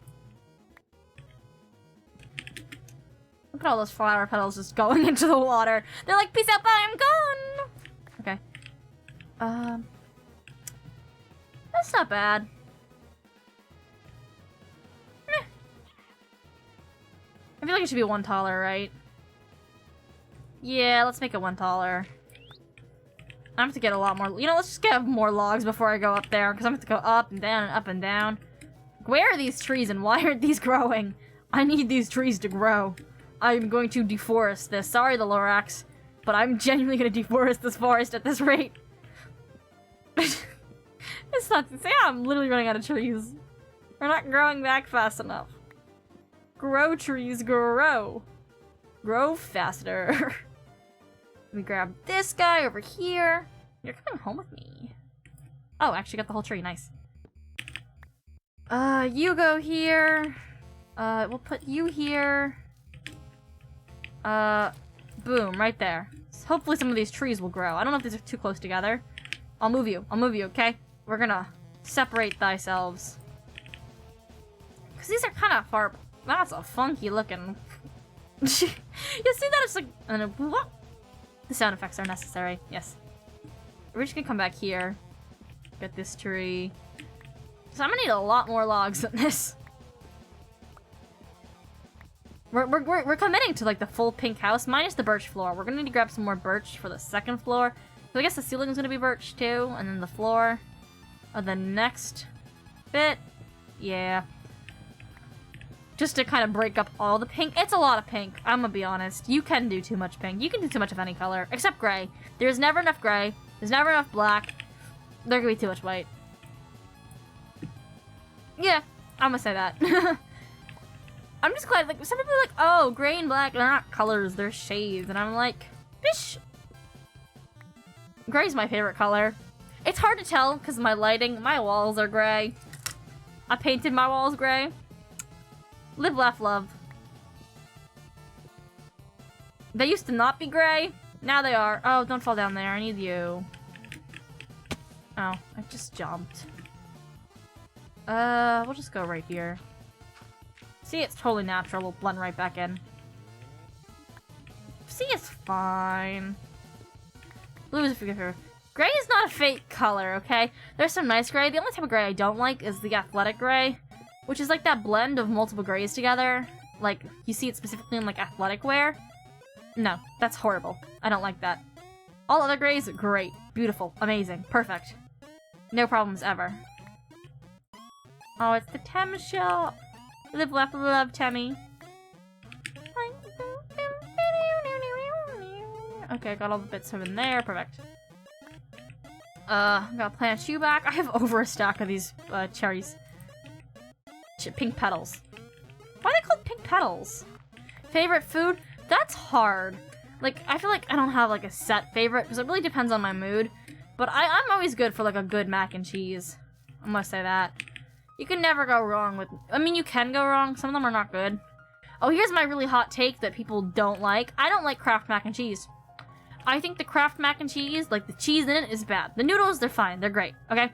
Look at all those flower petals just going into the water. They're like, peace out, bye, I'm gone! Okay. That's not bad. Meh. I feel like it should be 1 taller, right? Yeah, let's make it 1 taller. I have to get a lot more. You know, let's just get more logs before I go up there, because I'm going to go up and down and up and down. Where are these trees and why aren't these growing? I need these trees to grow. I'm going to deforest this. Sorry, the Lorax, but I'm genuinely going to deforest this forest at this rate. It's not to say I'm literally running out of trees. We're not growing back fast enough. Grow, trees, grow. Grow faster. Let me grab this guy over here. You're coming home with me. Oh, actually got the whole tree. Nice. You go here. We'll put you here. Boom, right there. So hopefully some of these trees will grow. I don't know if these are too close together. I'll move you, okay? We're gonna separate thyself. Because these are kind of far. That's a funky looking. You see that? It's like. What? The sound effects are necessary. Yes. We're just gonna come back here. Get this tree. So I'm gonna need a lot more logs than this. We're committing to like the full pink house minus the birch floor. We're gonna need to grab some more birch for the second floor. So I guess the ceiling's gonna be birch too, and then the floor of the next bit. Yeah. Just to kind of break up all the pink. It's a lot of pink, I'm gonna be honest. You can do too much pink. You can do too much of any color, except gray. There's never enough gray. There's never enough black. There can be too much white. Yeah, I'm gonna say that. I'm just glad, like, some people are like, oh, gray and black, they're not colors, they're shades. And I'm like, bish. Gray's my favorite color. It's hard to tell because my lighting, my walls are gray. I painted my walls gray. Live, laugh, love. They used to not be gray. Now they are. Oh, don't fall down there. I need you. Oh, I just jumped. We'll just go right here. See, it's totally natural. We'll blend right back in. See, it's fine. Blue is a figure. Gray is not a fake color, okay? There's some nice gray. The only type of gray I don't like is the athletic gray, which is like that blend of multiple grays together. Like, you see it specifically in like athletic wear. No, that's horrible. I don't like that. All other grays, great. Beautiful. Amazing. Perfect. No problems ever. Oh, it's the Tem shop. Live, laugh, love, Temmy. Okay, got all the bits from in there. Perfect. Gotta plant you back. I have over a stack of these, cherries. Pink petals. Why are they called pink petals? Favorite food? That's hard. Like, I feel like I don't have, like, a set favorite, because it really depends on my mood. But I'm always good for, like, a good mac and cheese. I must say that. You can never go wrong with... I mean, you can go wrong. Some of them are not good. Oh, here's my really hot take that people don't like. I don't like Kraft mac and cheese. I think the Kraft mac and cheese, like, the cheese in it is bad. The noodles, they're fine. They're great, okay?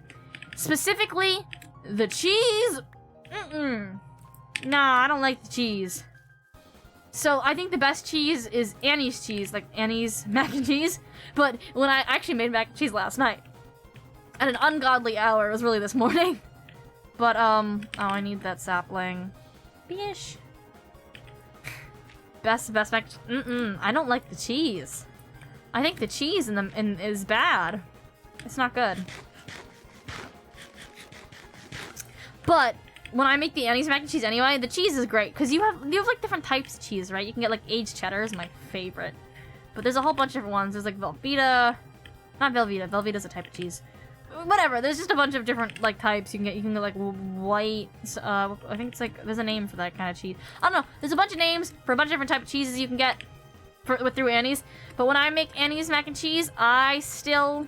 Specifically, the cheese... Nah, I don't like the cheese. So, I think the best cheese is Annie's cheese, like Annie's mac and cheese. But when I actually made mac and cheese last night, at an ungodly hour, it was really this morning. But, oh, I need that sapling. Bish. Best mac... I don't like the cheese. I think the cheese is bad. It's not good. But when I make the Annie's mac and cheese anyway, the cheese is great because you have like different types of cheese, right? You can get like aged cheddar is my favorite, but there's a whole bunch of different ones. There's like Velveeta, not Velveeta. Velveeta's a type of cheese. Whatever. There's just a bunch of different like types you can get. You can get like white. I think it's like there's a name for that kind of cheese. I don't know. There's a bunch of names for a bunch of different type of cheeses you can get through Annie's. But when I make Annie's mac and cheese, I still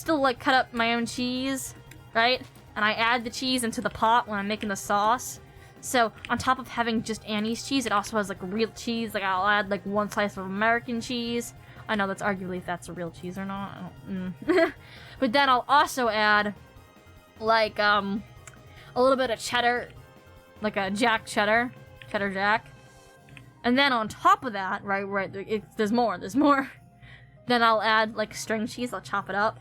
like cut up my own cheese, right? And I add the cheese into the pot when I'm making the sauce. So on top of having just Annie's cheese, it also has like real cheese. Like I'll add like one slice of American cheese. I know that's arguably if that's a real cheese or not. But then I'll also add like a little bit of cheddar, like a jack cheddar jack. And then on top of that, right, there's more. Then I'll add like string cheese. I'll chop it up.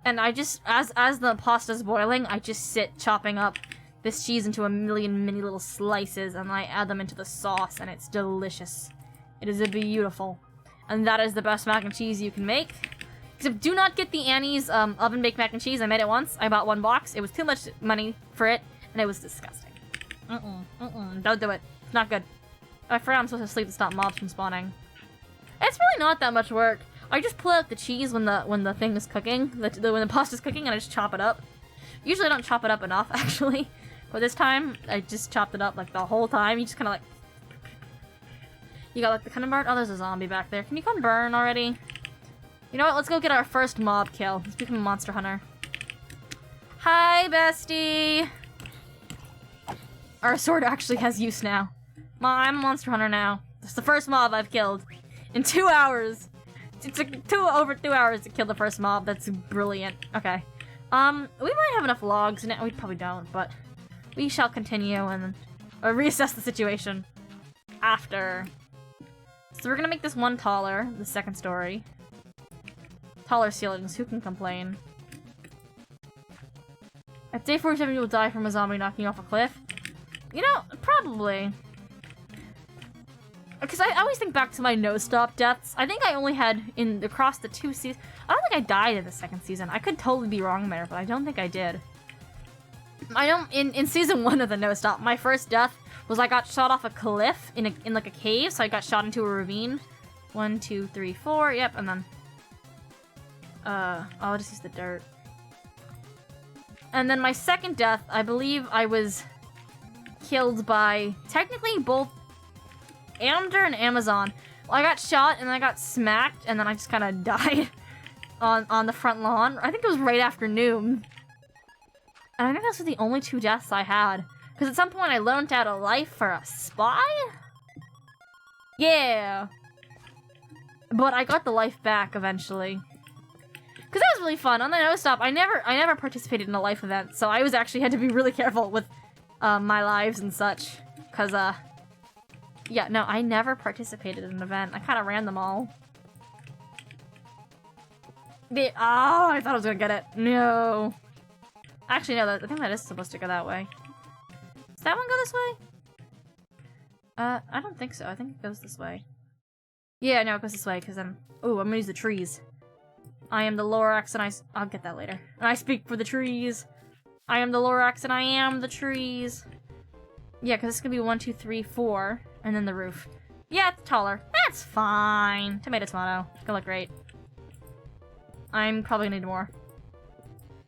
And I just, as the pasta's boiling, I just sit chopping up this cheese into a million mini little slices, and I add them into the sauce, and it's delicious. It is beautiful. and that is the best mac and cheese you can make. Except do not get the Annie's oven-baked mac and cheese. I made it once. I bought 1 box. It was too much money for it, and it was disgusting. Don't do it. It's not good. I forgot I'm supposed to sleep to stop mobs from spawning. It's really not that much work. I just pull out the cheese when the thing is cooking, when the pasta's cooking, and I just chop it up. Usually I don't chop it up enough, actually. But this time, I just chopped it up, like, the whole time. You just kind of, like... You got, like, the kind of bird? Oh, there's a zombie back there. Can you come burn already? You know what? Let's go get our first mob kill. Let's become a monster hunter. Hi, bestie! Our sword actually has use now. I'm a monster hunter now. This is the first mob I've killed. In 2 hours. It took over 2 hours to kill the first mob. That's brilliant. Okay. We might have enough logs now. We probably don't, but we shall continue and reassess the situation after. So we're gonna make this one taller, the second story. Taller ceilings, who can complain? At day 47 you will die from a zombie knocking you off a cliff. You know, probably. Because I always think back to my no-stop deaths. I think I only had, across the 2 seasons... I don't think I died in the 2nd season. I could totally be wrong there, but I don't think I did. I don't... In season 1 of the no-stop, my first death was I got shot off a cliff in like a cave, so I got shot into a ravine. 1, 2, 3, 4, yep, and then... I'll just use the dirt. And then my second death, I believe I was killed by, technically, both Amder and Amazon. Well, I got shot and I got smacked and then I just kind of died on the front lawn. I think it was right after noon. And I think those were the only 2 deaths I had. Because at some point I loaned out a life for a spy? Yeah. But I got the life back eventually. Because that was really fun. On the no-stop, I never participated in a life event, so I was actually had to be really careful with my lives and such. Because, yeah, no, I never participated in an event. I kind of ran them all. Oh, I thought I was gonna get it. No. Actually, no, I think that is supposed to go that way. Does that one go this way? I don't think so. I think it goes this way. Yeah, no, it goes this way, because then... Ooh, I'm gonna use the trees. I am the Lorax, and I'll get that later. And I speak for the trees. I am the Lorax, and I am the trees. Yeah, because it's gonna be 1, 2, 3, 4, and then the roof. Yeah, it's taller. That's fine. Tomato, tomato. It's gonna look great. I'm probably gonna need more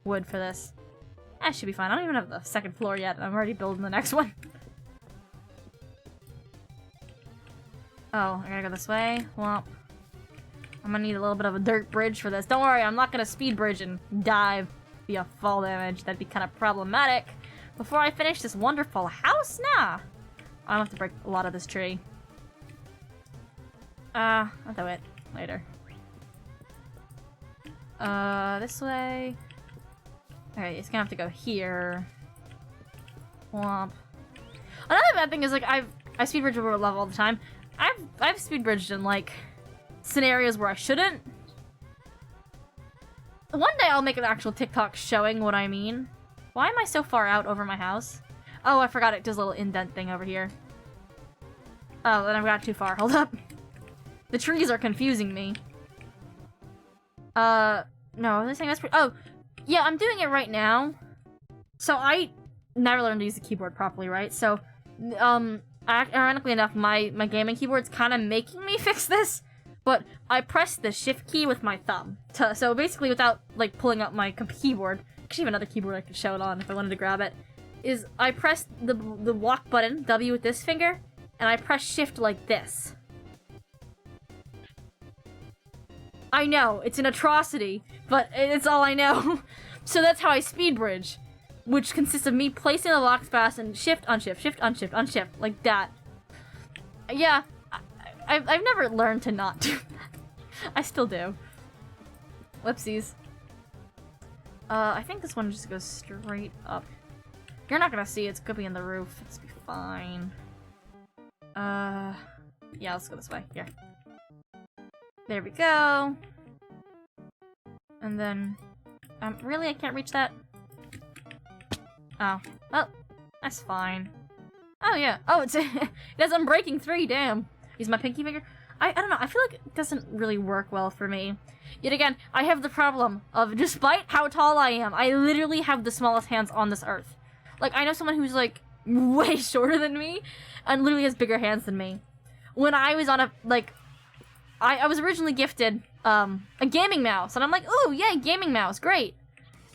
wood for this. That should be fine. I don't even have the 2nd floor yet. I'm already building the next one. Oh, I gotta go this way. Well, I'm gonna need a little bit of a dirt bridge for this. Don't worry, I'm not gonna speed bridge and dive via fall damage. That'd be kind of problematic. Before I finish this wonderful house? Nah. I'll have to break a lot of this tree. I'll do it later. This way. Okay, it's gonna have to go here. Womp. Another bad thing is, like, I speed bridge over level all the time. I've speed bridged in, like, scenarios where I shouldn't. One day I'll make an actual TikTok showing what I mean. Why am I so far out over my house? Oh, I forgot it does a little indent thing over here. Oh, then I've got too far. Hold up. The trees are confusing me. No, this thing that's oh, yeah, I'm doing it right now. So I never learned to use the keyboard properly, right? So, ironically enough, my gaming keyboard's kind of making me fix this. But I pressed the shift key with my thumb. So basically, without, like, pulling up my keyboard, actually have another keyboard I could show it on if I wanted to grab it, is I pressed the walk button, W, with this finger, and I press shift like this. I know, it's an atrocity, but it's all I know. So that's how I speed bridge, which consists of me placing the lock fast and shift, unshift, shift, unshift, unshift, like that. Yeah, I've never learned to not do that. I still do. Whoopsies. I think this one just goes straight up. You're not gonna see it, it's gonna be in the roof. It's be fine. Yeah, let's go this way. Here. There we go. And then... really? I can't reach that? Oh. Well, that's fine. Oh, yeah. Oh, it's... it has Unbreaking 3, damn. Use my pinky finger? I don't know, I feel like it doesn't really work well for me. Yet again, I have the problem of, despite how tall I am, I literally have the smallest hands on this earth. Like, I know someone who's, like, way shorter than me, and literally has bigger hands than me. When I was on a, like, I was originally gifted, a gaming mouse, and I'm like, ooh, yay, gaming mouse, great.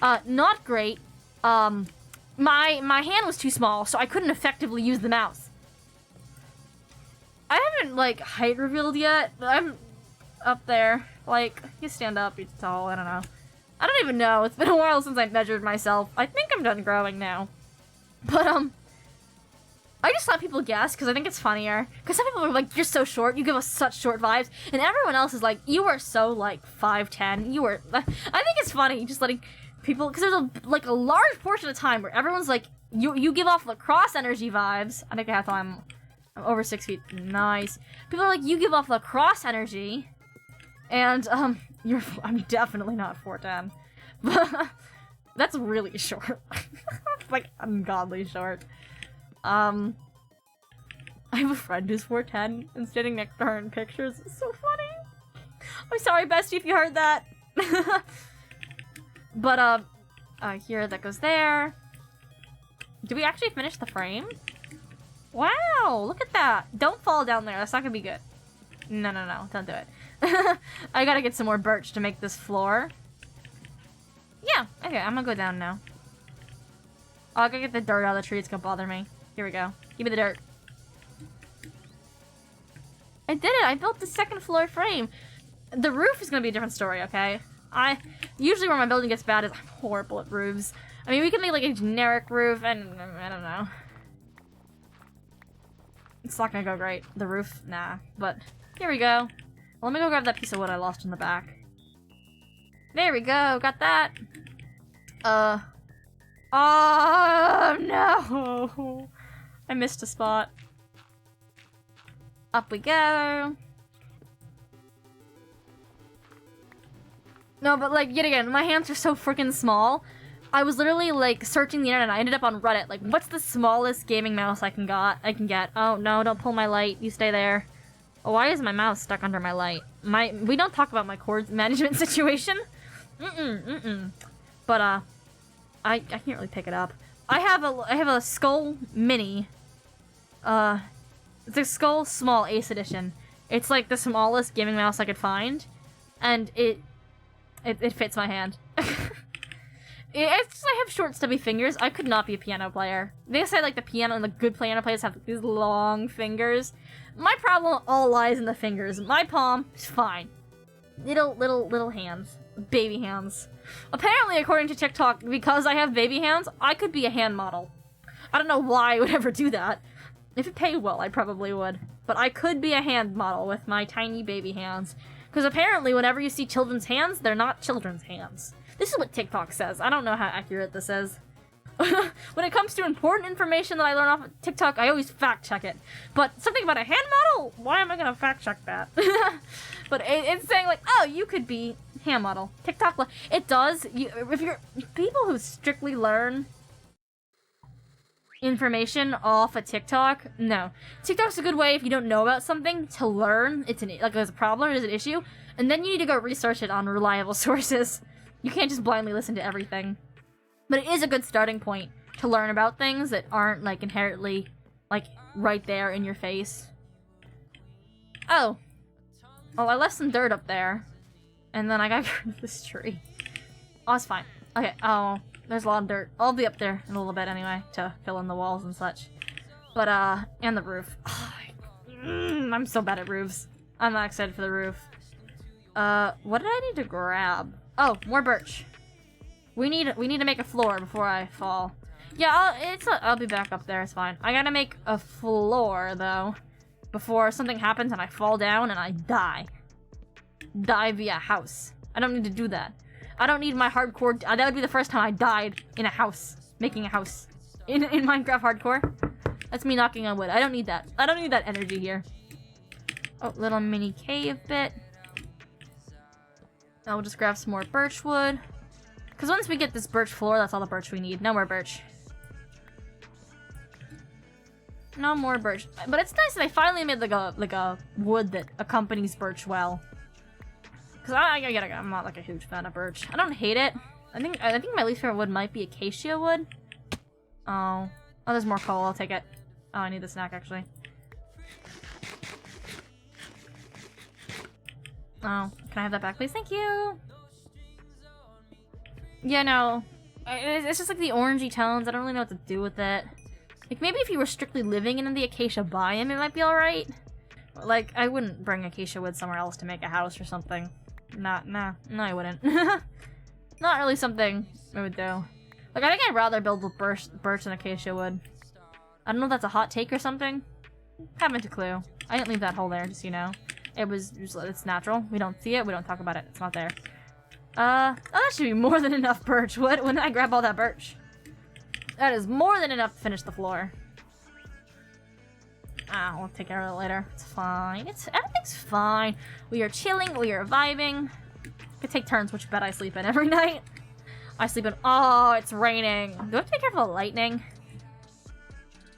Not great. My hand was too small, so I couldn't effectively use the mouse. I haven't, like, height revealed yet. I'm up there. Like, you stand up, you're tall, I don't know. I don't even know. It's been a while since I measured myself. I think I'm done growing now. But, I just let people guess, because I think it's funnier. Because some people are like, you're so short, you give us such short vibes. And everyone else is like, you are so, like, 5'10". You are... I think it's funny, just letting people... Because there's, a large portion of time where everyone's like, you give off lacrosse energy vibes. I think I have to... I'm over 6 feet. Nice. People are like, you give off lacrosse energy. And, I'm definitely not 4'10". But that's really short. Like, ungodly short. I have a friend who's 4'10" and standing next to her in pictures. It's so funny. I'm sorry, bestie, if you heard that. But, here, that goes there. Did we actually finish the frame? Wow, look at that. Don't fall down there. That's not gonna be good. No, don't do it. I gotta get some more birch to make this floor. Yeah, okay, I'm gonna go down now. Oh, I gotta get the dirt out of the tree. It's gonna bother me. Here we go. Give me the dirt. I did it! I built the second floor frame. The roof is gonna be a different story, okay? Usually where my building gets bad is I'm horrible at roofs. I mean, we can make like a generic roof, and I don't know. It's not gonna go great. The roof, nah. But here we go. Well, let me go grab that piece of wood I lost in the back. There we go. Got that. Oh no! I missed a spot. Up we go. No, but like, yet again, my hands are so freaking small. I was literally like searching the internet and I ended up on Reddit. Like, what's the smallest gaming mouse I can get? Oh no, don't pull my light. You stay there. Oh, why is my mouse stuck under my light? We don't talk about my cord management situation. But I can't really pick it up. I have a Skull Mini. It's a Skull Small Ace Edition. It's like the smallest gaming mouse I could find, and it fits my hand. It's just I have short, stubby fingers. I could not be a piano player. They say like the piano and the good piano players have these long fingers. My problem all lies in the fingers. My palm is fine. Little hands. Baby hands. Apparently, according to TikTok, because I have baby hands, I could be a hand model. I don't know why I would ever do that. If it paid well, I probably would. But I could be a hand model with my tiny baby hands. Because apparently, whenever you see children's hands, they're not children's hands. This is what TikTok says. I don't know how accurate this is. When it comes to important information that I learn off of TikTok, I always fact check it. But something about a hand model? Why am I gonna fact check that? But it's saying like, oh, you could be hand model. TikTok, it does. If you're people who strictly learn information off of TikTok, no. TikTok's a good way if you don't know about something to learn. It's there's a problem, there's an issue, and then you need to go research it on reliable sources. You can't just blindly listen to everything. But it is a good starting point to learn about things that aren't, like, inherently, like, right there in your face. Oh. Oh, I left some dirt up there. And then I got rid of this tree. Oh, it's fine. Okay, oh, there's a lot of dirt. I'll be up there in a little bit anyway, to fill in the walls and such. But, and the roof. I'm so bad at roofs. I'm not excited for the roof. What did I need to grab? Oh, more birch. We need to make a floor before I fall. Yeah, I'll be back up there. It's fine. I gotta make a floor though, before something happens and I fall down and I die. Die via house. I don't need to do that. I don't need my hardcore. That would be the first time I died in a house, making a house in Minecraft hardcore. That's me knocking on wood. I don't need that. I don't need that energy here. Oh, little mini cave bit. Now we'll just grab some more birch wood. Because once we get this birch floor, that's all the birch we need. No more birch. No more birch. But it's nice that I finally made like a wood that accompanies birch well. Cause I'm not like a huge fan of birch. I don't hate it. I think my least favorite wood might be acacia wood. Oh, there's more coal. I'll take it. Oh, I need the snack actually. Oh, can I have that back, please? Thank you. Yeah, no, it's just like the orangey tones. I don't really know what to do with it. Like maybe if you were strictly living in the acacia biome, it might be all right. Like I wouldn't bring acacia wood somewhere else to make a house or something. No, I wouldn't. Not really something I would do. Like, I think I'd rather build with birch than acacia wood. I don't know if that's a hot take or something. Haven't a clue. I didn't leave that hole there, just so you know. It's natural. We don't see it, we don't talk about it. It's not there. Oh, that should be more than enough birch wood when I grab all that birch. That is more than enough to finish the floor. Ah, we'll take care of it later. It's fine. Everything's fine. We are chilling. We are vibing. I could take turns which bed I sleep in every night. I sleep in. Oh, it's raining. Do I have to be careful of lightning?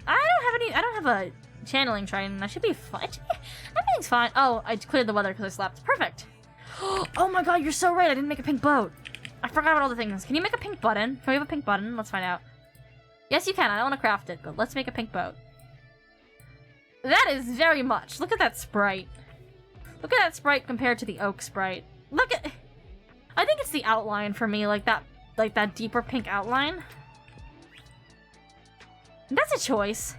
I don't have a channeling train. I should be fine. Everything's fine. Oh, I cleared the weather because I slept. Perfect. Oh my god, you're so right. I didn't make a pink boat. I forgot about all the things. Can you make a pink button? Can we have a pink button? Let's find out. Yes, you can. I don't want to craft it, but let's make a pink boat. That is very much. Look at that sprite. Look at that sprite compared to the oak sprite. Look at... I think it's the outline for me, like that deeper pink outline. That's a choice.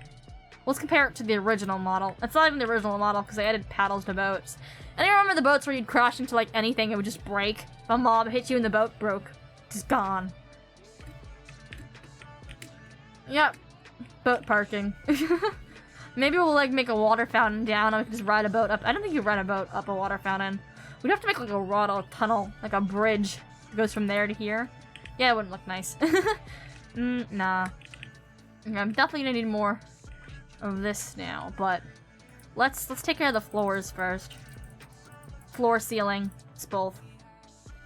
Let's compare it to the original model. It's not even the original model because I added paddles to boats. And I remember the boats where you'd crash into like anything, it would just break. If a mob hit you and the boat broke, just gone. Yep. Boat parking. Maybe we'll like make a water fountain down and we can just ride a boat up. I don't think you ride a boat up a water fountain. We'd have to make like a tunnel, like a bridge that goes from there to here. Yeah, it wouldn't look nice. Nah. I'm definitely gonna need more of this now, but let's take care of the floors first. Floor, ceiling, it's both.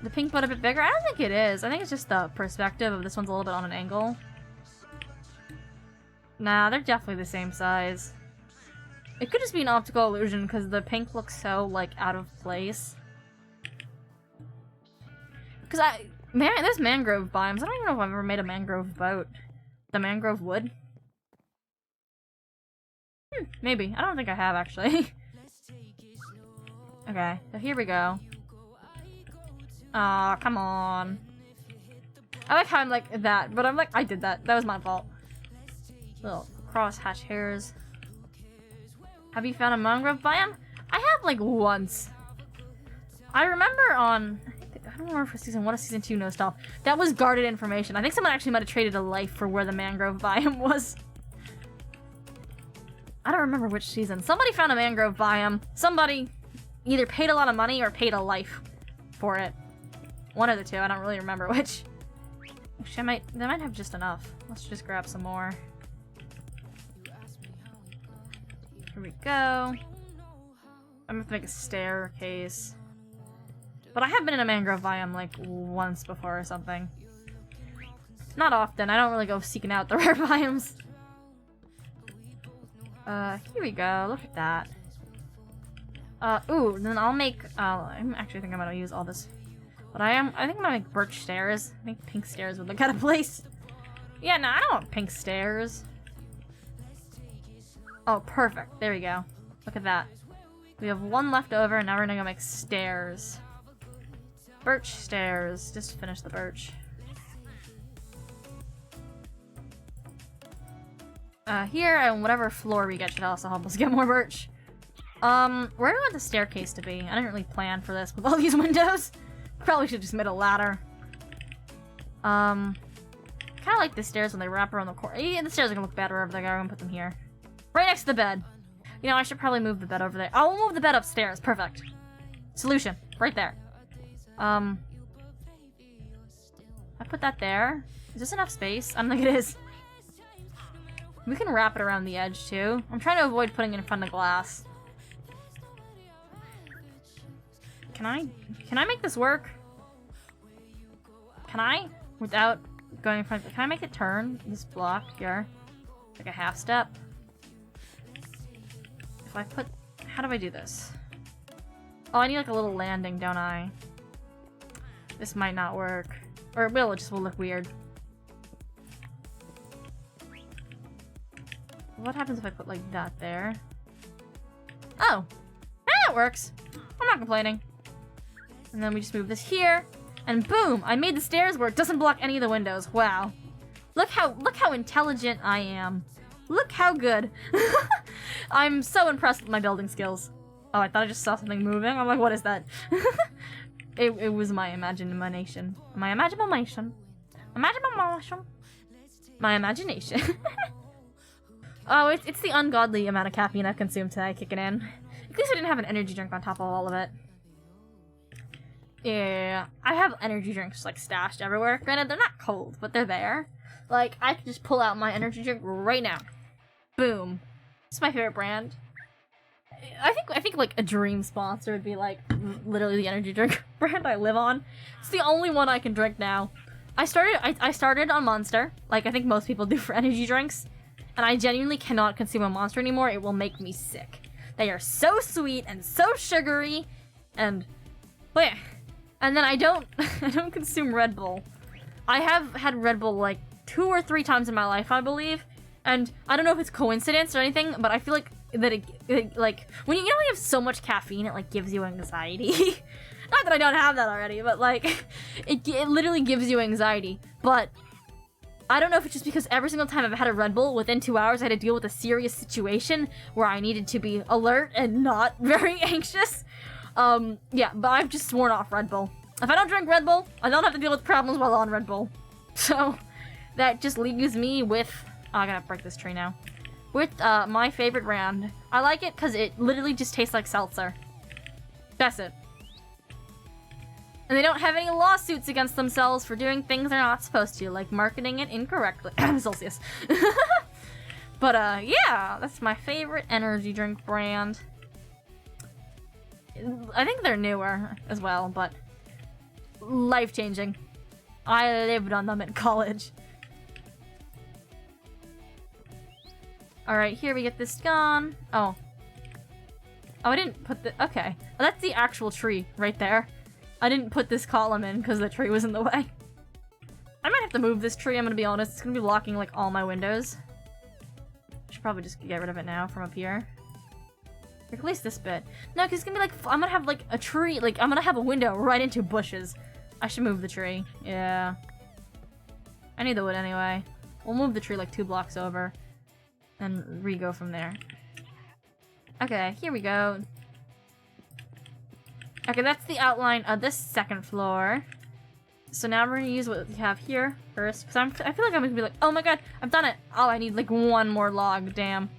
The pink boat a bit bigger? I don't think it is. I think it's just the perspective of this one's a little bit on an angle. Nah, they're definitely the same size. It could just be an optical illusion because the pink looks so, like, out of place. Because there's mangrove biomes. I don't even know if I've ever made a mangrove boat. The mangrove wood? Maybe. I don't think I have, actually. Okay, so here we go. Aw, come on. I like how I'm like that, but I'm like, I did that. That was my fault. Little crosshatch hairs. Have you found a mangrove biome? I have, like, once. I remember on... I don't remember for season 1 or season 2, no stuff. That was guarded information. I think someone actually might have traded a life for where the mangrove biome was. I don't remember which season. Somebody found a mangrove biome. Somebody either paid a lot of money or paid a life for it. One of the two. I don't really remember which. Actually, they might have just enough. Let's just grab some more. Here we go. I'm gonna have to make a staircase. But I have been in a mangrove biome like once before or something. Not often. I don't really go seeking out the rare biomes. Here we go. Look at that. Ooh, then I'll make, I actually think I'm gonna use all this. But I think I'm gonna make birch stairs. I think pink stairs would look out of place. Yeah, no, I don't want pink stairs. Oh, perfect. There we go. Look at that. We have one left over, and now we're gonna go make stairs. Birch stairs. Just finish the birch. Here, and whatever floor we get should also help us get more birch. Where do I want the staircase to be? I didn't really plan for this with all these windows. Probably should just made a ladder. Kinda like the stairs when they wrap around the corner. Yeah, the stairs are gonna look bad wherever they go. I'm gonna put them here. Right next to the bed. You know, I should probably move the bed over there. Oh, we'll move the bed upstairs. Perfect. Solution. Right there. I put that there. Is this enough space? I don't think it is. We can wrap it around the edge, too. I'm trying to avoid putting it in front of glass. Can I make this work? Can I? Without going in front... Can I make it turn? This block here? Like a half step? I put... How do I do this? Oh, I need like a little landing, don't I? This might not work. Or it will, it just will look weird. What happens if I put like that there? Oh! That works! I'm not complaining. And then we just move this here. And boom! I made the stairs where it doesn't block any of the windows. Wow. Look how intelligent I am. Look how good. I'm so impressed with my building skills. Oh, I thought I just saw something moving. I'm like, what is that? It was my imagination. My imagination. My imagination. Oh, it's the ungodly amount of caffeine I've consumed today kicking in. At least I didn't have an energy drink on top of all of it. Yeah, I have energy drinks like stashed everywhere. Granted, they're not cold, but they're there. Like, I could just pull out my energy drink right now. Boom. It's my favorite brand. I think like a dream sponsor would be like literally the energy drink brand I live on. It's the only one I can drink now. I started on Monster, like I think most people do for energy drinks, and I genuinely cannot consume a Monster anymore. It will make me sick. They are so sweet and so sugary, and bleh. And then I don't consume Red Bull. I have had Red Bull like 2 or 3 times in my life, I believe, and I don't know if it's coincidence or anything, but I feel like that it like when you know you have so much caffeine, it like gives you anxiety. Not that I don't have that already, but like it literally gives you anxiety. But I don't know if it's just because every single time I've had a Red Bull, within 2 hours I had to deal with a serious situation where I needed to be alert and not very anxious. Yeah, but I've just sworn off Red Bull. If I don't drink Red Bull, I don't have to deal with problems while on Red Bull. So that just leaves me with... Oh, I gotta break this tree now. With my favorite brand. I like it because it literally just tastes like seltzer. That's it. And they don't have any lawsuits against themselves for doing things they're not supposed to, like marketing it incorrectly. Celsius. But yeah, that's my favorite energy drink brand. I think they're newer as well, but life-changing. I lived on them in college. Alright, here we get this gone. Oh. Oh, I didn't put the... Okay. Oh, that's the actual tree right there. I didn't put this column in because the tree was in the way. I might have to move this tree, I'm gonna be honest. It's gonna be blocking, like, all my windows. I should probably just get rid of it now from up here. Or at least this bit. No, because it's gonna be like... I'm gonna have, like, a tree... Like, I'm gonna have a window right into bushes. I should move the tree. Yeah. I need the wood anyway. We'll move the tree, like, 2 blocks over. And re-go from there. Okay, here we go. Okay, that's the outline of this second floor. So now we're gonna use what we have here first. Because I feel like I'm gonna be like, oh my god, I've done it! Oh, I need like 1 more log, damn.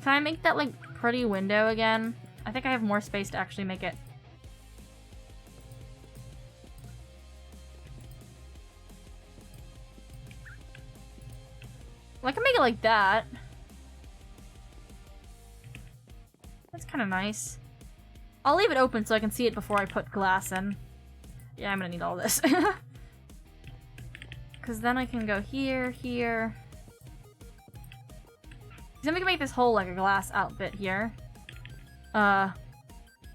Can I make that like pretty window again? I think I have more space to actually make it. Well, I can make it like that. That's kind of nice. I'll leave it open so I can see it before I put glass in. Yeah, I'm gonna need all this. Because then I can go here, here. Then we can make this whole like a glass outfit here. Or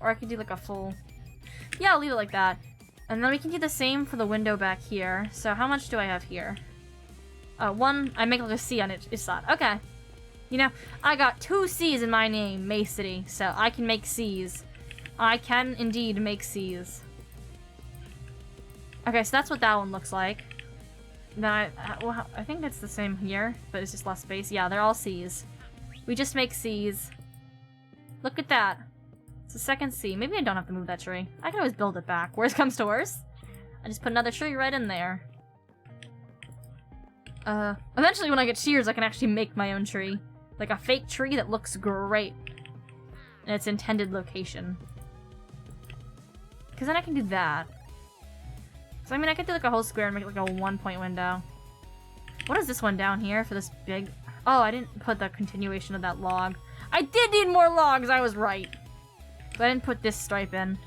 I could do like a full... Yeah, I'll leave it like that. And then we can do the same for the window back here. So how much do I have here? 1, I make like a C on each side. Okay. You know, I got 2 C's in my name, May City, so I can make C's. I can indeed make C's. Okay, so that's what that one looks like. Then I think it's the same here, but it's just less space. Yeah, they're all C's. We just make C's. Look at that. It's the second C. Maybe I don't have to move that tree. I can always build it back. Worst comes to worst, I just put another tree right in there. Eventually when I get shears, I can actually make my own tree. Like a fake tree that looks great in its intended location. Because then I can do that. So, I mean, I could do like a whole square and make it like a 1-point window. What is this one down here for this big... Oh, I didn't put the continuation of that log. I did need more logs, I was right. But I didn't put this stripe in.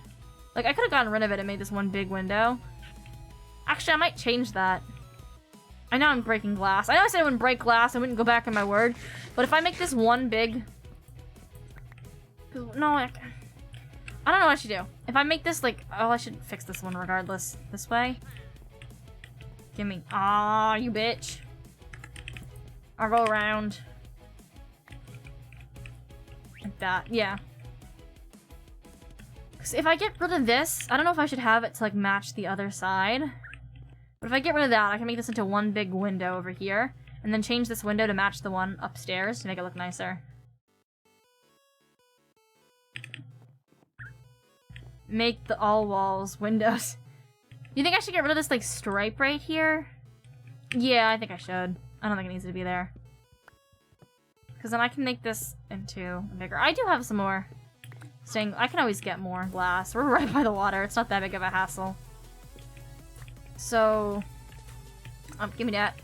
Like, I could have gotten rid of it and made this one big window. Actually, I might change that. I know I'm breaking glass. I know I said I wouldn't break glass, I wouldn't go back on my word. But if I make this one big No, I don't know what I should do. If I make this like, oh, I should fix this one regardless. This way. Give me, aw, you bitch. I'll go around. Like that, yeah. Because if I get rid of this, I don't know if I should have it to like match the other side. But if I get rid of that, I can make this into one big window over here. And then change this window to match the one upstairs to make it look nicer. Make the all walls windows. You think I should get rid of this like stripe right here? Yeah, I think I should. I don't think it needs to be there. Because then I can make this into bigger. I do have some more. Saying I can always get more glass. We're right by the water. It's not that big of a hassle. So, give me that.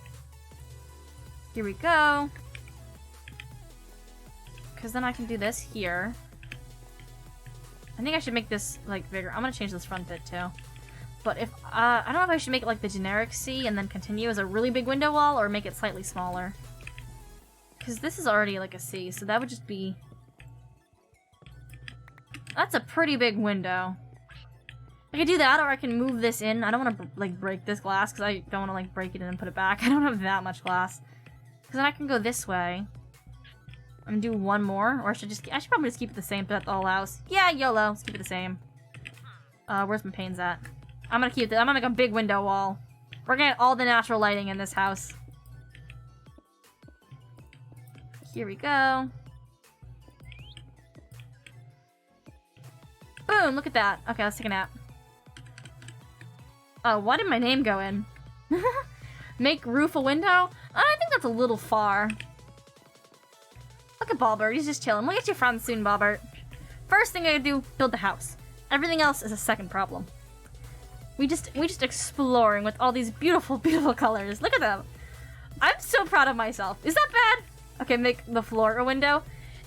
Here we go. Because then I can do this here. I think I should make this like bigger. I'm gonna change this front bit too. But if I don't know if I should make it like the generic C and then continue as a really big window wall or make it slightly smaller. Because this is already like a C, so that would just be... That's a pretty big window. I could do that, or I can move this in. I don't want to like break this glass because I don't want to like break it and then put it back. I don't have that much glass. Because then I can go this way and do one more, or I should probably just keep it the same, but that allows. Yeah, YOLO. Let's keep it the same. Where's my panes at? I'm gonna keep it. I'm gonna make a big window wall. We're gonna get all the natural lighting in this house. Here we go. Boom! Look at that. Okay, let's take a nap. Oh, why did my name go in? Make roof a window? I think that's a little far. Look at Ballbert, he's just chilling. We'll get you friends soon, Ballbert. First thing I gotta do, build the house. Everything else is a second problem. We just exploring with all these beautiful, beautiful colors. Look at them. I'm so proud of myself. Is that bad? Okay, make the floor a window.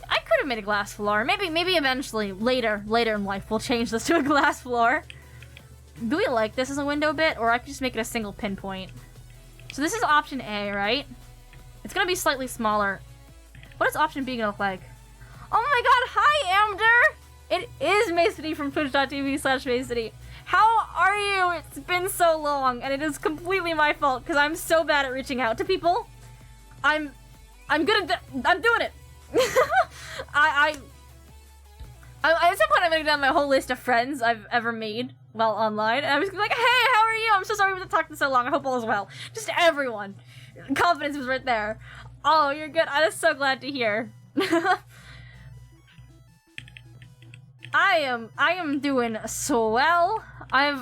I could have made a glass floor. Maybe eventually, later in life, we'll change this to a glass floor. Do we like this as a window bit, or I could just make it a single pinpoint? So this is option A, right? It's gonna be slightly smaller. What is option B gonna look like? Oh my god, hi Amder! It is Mason from twitch.tv/Mason. How are you? It's been so long, and it is completely my fault, because I'm so bad at reaching out to people. I'm good at I'm doing it! at some point I'm gonna go down my whole list of friends I've ever made while online, and I was gonna be like, hey, how are you? I'm so sorry we've been talking so long. I hope all is well. Just everyone. Confidence was right there. Oh, you're good. I'm so glad to hear. I am doing swell.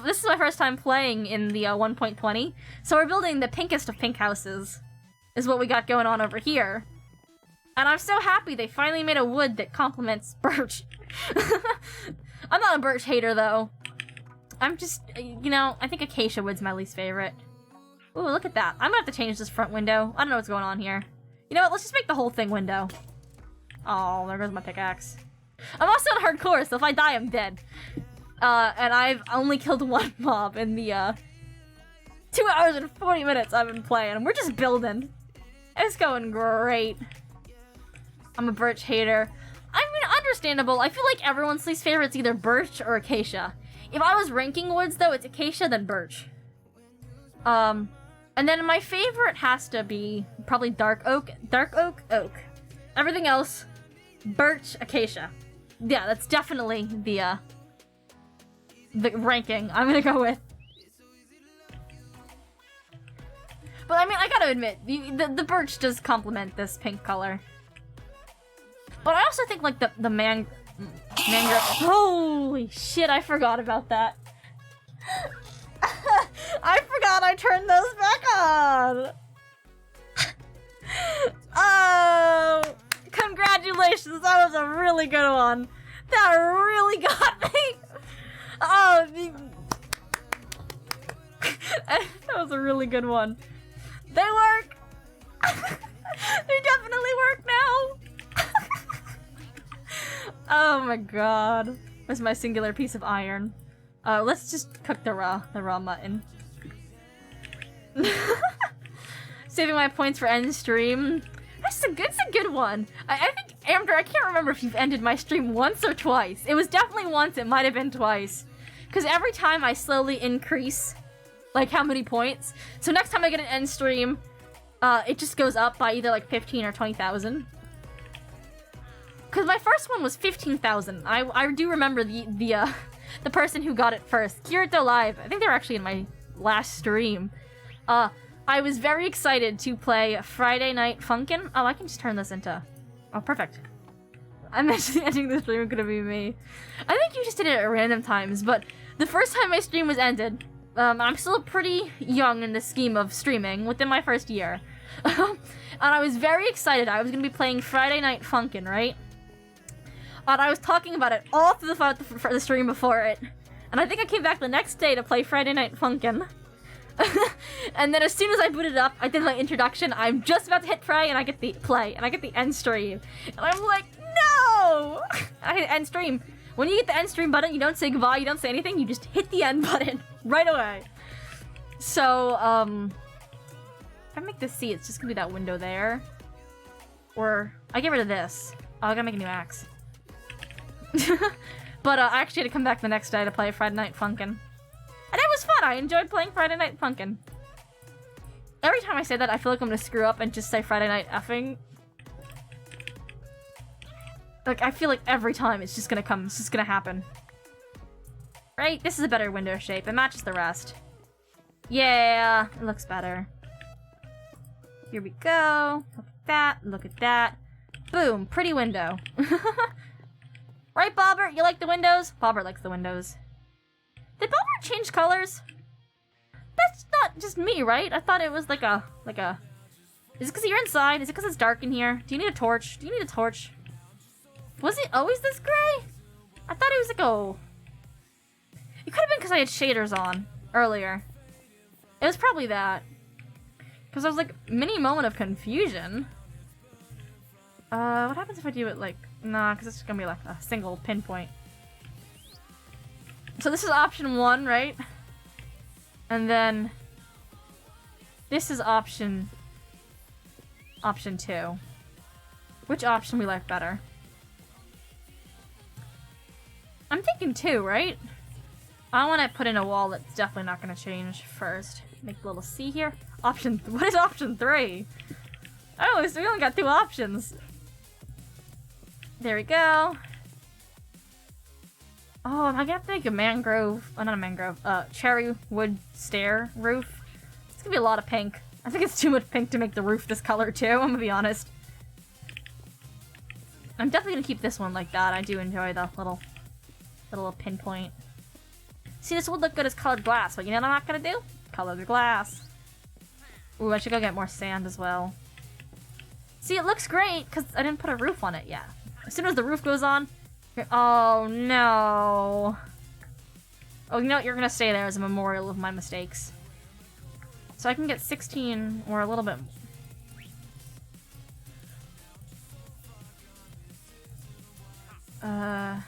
This is my first time playing in the 1.20, so we're building the pinkest of pink houses, is what we got going on over here. And I'm so happy they finally made a wood that complements birch. I'm not a birch hater, though. I'm just, you know, I think acacia wood's my least favorite. Ooh, look at that. I'm gonna have to change this front window. I don't know what's going on here. You know what? Let's just make the whole thing window. Oh, there goes my pickaxe. I'm also on hardcore, so if I die, I'm dead. And I've only killed one mob in the, 2 hours and 40 minutes I've been playing, and we're just building. It's going great. I'm a birch hater. I mean, understandable. I feel like everyone's least favorite's either birch or acacia. If I was ranking woods, though, it's acacia, then birch. And then my favorite has to be probably dark oak. Dark oak, oak. Everything else, birch, acacia. Yeah, that's definitely the ranking I'm gonna go with. But I mean, I gotta admit, the birch does complement this pink color. But I also think like the mangrove. Holy shit! I forgot about that. I forgot I turned those back on. Oh, congratulations! That was a really good one. That really got me. Oh, that was a really good one. They work. They definitely work now. Oh my god. Where's my singular piece of iron? Let's just cook the raw mutton. Saving my points for end stream. It's a good one. I think Amber, I can't remember if you've ended my stream once or twice. It was definitely once, it might have been twice. Because every time I slowly increase, like, how many points. So next time I get an end stream, it just goes up by either, like, 15 or 20,000. Because my first one was 15,000. I do remember the person who got it first. Kirito Live. I think they were actually in my last stream. I was very excited to play Friday Night Funkin'. Oh, I can just turn this into... Oh, perfect. I'm actually ending the stream, gonna be me. I think you just did it at random times, but the first time my stream was ended, I'm still pretty young in the scheme of streaming, within my first year. And I was very excited. I was gonna be playing Friday Night Funkin', right? And I was talking about it all through the stream before it. And I think I came back the next day to play Friday Night Funkin'. And then as soon as I booted up, I did my introduction. I'm just about to hit play, and I get the end stream. And I'm like, no! I hit end stream. When you get the end stream button, you don't say goodbye, you don't say anything, you just hit the end button right away. So, if I make this C, it's just gonna be that window there. Or, I get rid of this. Oh, I gotta make a new axe. But I actually had to come back the next day to play Friday Night Funkin'. And it was fun! I enjoyed playing Friday Night Funkin'. Every time I say that, I feel like I'm gonna screw up and just say Friday Night Effing. Like, I feel like every time it's just gonna come, it's just gonna happen. Right? This is a better window shape. It matches the rest. Yeah, it looks better. Here we go. Look at that, look at that. Boom, pretty window. Right, Bobbert? You like the windows? Bobbert likes the windows. Did Bobbert change colors? That's not just me, right? I thought it was like a... Is it because you're inside? Is it because it's dark in here? Do you need a torch? Do you need a torch? Was it always this gray? I thought it was like a... It could have been because I had shaders on earlier. It was probably that. Because I was like, mini moment of confusion. What happens if I do it like... Nah, because it's gonna be like a single pinpoint. So this is option 1, right? And then... This is option 2. Which option we like better? I'm thinking 2, right? I want to put in a wall that's definitely not going to change first. Make a little C here. What is option 3? Oh, so we only got 2 options. There we go. Oh, am I gonna have to make a mangrove? Oh, not a mangrove. Cherry wood stair roof. It's gonna be a lot of pink. I think it's too much pink to make the roof this color too, I'm gonna be honest. I'm definitely gonna keep this one like that. I do enjoy the little pinpoint. See, this would look good as colored glass, but you know what I'm not gonna do? Color the glass. Ooh, I should go get more sand as well. See, it looks great, because I didn't put a roof on it yet. As soon as the roof goes on... Oh, no. Oh, you know what? You're gonna stay there as a memorial of my mistakes. So I can get 16, or a little bit... Oh,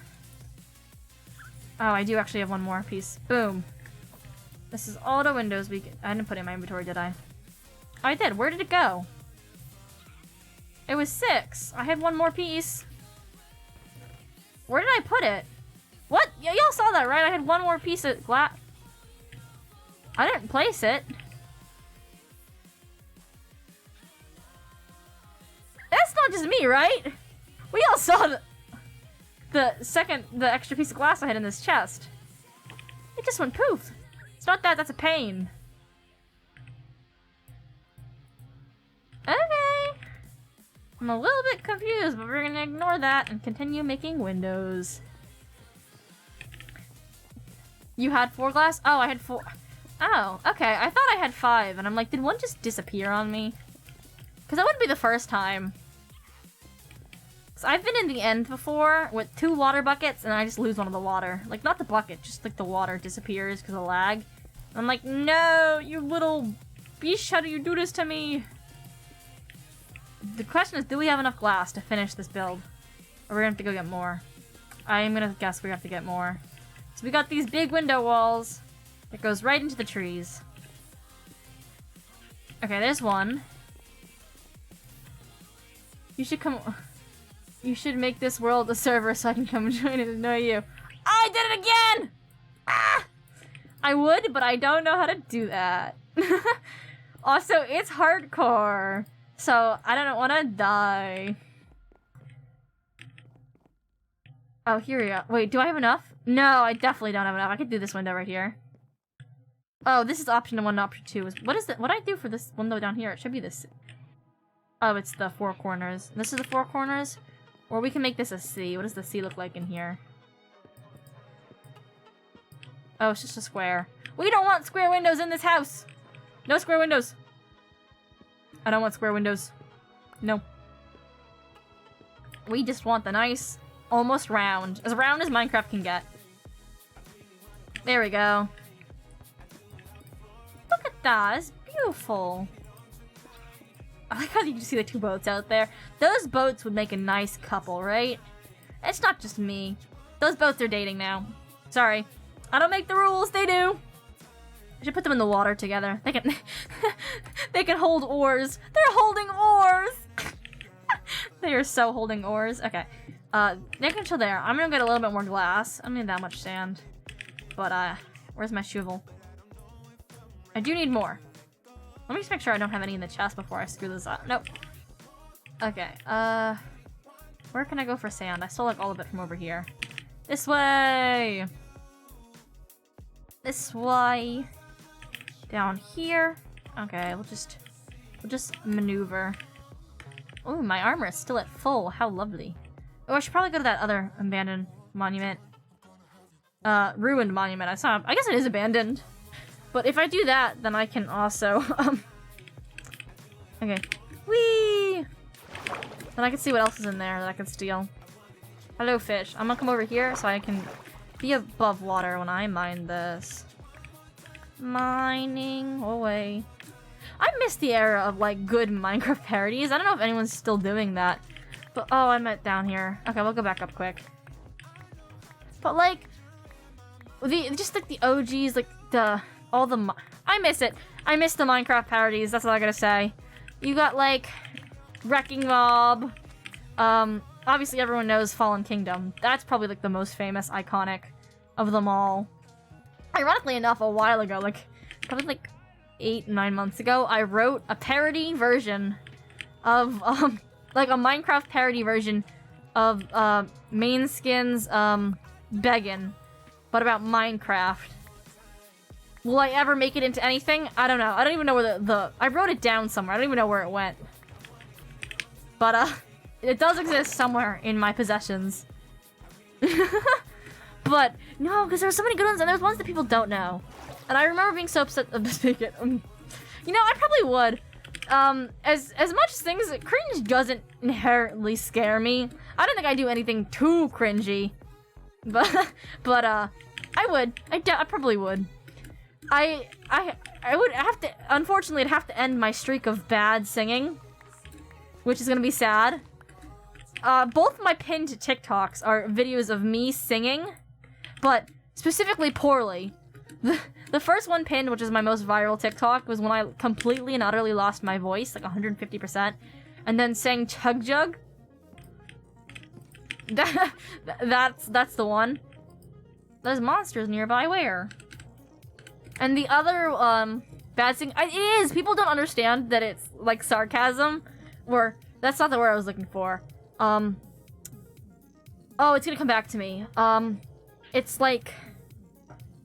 I do actually have one more piece. Boom. This is all the windows we can... I didn't put it in my inventory, did I? Oh, I did. Where did it go? It was 6. I had one more piece. Where did I put it? What? Y'all saw that, right? I had one more piece of glass. I didn't place it. That's not just me, right? We all saw the extra piece of glass I had in this chest. It just went poof. It's not that, that's a pain. Okay. I'm a little bit confused, but we're gonna ignore that and continue making windows. You had 4 glass? Oh, I had 4. Oh, okay. I thought I had 5, and I'm like, did one just disappear on me? Because that wouldn't be the first time. So I've been in the end before with 2 water buckets, and I just lose one of the water. Like, not the bucket, just like the water disappears because of lag. I'm like, no, you little beast, how do you do this to me? The question is, do we have enough glass to finish this build? Or we're gonna have to go get more. I'm gonna guess we have to get more. So we got these big window walls that goes right into the trees. Okay, there's one. You should come... You should make this world a server so I can come join and annoy you. I did it again! Ah! I would, but I don't know how to do that. Also, it's hardcore, so I don't want to die. Oh, here we go. Wait, do I have enough? No, I definitely don't have enough. I could do this window right here. Oh, this is option 1, option 2. What is it? What do I do for this window down here? It should be this. Oh, it's the 4 corners. This is the 4 corners? Or we can make this a C. What does the C look like in here? Oh, it's just a square. We don't want square windows in this house! No square windows! I don't want square windows. No. We just want the nice, almost round as Minecraft can get. There we go. Look at that, it's beautiful. I like how you can see the 2 boats out there. Those boats would make a nice couple, right? It's not just me. Those boats are dating now. Sorry. I don't make the rules, they do. I should put them in the water together. They can they can hold oars. They're holding oars! They are so holding oars. Okay. Nick until there. I'm gonna get a little bit more glass. I don't need that much sand. But where's my shovel? I do need more. Let me just make sure I don't have any in the chest before I screw this up. Nope. Okay, where can I go for sand? I stole like all of it from over here. This way! This way. Down here. Okay, we'll just maneuver. Oh, my armor is still at full. How lovely. Oh, I should probably go to that other abandoned monument. Ruined monument. I guess it is abandoned. But if I do that, then I can also, okay. Whee! Then I can see what else is in there that I can steal. Hello, fish. I'm gonna come over here so I can be above water when I mine this. Mining away. I miss the era of, like, good Minecraft parodies. I don't know if anyone's still doing that. But, oh, I meant down here. Okay, we'll go back up quick. But, like, just, like, the OGs, like, I miss it. I miss the Minecraft parodies, that's all I gotta say. You got, like, Wrecking Mob. Obviously everyone knows Fallen Kingdom. That's probably, like, the most famous, iconic of them all. Ironically enough, a while ago, like, probably, like, 8-9 months ago, I wrote a parody version of, like, a Minecraft parody version of, Mainskin's, Beggin', but about Minecraft. Will I ever make it into anything? I don't know. I don't even know where I wrote it down somewhere. I don't even know where it went. But, it does exist somewhere in my possessions. But, no, because there's so many good ones, and there's ones that people don't know. And I remember being so upset of this make it. You know, I probably would. As much as things, cringe doesn't inherently scare me. I don't think I do anything too cringy. But, I would. I probably would. I would have to, unfortunately, I'd have to end my streak of bad singing, which is gonna be sad. Both my pinned TikToks are videos of me singing, but specifically poorly. The first one pinned, which is my most viral TikTok, was when I completely and utterly lost my voice, like 150%, and then sang Chug Jug. That's the one. There's monsters nearby, where? And the other, bad thing, it is! People don't understand that it's, like, sarcasm, or, that's not the word I was looking for. Oh, it's gonna come back to me. It's like,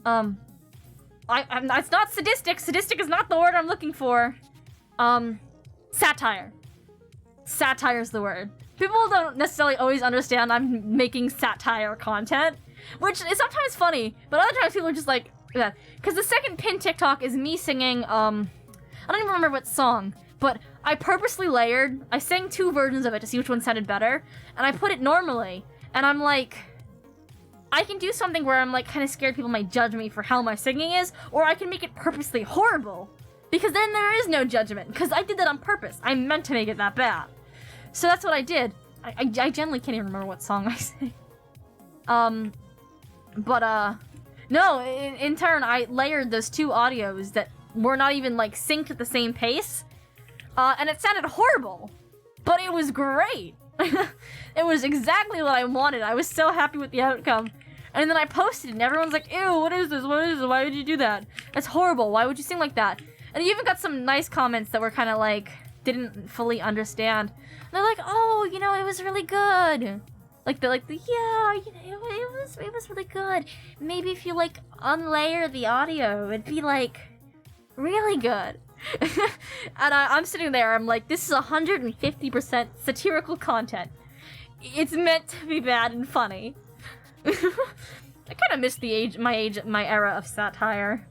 it's not sadistic. Sadistic is not the word I'm looking for. Satire. Satire's the word. People don't necessarily always understand I'm making satire content, which is sometimes funny, but other times people are just like, yeah. Because the second pin TikTok is me singing, I don't even remember what song, but I purposely layered, I sang 2 versions of it to see which one sounded better, and I put it normally, and I'm like, I can do something where I'm like kind of scared people might judge me for how my singing is, or I can make it purposely horrible, because then there is no judgment, because I did that on purpose. I meant to make it that bad. So that's what I did. I generally can't even remember what song I sang. No, in turn, I layered those 2 audios that were not even, like, synced at the same pace. And it sounded horrible. But it was great. It was exactly what I wanted. I was so happy with the outcome. And then I posted it, and everyone's like, ew, what is this? What is this? Why would you do that? That's horrible. Why would you sing like that? And you even got some nice comments that were kind of like, didn't fully understand. And they're like, oh, you know, it was really good. Like, they're like, yeah, you know, it was really good. Maybe if you, like, unlayer the audio, it'd be, like, really good. And I'm sitting there, I'm like, this is 150% satirical content. It's meant to be bad and funny. I kind of missed my era of satire.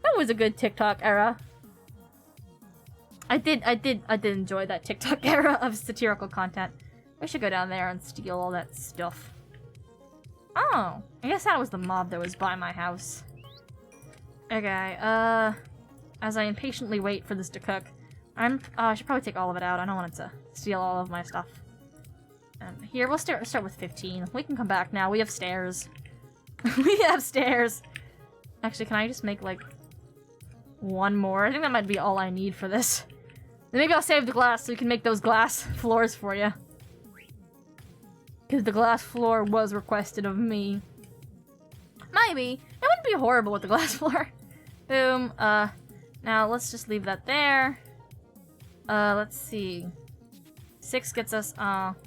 That was a good TikTok era. I did enjoy that TikTok era of satirical content. I should go down there and steal all that stuff. Oh, I guess that was the mob that was by my house. Okay, as I impatiently wait for this to cook, I should probably take all of it out. I don't want it to steal all of my stuff. Here, we'll start with 15. We can come back now. We have stairs. We have stairs. Actually, can I just make, like, one more? I think that might be all I need for this. Then maybe I'll save the glass so we can make those glass floors for you. Because the glass floor was requested of me. Maybe. It wouldn't be horrible with the glass floor. Boom. Now let's just leave that there. Let's see. 6 gets us,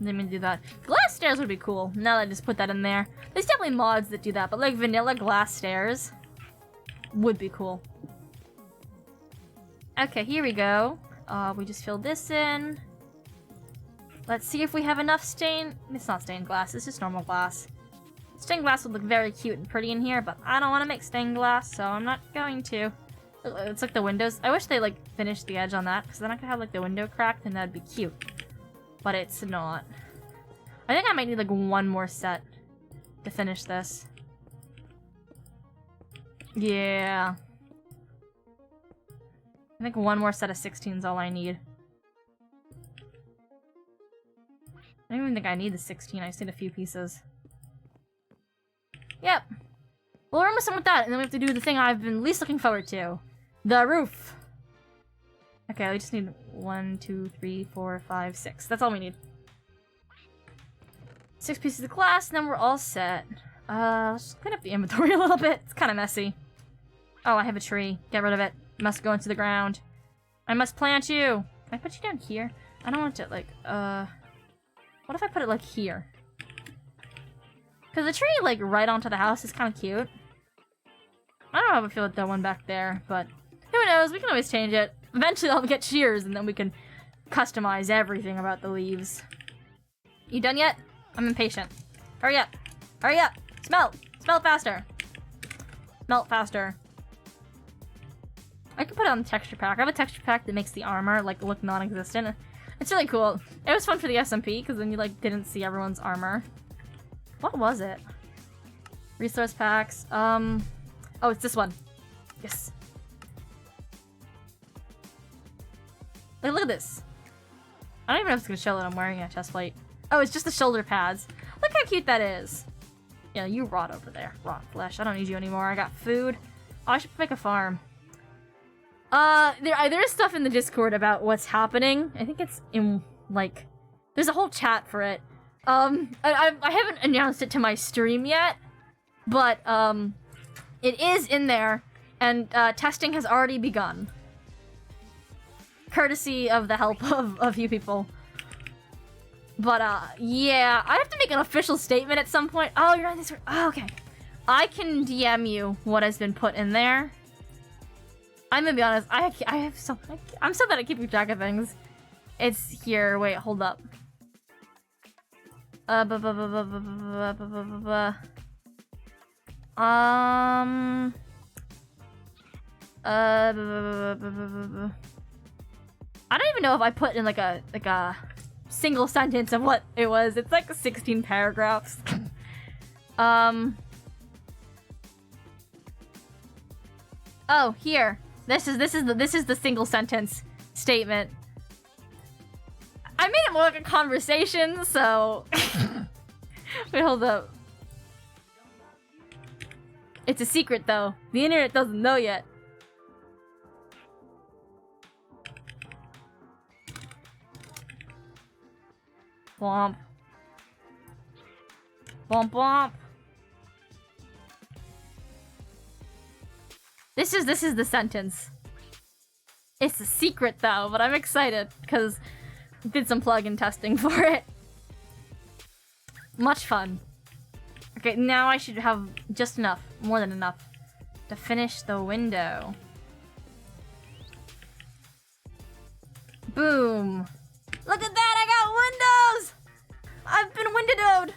didn't do that. Glass stairs would be cool, now that I just put that in there. There's definitely mods that do that, but like vanilla glass stairs would be cool. Okay, here we go. We just filled this in. Let's see if we have enough it's not stained glass, it's just normal glass. Stained glass would look very cute and pretty in here, but I don't want to make stained glass, so I'm not going to. It's like the windows. I wish they like finished the edge on that, because then I could have like the window cracked and that'd be cute. But it's not. I think I might need like one more set to finish this. Yeah. I think one more set of 16 is all I need. I don't even think I need the 16, I just need a few pieces. Yep. Well, we're almost done with that, and then we have to do the thing I've been least looking forward to. The roof. Okay, we just need 1, 2, 3, 4, 5, 6. That's all we need. 6 pieces of glass, and then we're all set. Let's just clean up the inventory a little bit. It's kind of messy. Oh, I have a tree. Get rid of it. Must go into the ground. I must plant you. Can I put you down here? I don't want it like, what if I put it like here? Because the tree, like, right onto the house is kind of cute. I don't know how I feel with that one back there, but who knows? We can always change it. Eventually I'll get shears and then we can customize everything about the leaves. You done yet? I'm impatient. Hurry up. Hurry up. Smelt. Smelt faster. Melt faster. I can put it on the texture pack. I have a texture pack that makes the armor like look non-existent. It's really cool. It was fun for the SMP because then you like didn't see everyone's armor. What was it? Resource packs. Oh, it's this one. Yes. Like, look at this. I don't even know if it's gonna show that I'm wearing a chest plate. Oh, it's just the shoulder pads. Look how cute that is. Yeah, you rot over there. Rot flesh. I don't need you anymore. I got food. Oh, I should make a farm. There is stuff in the Discord about what's happening. I think it's in, like, there's a whole chat for it. I haven't announced it to my stream yet, but, it is in there, and, testing has already begun. Courtesy of the help of you people. But, yeah, I have to make an official statement at some point. Oh, you're on this. Oh, okay. I can DM you what has been put in there. I'm gonna be honest, I'm so bad at keeping track of things. It's here, wait, hold up. I don't even know if I put in like a single sentence of what it was. It's like 16 paragraphs. Oh, here. This is the single sentence statement. I made it more like a conversation, so wait, hold up. It's a secret though. The internet doesn't know yet. Womp. Womp womp. This is the sentence. It's a secret though, but I'm excited because I did some plugin testing for it. Much fun. Okay, now I should have just enough, more than enough, to finish the window. Boom. Look at that, I got windows! I've been windowed!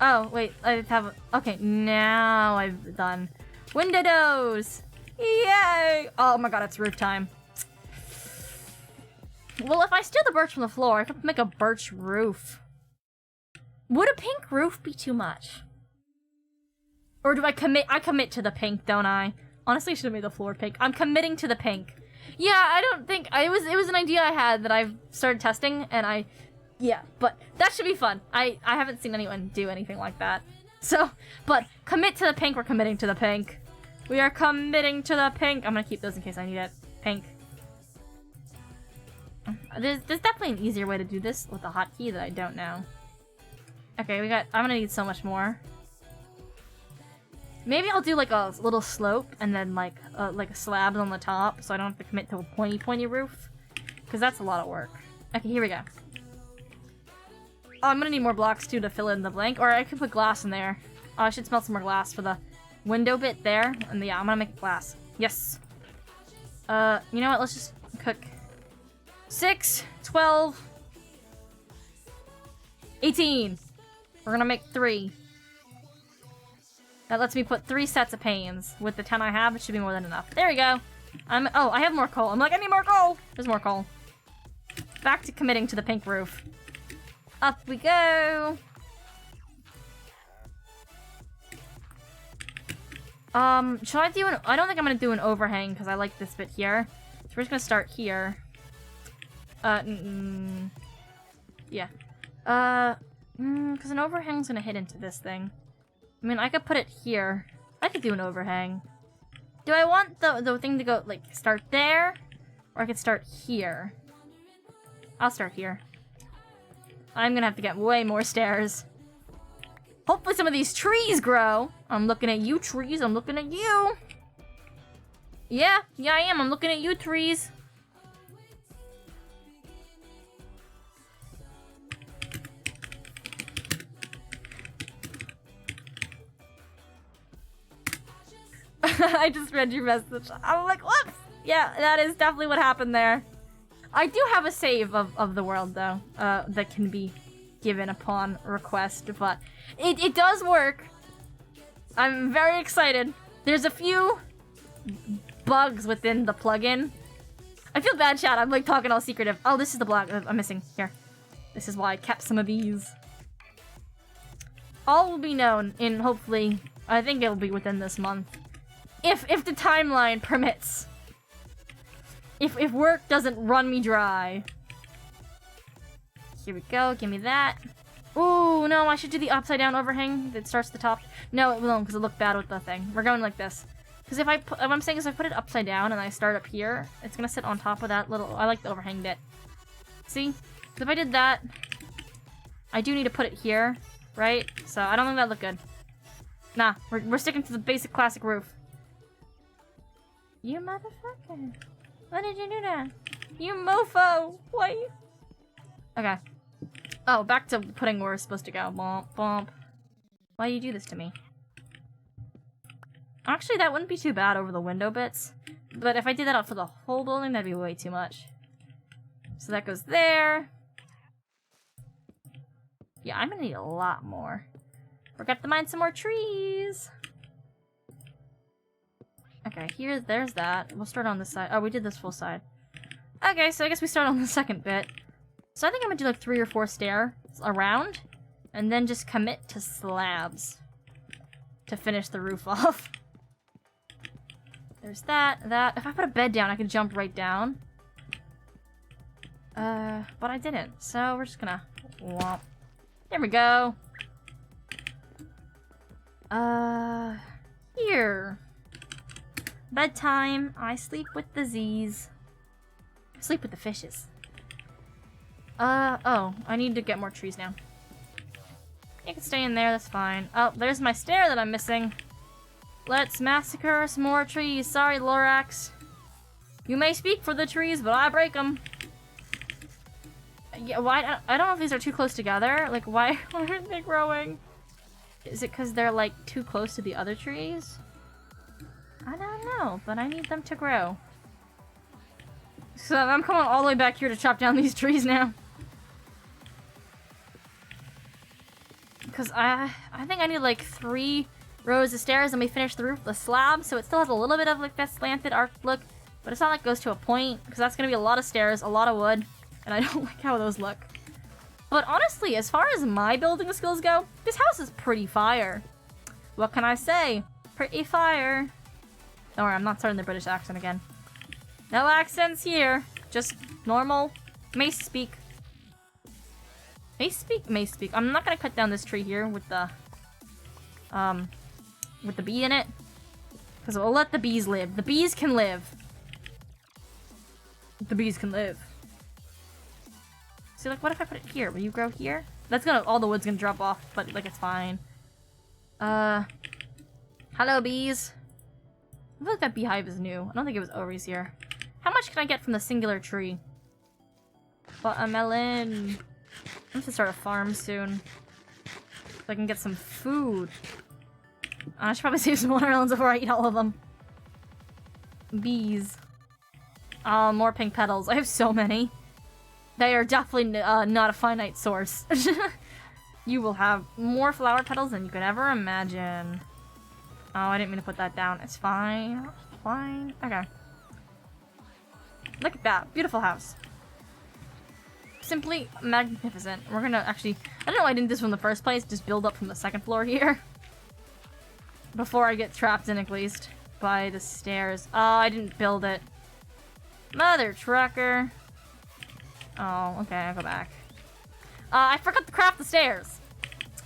Oh, wait, I have... Okay, now I've done windows! Yay! Oh my god, it's roof time. Well, if I steal the birch from the floor, I could make a birch roof. Would a pink roof be too much? Or do I commit? I commit to the pink, don't I? Honestly, I should have made the floor pink. I'm committing to the pink. Yeah, I don't think... it was an idea I had that I've started testing, and yeah, but that should be fun. I haven't seen anyone do anything like that. So, but commit to the pink, we're committing to the pink. We are committing to the pink. I'm gonna keep those in case I need it. Pink. There's definitely an easier way to do this with a hotkey that I don't know. Okay, I'm gonna need so much more. Maybe I'll do like a little slope and then like slabs on the top so I don't have to commit to a pointy roof. Because that's a lot of work. Okay, here we go. Oh, I'm gonna need more blocks too to fill in the blank, or I could put glass in there. Oh, I should smelt some more glass for the window bit there. And yeah, I'm gonna make glass. Yes. You know what? Let's just cook 6, 12, 18. We're gonna make 3. That lets me put 3 sets of panes. With the 10 I have, it should be more than enough. There we go. Oh, I have more coal. I'm like, I need more coal. There's more coal. Back to committing to the pink roof. Up we go. Should I do I don't think I'm gonna do an overhang because I like this bit here. So we're just gonna start here. Yeah. Because an overhang's gonna hit into this thing. I mean, I could put it here. I could do an overhang. Do I want the thing to go, like, start there? Or I could start here? I'll start here. I'm gonna have to get way more stairs. Hopefully some of these trees grow. I'm looking at you, trees. I'm looking at you. Yeah, I am. I'm looking at you, trees. I just read your message. I'm like, whoops! Yeah, that is definitely what happened there. I do have a save of the world, though, that can be given upon request, but it does work. I'm very excited. There's a few bugs within the plugin. I feel bad, chat. I'm like talking all secretive. Oh, this is the block I'm missing. Here. This is why I kept some of these. All will be known in, hopefully, I think it'll be within this month. If the timeline permits. If work doesn't run me dry. Here we go, give me that. Ooh, no, I should do the upside down overhang that starts the top. No, it won't, because it looked bad with the thing. We're going like this. Because what I'm saying is if I put it upside down and I start up here, it's gonna sit on top of that little, I like the overhang bit. See? Because if I did that, I do need to put it here, right? So I don't think that looked good. Nah, we're sticking to the basic classic roof. You motherfucker. Why did you do that? You mofo! Why? Okay. Oh, back to putting where we're supposed to go. Bomp, bomp. Why do you do this to me? Actually, that wouldn't be too bad over the window bits. But if I did that out for the whole building, that'd be way too much. So that goes there. Yeah, I'm gonna need a lot more. We're gonna have to mine some more trees. Okay, there's that. We'll start on this side. Oh, we did this full side. Okay, so I guess we start on the second bit. So I think I'm gonna do like 3 or 4 stairs around, and then just commit to slabs to finish the roof off. There's that. If I put a bed down, I could jump right down. But I didn't, so we're just gonna womp. There we go. Here. Bedtime. I sleep with the Z's. I sleep with the fishes. Oh, I need to get more trees now. You can stay in there, that's fine. Oh, there's my stair that I'm missing. Let's massacre some more trees. Sorry, Lorax. You may speak for the trees, but I break them. Yeah, why? I don't know if these are too close together. Like, why aren't they growing? Is it because they're, like, too close to the other trees? I don't know, but I need them to grow. So I'm coming all the way back here to chop down these trees now. Because I think I need, like, 3 rows of stairs and we finish the roof with a slab, so it still has a little bit of, like, that slanted arc look. But it's not like it goes to a point, because that's going to be a lot of stairs, a lot of wood, and I don't like how those look. But honestly, as far as my building skills go, this house is pretty fire. What can I say? Pretty fire. Don't worry, I'm not starting the British accent again. No accents here. Just normal Mace speak. Mace speak? Mace speak. I'm not gonna cut down this tree here with the bee in it. Because we'll let the bees live. The bees can live. The bees can live. See, like, what if I put it here? Will you grow here? That's gonna, all the wood's gonna drop off, but, like, it's fine. Hello, bees. I feel like that beehive is new. I don't think it was always here. How much can I get from the singular tree? Watermelon. I'm gonna start a farm soon. So I can get some food. I should probably save some watermelons before I eat all of them. Bees. More pink petals. I have so many. They are definitely not a finite source. You will have more flower petals than you could ever imagine. Oh, I didn't mean to put that down. It's fine. Fine. Okay. Look at that. Beautiful house. Simply magnificent. We're gonna actually... I don't know why I didn't do this from the first place. Just build up from the second floor here. Before I get trapped in, at least. By the stairs. Oh, I didn't build it. Mother trucker. Oh, okay, I'll go back. I forgot to craft the stairs.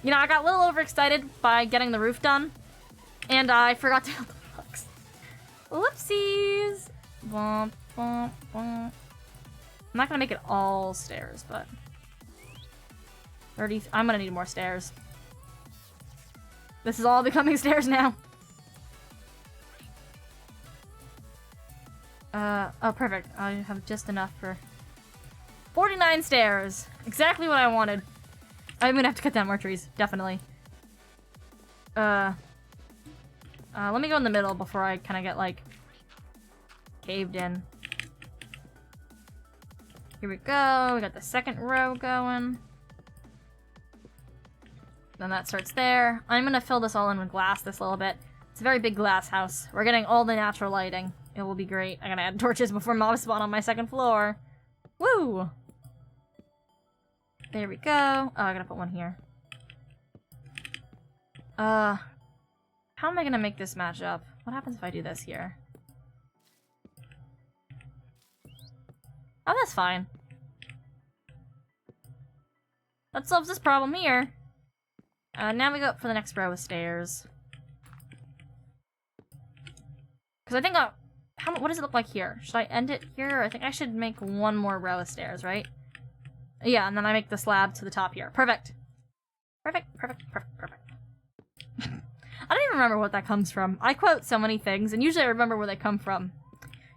You know, I got a little overexcited by getting the roof done. And I forgot to build the blocks. Whoopsies. Bump, bump, bump. I'm not gonna make it all stairs, but... 30... I'm gonna need more stairs. This is all becoming stairs now. Oh, perfect. I have just enough for 49 stairs. Exactly what I wanted. I'm gonna have to cut down more trees, definitely. Let me go in the middle before I kind of get, like, caved in. Here we go. We got the second row going. Then that starts there. I'm gonna fill this all in with glass this little bit. It's a very big glass house. We're getting all the natural lighting. It will be great. I'm gonna add torches before mobs spawn on my second floor. Woo! There we go. Oh, I gotta put one here. How am I gonna make this match up? What happens if I do this here? Oh, that's fine. That solves this problem here. Now we go up for the next row of stairs. Because I think what does it look like here? Should I end it here? I think I should make one more row of stairs, right? Yeah, and then I make the slab to the top here. Perfect. Perfect, perfect, perfect, perfect. I don't even remember what that comes from. I quote so many things, and usually I remember where they come from.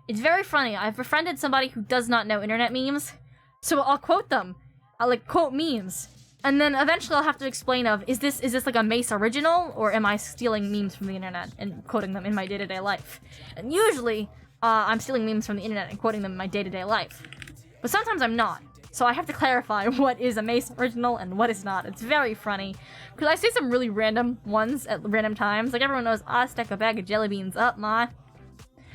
It's very funny. I've befriended somebody who does not know internet memes, so I'll quote them. I'll, like, quote memes. And then eventually I'll have to explain is this like a Mace original, or am I stealing memes from the internet and quoting them in my day-to-day life? And usually, I'm stealing memes from the internet and quoting them in my day-to-day life. But sometimes I'm not. So I have to clarify what is a Mace original and what is not. It's very funny. Because I say some really random ones at random times. Like, everyone knows, I stuck a bag of jelly beans up my...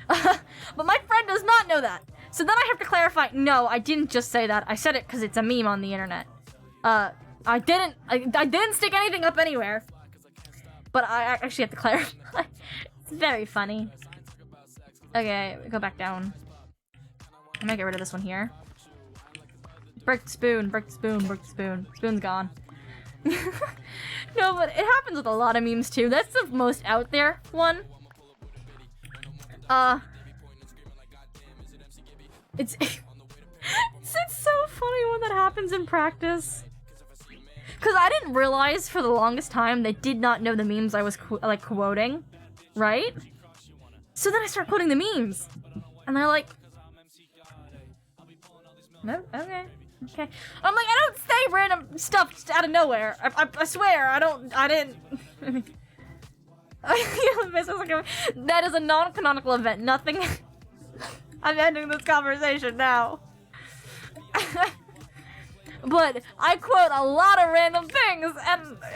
But my friend does not know that. So then I have to clarify, no, I didn't just say that. I said it because it's a meme on the internet. I didn't stick anything up anywhere. But I actually have to clarify. It's very funny. Okay, go back down. I'm gonna get rid of this one here. Break the spoon, break the spoon, break the spoon. Spoon's gone. No, but it happens with a lot of memes too. That's the most out there one. It's so funny when that happens. happens in practice. Because I didn't realize for the longest time they did not know the memes I was quoting, right? So then I start quoting the memes, and they're like, "No, okay." I'm like, I don't say random stuff just out of nowhere. I swear, I didn't. That is a non-canonical event. Nothing. I'm ending this conversation now. But I quote a lot of random things,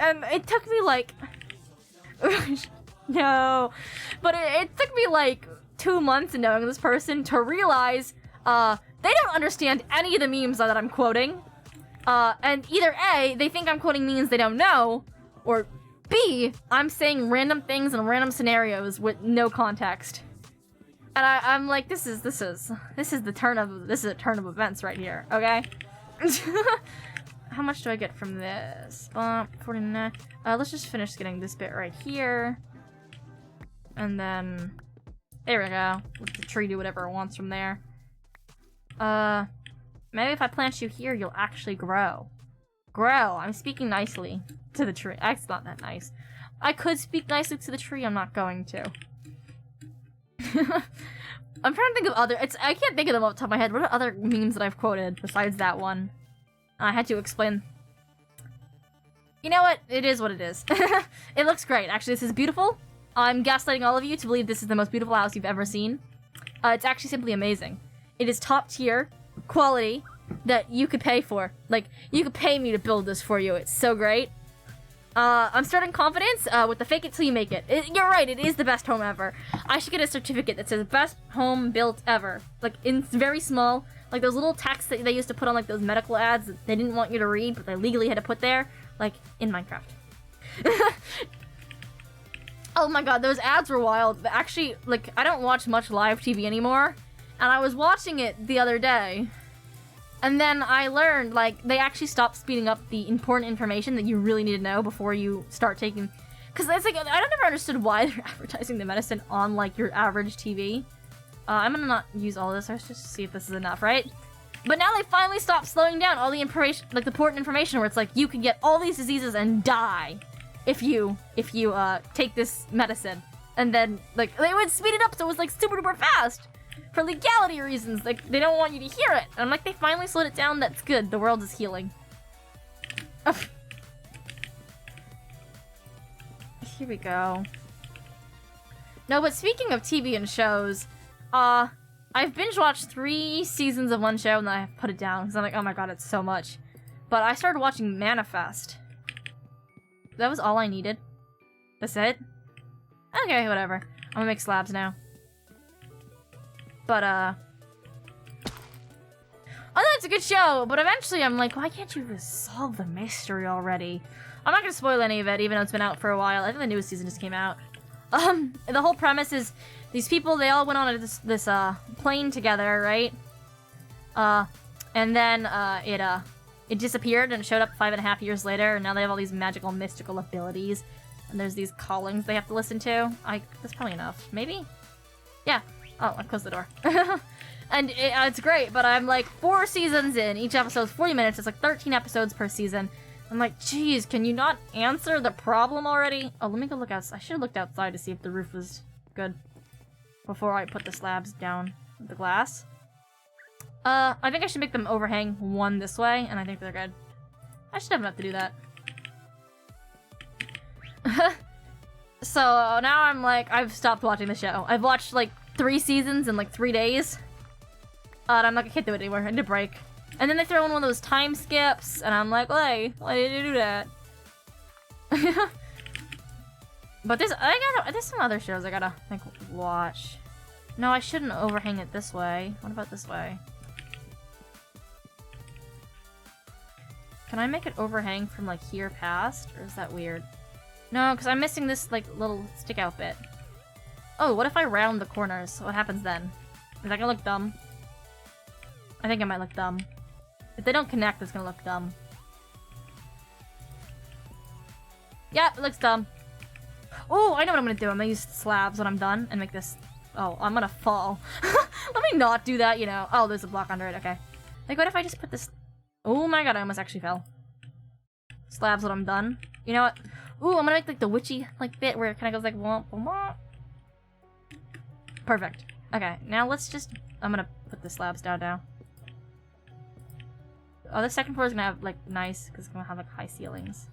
and it took me like no, but it took me like 2 months of knowing this person to realize they don't understand any of the memes that I'm quoting, and either A, they think I'm quoting memes they don't know, or B, I'm saying random things and random scenarios with no context. And I'm like, this is a turn of events right here, okay? How much do I get from this? 49. Let's just finish getting this bit right here. And then there we go. Let the tree do whatever it wants from there. Maybe if I plant you here, you'll actually grow. Grow. I'm speaking nicely to the tree. It's not that nice. I could speak nicely to the tree. I'm not going to. I'm trying to think of other. I can't think of them off the top of my head. What are other memes that I've quoted besides that one? I had to explain. You know what? It is what it is. It looks great. Actually, this is beautiful. I'm gaslighting all of you to believe this is the most beautiful house you've ever seen. It's actually simply amazing. It is top tier quality that you could pay for. Like, you could pay me to build this for you. It's so great. I'm starting confidence with the fake it till you make it. You're right, it is the best home ever. I should get a certificate that says best home built ever. Like, it's very small. Like those little texts that they used to put on like those medical ads that they didn't want you to read, but they legally had to put there. Like, in Minecraft. Oh my god, those ads were wild. Actually, like, I don't watch much live TV anymore. And I was watching it the other day. And then I learned, like, they actually stopped speeding up the important information that you really need to know before you start taking... Because it's like, I don't never understood why they're advertising the medicine on, like, your average TV. I'm gonna not use all this, let's just see if this is enough, right? But now they finally stopped slowing down all the information, like, the important information where it's like, you can get all these diseases and die if you take this medicine. And then, like, they would speed it up so it was, like, super duper fast! For legality reasons, like, they don't want you to hear it. And I'm like, they finally slowed it down, that's good. The world is healing. Here we go. No, but speaking of TV and shows, I've binge-watched 3 seasons of one show and then I put it down, because I'm like, oh my god, it's so much. But I started watching Manifest. That was all I needed. That's it? Okay, whatever. I'm gonna make slabs now. But, oh, that's a good show, but eventually I'm like, why can't you solve the mystery already? I'm not gonna spoil any of it, even though it's been out for a while. I think the newest season just came out. The whole premise is, these people, they all went on this plane together, right? And then, it disappeared and showed up 5.5 years later, and now they have all these magical, mystical abilities. And there's these callings they have to listen to. That's probably enough. Maybe? Yeah. Oh, I closed the door. And it's great, but I'm like 4 seasons in. Each episode's 40 minutes. It's like 13 episodes per season. I'm like, geez, can you not answer the problem already? Oh, let me go look outside. I should have looked outside to see if the roof was good before I put the slabs down with the glass. I think I should make them overhang one this way, and I think they're good. I should have enough to do that. So now I'm like, I've stopped watching the show. I've watched like 3 seasons in like 3 days. And I'm like, I can't do it anymore. I need a break. And then they throw in one of those time skips, and I'm like, hey, why did you do that? But there's some other shows I gotta like watch. No, I shouldn't overhang it this way. What about this way? Can I make it overhang from like here past, or is that weird? No, because I'm missing this like little stick out bit. Oh, what if I round the corners? What happens then? Is that gonna look dumb? I think it might look dumb. If they don't connect, it's gonna look dumb. Yeah, it looks dumb. Oh, I know what I'm gonna do. I'm gonna use slabs when I'm done and make this... Oh, I'm gonna fall. Let me not do that, you know. Oh, there's a block under it, okay. Like, what if I just put this Oh my god, I almost actually fell. Slabs when I'm done. You know what? Ooh, I'm gonna make like the witchy like bit where it kind of goes like womp womp. Perfect. Okay, now let's just. I'm gonna put the slabs down now. Oh, the second floor is gonna have like nice because it's gonna have like high ceilings.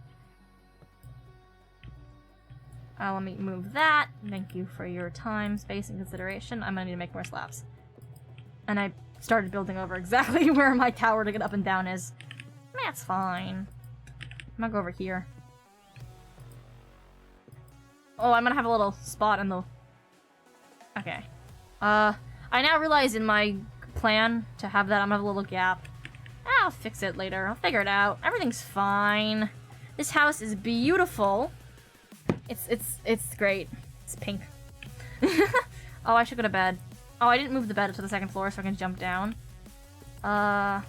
Let me move that. Thank you for your time, space, and consideration. I'm gonna need to make more slabs. And I started building over exactly where my tower to get up and down is. That's fine. I'm gonna go over here. Oh, I'm gonna have a little spot in the... Okay. I now realize in my plan to have that, I'm gonna have a little gap. I'll fix it later. I'll figure it out. Everything's fine. This house is beautiful. It's great. It's pink. Oh, I should go to bed. Oh, I didn't move the bed to the second floor so I can jump down. Let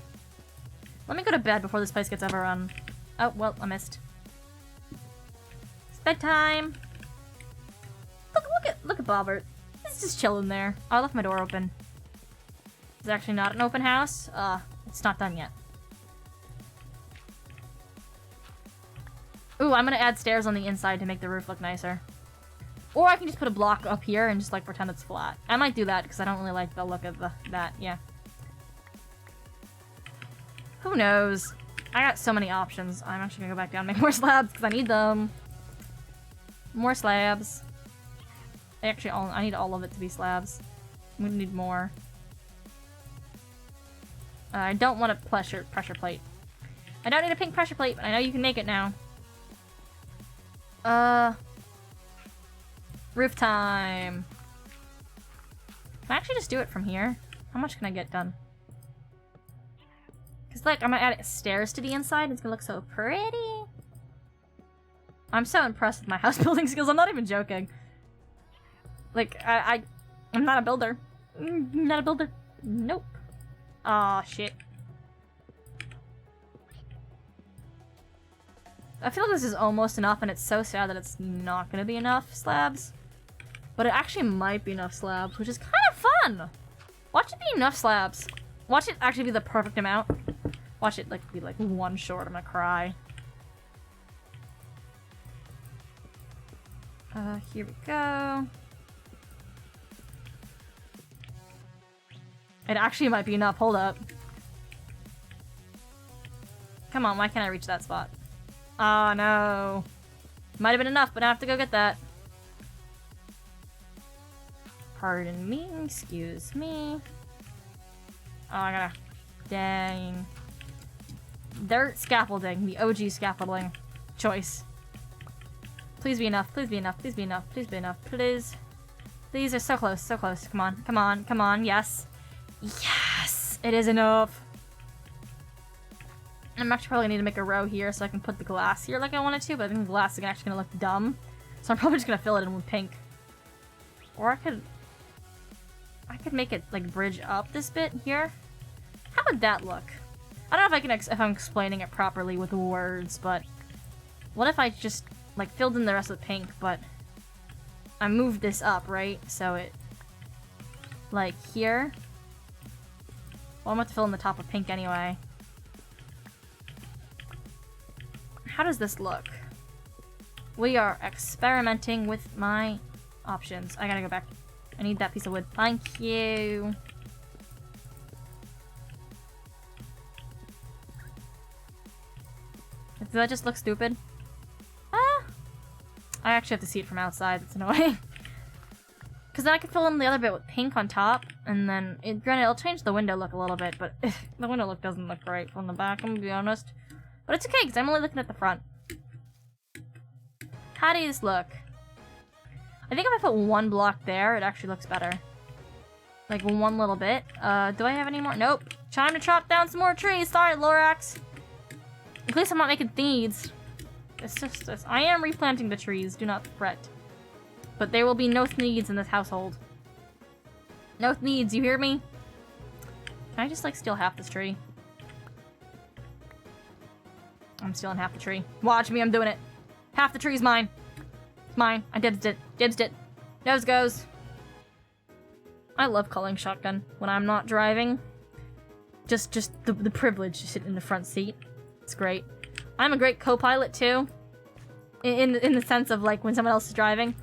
me go to bed before this place gets overrun. Oh, well, I missed. It's bedtime. Look at Bobbert. He's just chilling there. Oh, I left my door open. It's actually not an open house. It's not done yet. Ooh, I'm gonna add stairs on the inside to make the roof look nicer. Or I can just put a block up here and just like pretend it's flat. I might do that because I don't really like the look of that. Yeah. Who knows? I got so many options. I'm actually gonna go back down and make more slabs because I need them. More slabs. Actually, I need all of it to be slabs. We need more. I don't want a pressure plate. I don't need a pink pressure plate, but I know you can make it now. Roof time. Can I actually just do it from here? How much can I get done? Because, like, I'm gonna add stairs to the inside. It's gonna look so pretty. I'm so impressed with my house building skills. I'm not even joking. Like, I'm not a builder. Not a builder. Nope. Aw, shit. I feel like this is almost enough, and it's so sad that it's not gonna be enough slabs. But it actually might be enough slabs, which is kind of fun! Watch it be enough slabs. Watch it actually be the perfect amount. Watch it, like, be, like, one short. I'm gonna cry. Here we go. It actually might be enough. Hold up. Come on, why can't I reach that spot? Oh, no. Might have been enough, but I have to go get that. Pardon me. Excuse me. Oh, I gotta... Dang. Dirt scaffolding. The OG scaffolding choice. Please be enough. Please be enough. Please be enough. Please be enough. Please. These are so close. So close. Come on. Come on. Come on. Yes. Yes! It is enough. I'm actually probably need to make a row here so I can put the glass here like I wanted to, but I think the glass is actually gonna look dumb. So I'm probably just gonna fill it in with pink. Or I could make it like bridge up this bit here. How would that look? I don't know if I can if I'm explaining it properly with words, but what if I just like filled in the rest with pink, but I moved this up, right? So it like here. Well, I'm going to fill in the top with pink anyway. How does this look? We are experimenting with my options. I gotta go back. I need that piece of wood. Thank you. Does that just look stupid? I actually have to see it from outside. That's annoying. Because then I can fill in the other bit with pink on top, and then, granted, it'll change the window look a little bit, but the window look doesn't look great from the back, I'm gonna be honest. But it's okay, because I'm only looking at the front. How does this look? I think if I put one block there, it actually looks better. Like, one little bit. Do I have any more? Nope. Time to chop down some more trees. Sorry, Lorax. At least I'm not making thieves. It's just this. I am replanting the trees. Do not fret. But there will be no needs in this household. No needs, you hear me? Can I just, like, steal half this tree? I'm stealing half the tree. Watch me, I'm doing it. Half the tree's mine. It's mine. I dibsed it. Dibsed it. Nose goes. I love calling shotgun when I'm not driving. Just the privilege to sit in the front seat. It's great. I'm a great co-pilot too. In the sense of like when someone else is driving,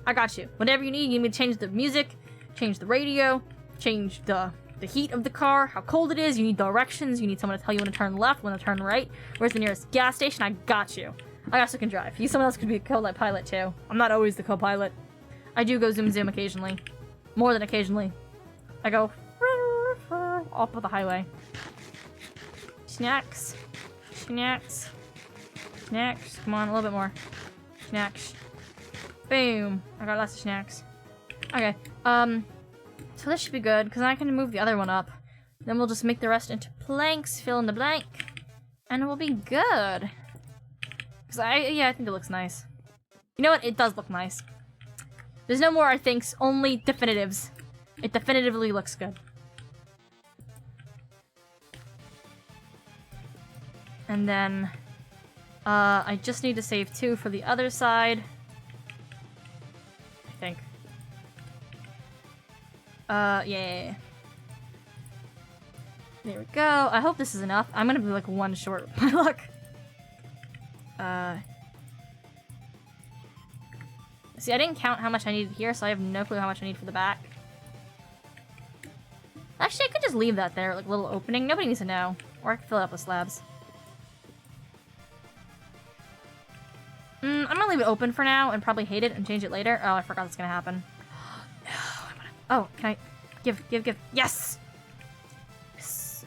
I got you. Whatever you need me to change the music, change the radio, change the heat of the car, how cold it is, you need directions, you need someone to tell you when to turn left, when to turn right, where's the nearest gas station, I got you. I also can drive. Someone else could be a co-pilot too. I'm not always the co-pilot. I do go zoom occasionally. More than occasionally. I go off of the highway. Snacks. Snacks. Snacks. Come on, a little bit more. Snacks. Boom. I got lots of snacks. Okay. So this should be good, because I can move the other one up. Then we'll just make the rest into planks, fill in the blank, and we'll be good. Because I think it looks nice. You know what? It does look nice. There's no more I thinks, only definitives. It definitively looks good. And then, I just need to save 2 for the other side. I think. Yeah. There we go. I hope this is enough. I'm gonna be like 1 short with my luck. See, I didn't count how much I needed here, so I have no clue how much I need for the back. Actually, I could just leave that there, like a little opening. Nobody needs to know. Or I can fill it up with slabs. I'm gonna leave it open for now and probably hate it and change it later. Oh, I forgot that's gonna happen. Oh, can I... Give. Yes! Yes!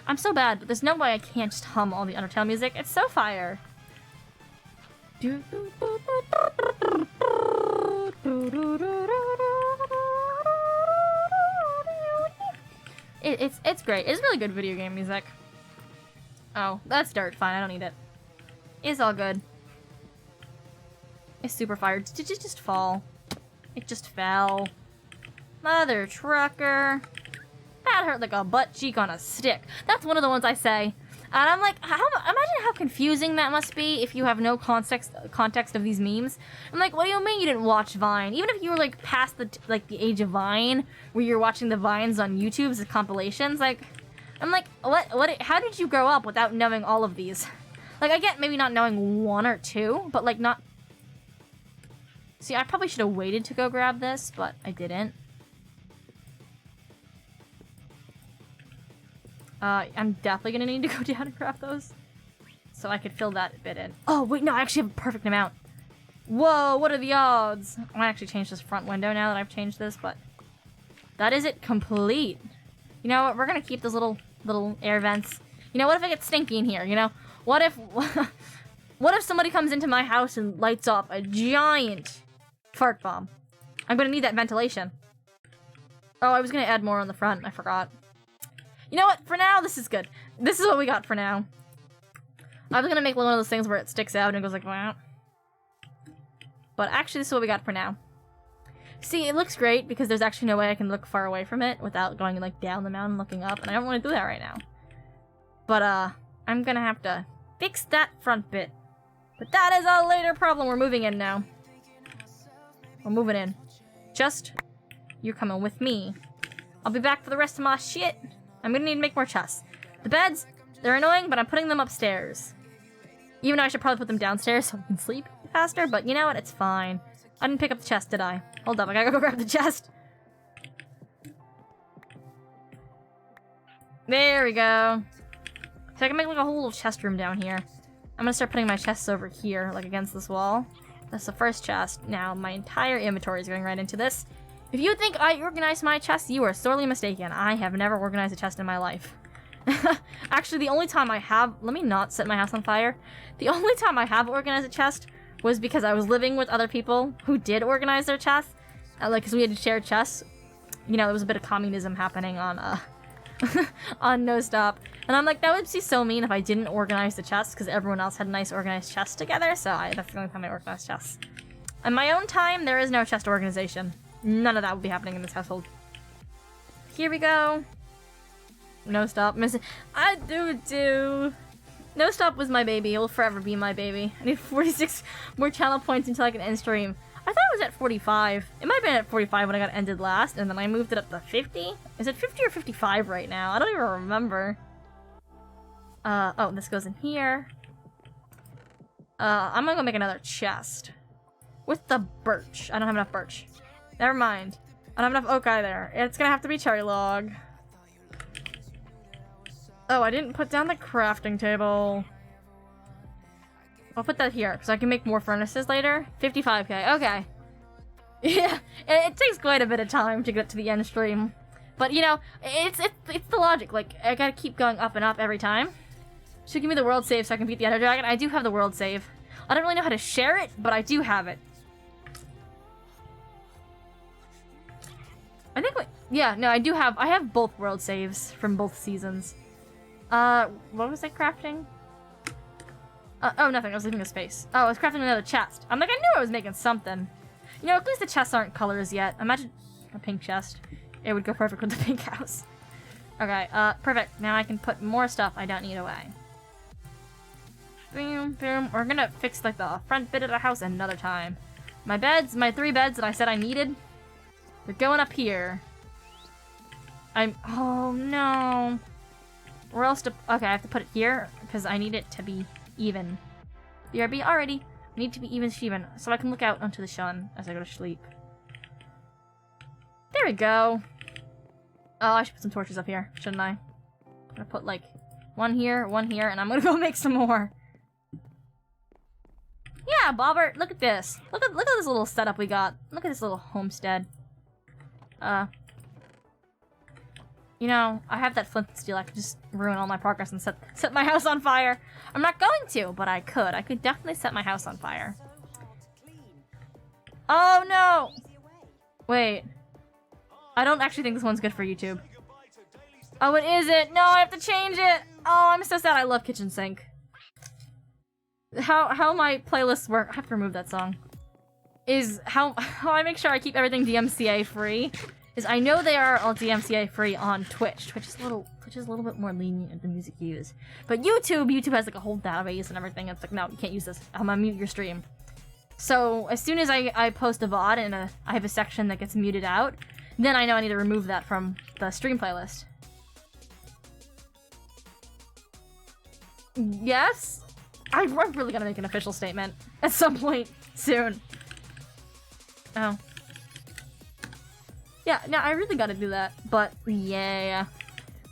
I'm so bad, but there's no way I can't just hum all the Undertale music. It's so fire! It's great. It's really good video game music. Oh, that's dirt. Fine, I don't need it. It's all good. It's super fire. Did it just fall? It just fell. Mother trucker. That hurt like a butt cheek on a stick. That's one of the ones I say. And I'm like, imagine how confusing that must be if you have no context of these memes. I'm like, what do you mean you didn't watch Vine? Even if you were like past the age of Vine, where you're watching the Vines on YouTube as compilations, like, I'm like, how did you grow up without knowing all of these? Like, I get maybe not knowing 1 or 2, but like not... See, I probably should have waited to go grab this, but I didn't. I'm definitely gonna need to go down and grab those. So I could fill that bit in. Oh, wait, no, I actually have a perfect amount. Whoa, what are the odds? I might actually change this front window now that I've changed this, but... That is it complete. You know what, we're gonna keep those little air vents. You know, what if it gets stinky in here, you know? What if... what if somebody comes into my house and lights off a giant fart bomb? I'm gonna need that ventilation. Oh, I was gonna add more on the front, I forgot. You know what? For now, this is good. This is what we got for now. I was gonna make one of those things where it sticks out and it goes like, wow. But actually, this is what we got for now. See, it looks great because there's actually no way I can look far away from it without going like down the mountain looking up, and I don't want to do that right now. But I'm gonna have to fix that front bit. But that is a later problem. We're moving in now. We're moving in. Just, you're coming with me. I'll be back for the rest of my shit. I'm gonna need to make more chests. The beds, they're annoying, but I'm putting them upstairs. Even though I should probably put them downstairs so I can sleep faster, but you know what? It's fine. I didn't pick up the chest, did I? Hold up, I gotta go grab the chest. There we go. So I can make like a whole little chest room down here. I'm gonna start putting my chests over here, like against this wall. That's the first chest. Now, my entire inventory is going right into this. If you think I organized my chest, you are sorely mistaken. I have never organized a chest in my life. Actually, the only time I have... Let me not set my house on fire. The only time I have organized a chest was because I was living with other people who did organize their chests. Like, because we had to share chests. You know, there was a bit of communism happening on, on No Stop. And I'm like, that would be so mean if I didn't organize the chests, because everyone else had nice organized chests together, so that's the only time I organized chests. In my own time, there is no chest organization. None of that will be happening in this household. Here we go. No Stop. I do. No Stop was my baby. It will forever be my baby. I need 46 more channel points until I can end stream. I thought it was at 45. It might have been at 45 when I got ended last, and then I moved it up to 50? Is it 50 or 55 right now? I don't even remember. Oh, this goes in here. I'm gonna go make another chest. With the birch. I don't have enough birch. Never mind. I don't have enough oak either. It's gonna have to be cherry log. Oh, I didn't put down the crafting table. I'll put that here, because I can make more furnaces later. 55k, okay. Yeah, it takes quite a bit of time to get to the end stream. But, you know, it's the logic. Like, I gotta keep going up and up every time. So give me the world save so I can beat the Ender Dragon. I do have the world save. I don't really know how to share it, but I do have it. I think, yeah, no, I have both world saves from both seasons. What was I crafting? Oh, nothing. I was leaving a space. Oh, I was crafting another chest. I'm like, I knew I was making something. You know, at least the chests aren't colors yet. Imagine a pink chest. It would go perfect with the pink house. Okay, perfect. Now I can put more stuff I don't need away. Boom, boom. We're gonna fix, like, the front bit of the house another time. My beds, my 3 beds that I said I needed, they're going up here. Oh, no. Where else to... Okay, I have to put it here, because I need it to be even. BRB already. I need to be even Steven, so I can look out onto the sun as I go to sleep. There we go. Oh, I should put some torches up here, shouldn't I? I'm gonna put like one here, and I'm gonna go make some more. Yeah, Bobbert, look at this. Look at this little setup we got. Look at this little homestead. You know, I have that flint and steel. I could just ruin all my progress and set my house on fire. I'm not going to, but I could. I could definitely set my house on fire. Oh, no! Wait. I don't actually think this one's good for YouTube. Oh, it isn't! No, I have to change it! Oh, I'm so sad. I love Kitchen Sink. How my playlists work... I have to remove that song. Is how I make sure I keep everything DMCA free. Is I know they are all DMCA free on Twitch. Twitch is a little bit more lenient in the music you use. But YouTube has like a whole database and everything. It's like, no, you can't use this. I'm gonna mute your stream. So as soon as I post a VOD and I have a section that gets muted out, then I know I need to remove that from the stream playlist. Yes? I'm really gonna make an official statement at some point soon. Oh. Yeah, no, I really gotta do that, but yeah,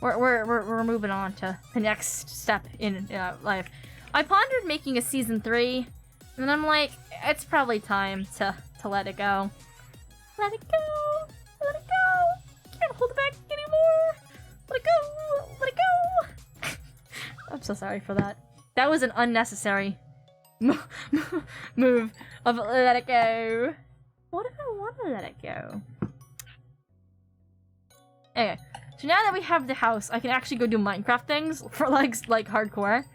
we're moving on to the next step in life. I pondered making a season 3, and I'm like, it's probably time to let it go. Let it go, let it go. Can't hold it back anymore. Let it go, let it go. I'm so sorry for that. That was an unnecessary move of let it go. What if I want to let it go? Anyway, so now that we have the house, I can actually go do Minecraft things for like hardcore.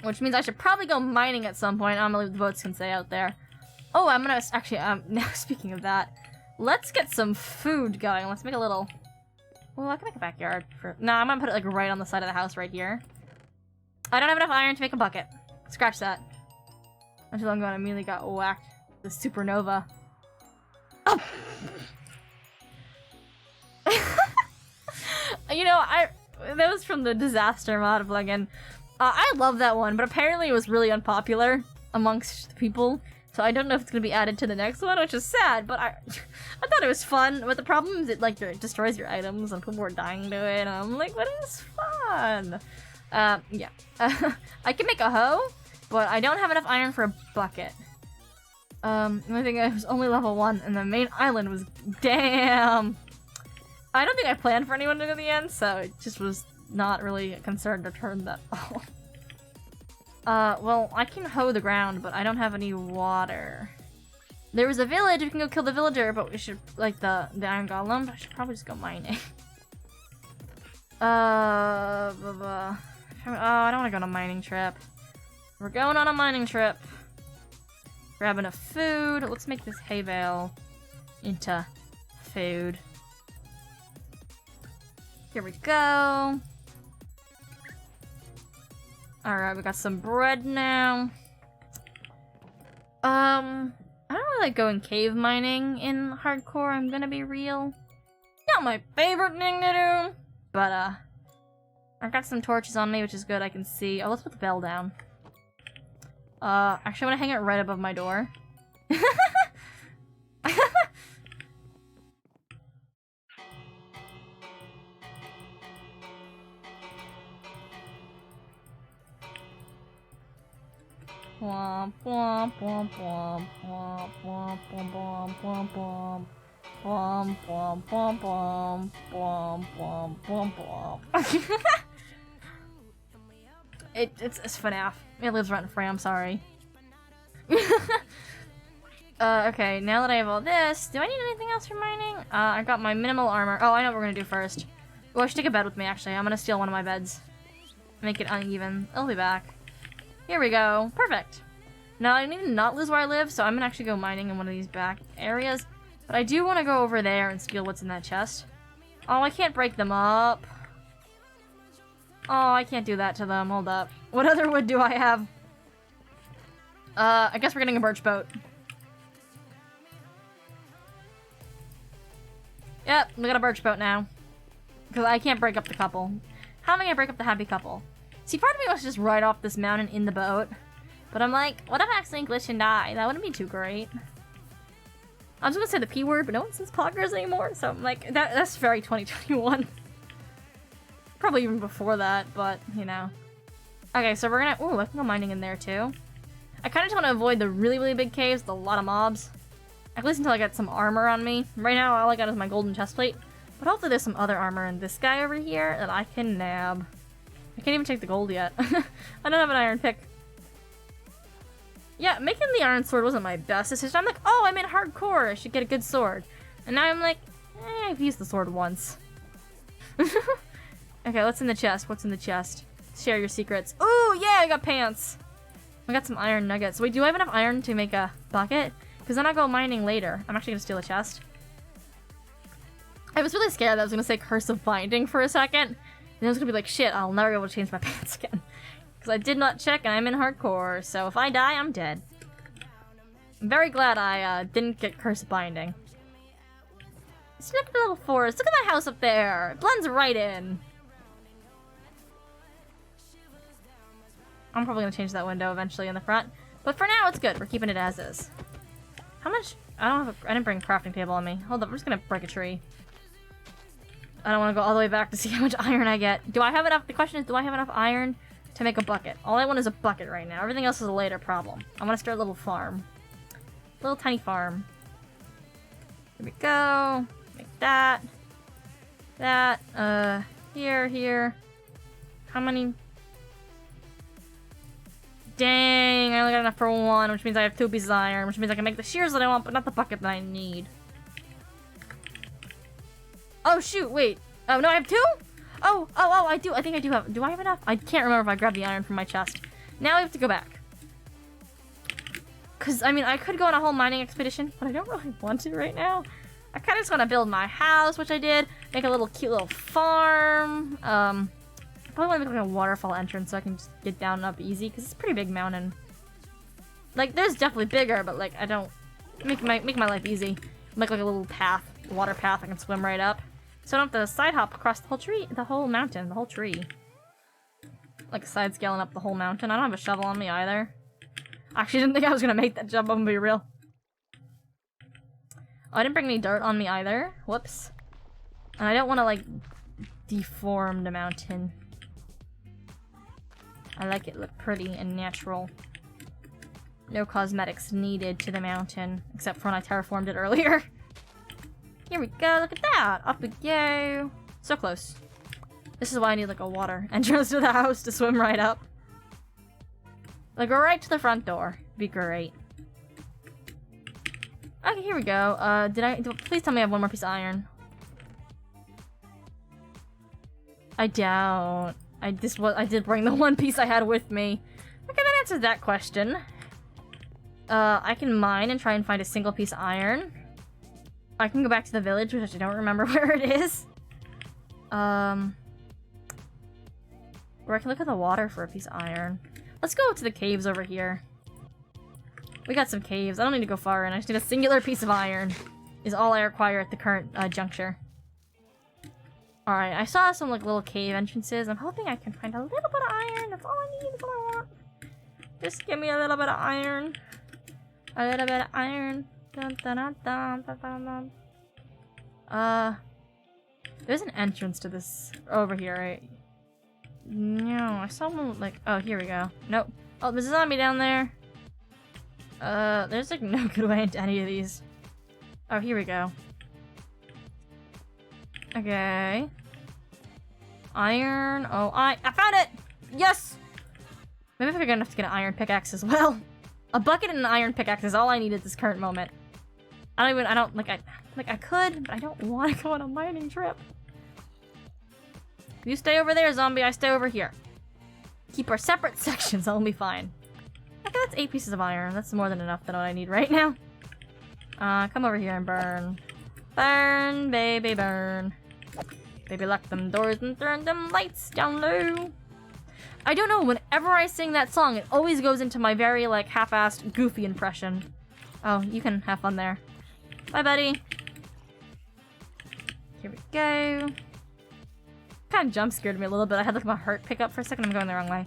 Which means I should probably go mining at some point. I'm gonna leave the boats can stay out there. Oh, I'm gonna actually now speaking of that, let's get some food going. Let's make a little. Well, I can make a backyard for. No, I'm gonna put it like right on the side of the house right here. I don't have enough iron to make a bucket. Scratch that. Until I'm going immediately got whacked. The supernova. Oh. You know, that was from the disaster mod plugin. I love that one, but apparently it was really unpopular amongst people. So I don't know if it's gonna be added to the next one, which is sad. But I thought it was fun. But the problem is it destroys your items and people were dying to it. And I'm like, but it was fun. Yeah. I can make a hoe, but I don't have enough iron for a bucket. The only thing I was only level 1, and the main island was damn. I don't think I planned for anyone to go to the end, so it just was not really a concern to turn that off. Well, I can hoe the ground, but I don't have any water. There was a village, we can go kill the villager, but we should, like, the iron golem, I should probably just go mining. I don't want to go on a mining trip. We're going on a mining trip. Grab enough food. Let's make this hay bale into food. Here we go. Alright, we got some bread now. I don't really like going cave mining in hardcore, I'm gonna be real. Not my favorite thing to do, but, I got some torches on me, which is good, I can see. Oh, let's put the bell down. Actually, I'm gonna hang it right above my door. Womp womp womp womp womp womp womp womp womp womp womp womp womp womp womp womp womp. It's FNAF. It lives rent free, I'm sorry. Okay, now that I have all this, do I need anything else for mining? I got my minimal armor. Oh, I know what we're gonna do first. Oh, I should take a bed with me, actually. I'm gonna steal one of my beds. Make it uneven. I'll be back. Here we go. Perfect. Now, I need to not lose where I live, so I'm gonna actually go mining in one of these back areas. But I do want to go over there and steal what's in that chest. Oh, I can't break them up. Oh, I can't do that to them. Hold up. What other wood do I have? I guess we're getting a birch boat. Yep, we got a birch boat now. Because I can't break up the couple. How am I gonna break up the happy couple? See, part of me wants to just ride off this mountain in the boat. But I'm like, what if I accidentally glitch and die? That wouldn't be too great. I was gonna say the P word, but no one says poggers anymore, so I'm like, that's very 2021. Probably even before that, but, you know. Okay, so we're gonna, ooh, I can go mining in there too. I kinda just wanna avoid the really, really big caves with a lot of mobs. At least until I get some armor on me. Right now, all I got is my golden chestplate. But hopefully there's some other armor in this guy over here that I can nab. I can't even take the gold yet. I don't have an iron pick. Yeah, making the iron sword wasn't my best decision. I'm like, oh, I'm in hardcore. I should get a good sword. And now I'm like, I've used the sword once. Okay, what's in the chest? What's in the chest? Share your secrets. Ooh, yeah, I got pants. I got some iron nuggets. Wait, do I have enough iron to make a bucket? Because then I'll go mining later. I'm actually going to steal a chest. I was really scared that I was going to say Curse of Binding for a second. And I was going to be like, shit, I'll never be able to change my pants again. Because I did not check and I'm in hardcore. So if I die, I'm dead. I'm very glad I didn't get Curse of Binding. Let's look at the little forest. Look at that house up there. It blends right in. I'm probably going to change that window eventually in the front. But for now, it's good. We're keeping it as is. How much? I didn't bring a crafting table on me. Hold up, I'm just gonna break a tree. I don't want to go all the way back to see how much iron I get. Do I have enough? The question is, do I have enough iron to make a bucket? All I want is a bucket right now. Everything else is a later problem. I want to start a little farm. A little tiny farm. Here we go. Make that. That. Here. How many? Dang, I only got enough for one, which means I have 2 pieces of iron, which means I can make the shears that I want, but not the bucket that I need. Oh, shoot, wait. Oh, no, I have 2? Oh, I do. I think I do have. Do I have enough? I can't remember if I grabbed the iron from my chest. Now I have to go back. Because, I mean, I could go on a whole mining expedition, but I don't really want to right now. I kind of just want to build my house, which I did. Make a little cute little farm. Probably want to make like a waterfall entrance so I can just get down and up easy, because it's a pretty big mountain. Like, there's definitely bigger, but like, I don't make my life easy. Make like a little path, water path I can swim right up. So I don't have to side hop across the whole tree, the whole mountain, the whole tree. Like side scaling up the whole mountain. I don't have a shovel on me either. Actually, I didn't think I was gonna make that jump, I'm gonna be real. Oh, I didn't bring any dirt on me either. Whoops. And I don't want to like deform the mountain. I like it look pretty and natural. No cosmetics needed to the mountain, except for when I terraformed it earlier. Here we go, look at that! Up we go! So close. This is why I need like a water entrance to the house to swim right up. Like right to the front door. Be great. Okay, here we go. Please tell me I have one more piece of iron. I don't. I did bring the one piece I had with me. Okay, that answers that question. I can mine and try and find a single piece of iron. I can go back to the village, which I don't remember where it is. Or I can look at the water for a piece of iron. Let's go to the caves over here. We got some caves. I don't need to go far in. I just need a singular piece of iron. Is all I require at the current juncture. Alright, I saw some like little cave entrances. I'm hoping I can find a little bit of iron. That's all I need. That's all I want. Just give me a little bit of iron. A little bit of iron. Dun, dun, dun, dun, dun, dun, dun. There's an entrance to this over here, right? No, I saw one like, oh, here we go. Nope. Oh, there's a zombie down there. There's like no good way into any of these. Oh, here we go. Okay. Iron. Oh, I found it! Yes! Maybe if I get enough to get an iron pickaxe as well. A bucket and an iron pickaxe is all I need at this current moment. I could, but I don't want to go on a mining trip. You stay over there, zombie, I stay over here. Keep our separate sections, I'll be fine. Okay, that's 8 pieces of iron. That's more than enough than what I need right now. Come over here and burn. Burn, baby, burn. Baby, lock them doors and turn them lights down low. I don't know, whenever I sing that song, it always goes into my very, like, half-assed, goofy impression. Oh, you can have fun there. Bye, buddy. Here we go. Kind of jump scared me a little bit. I had, like, my heart pick up for a second. I'm going the wrong way.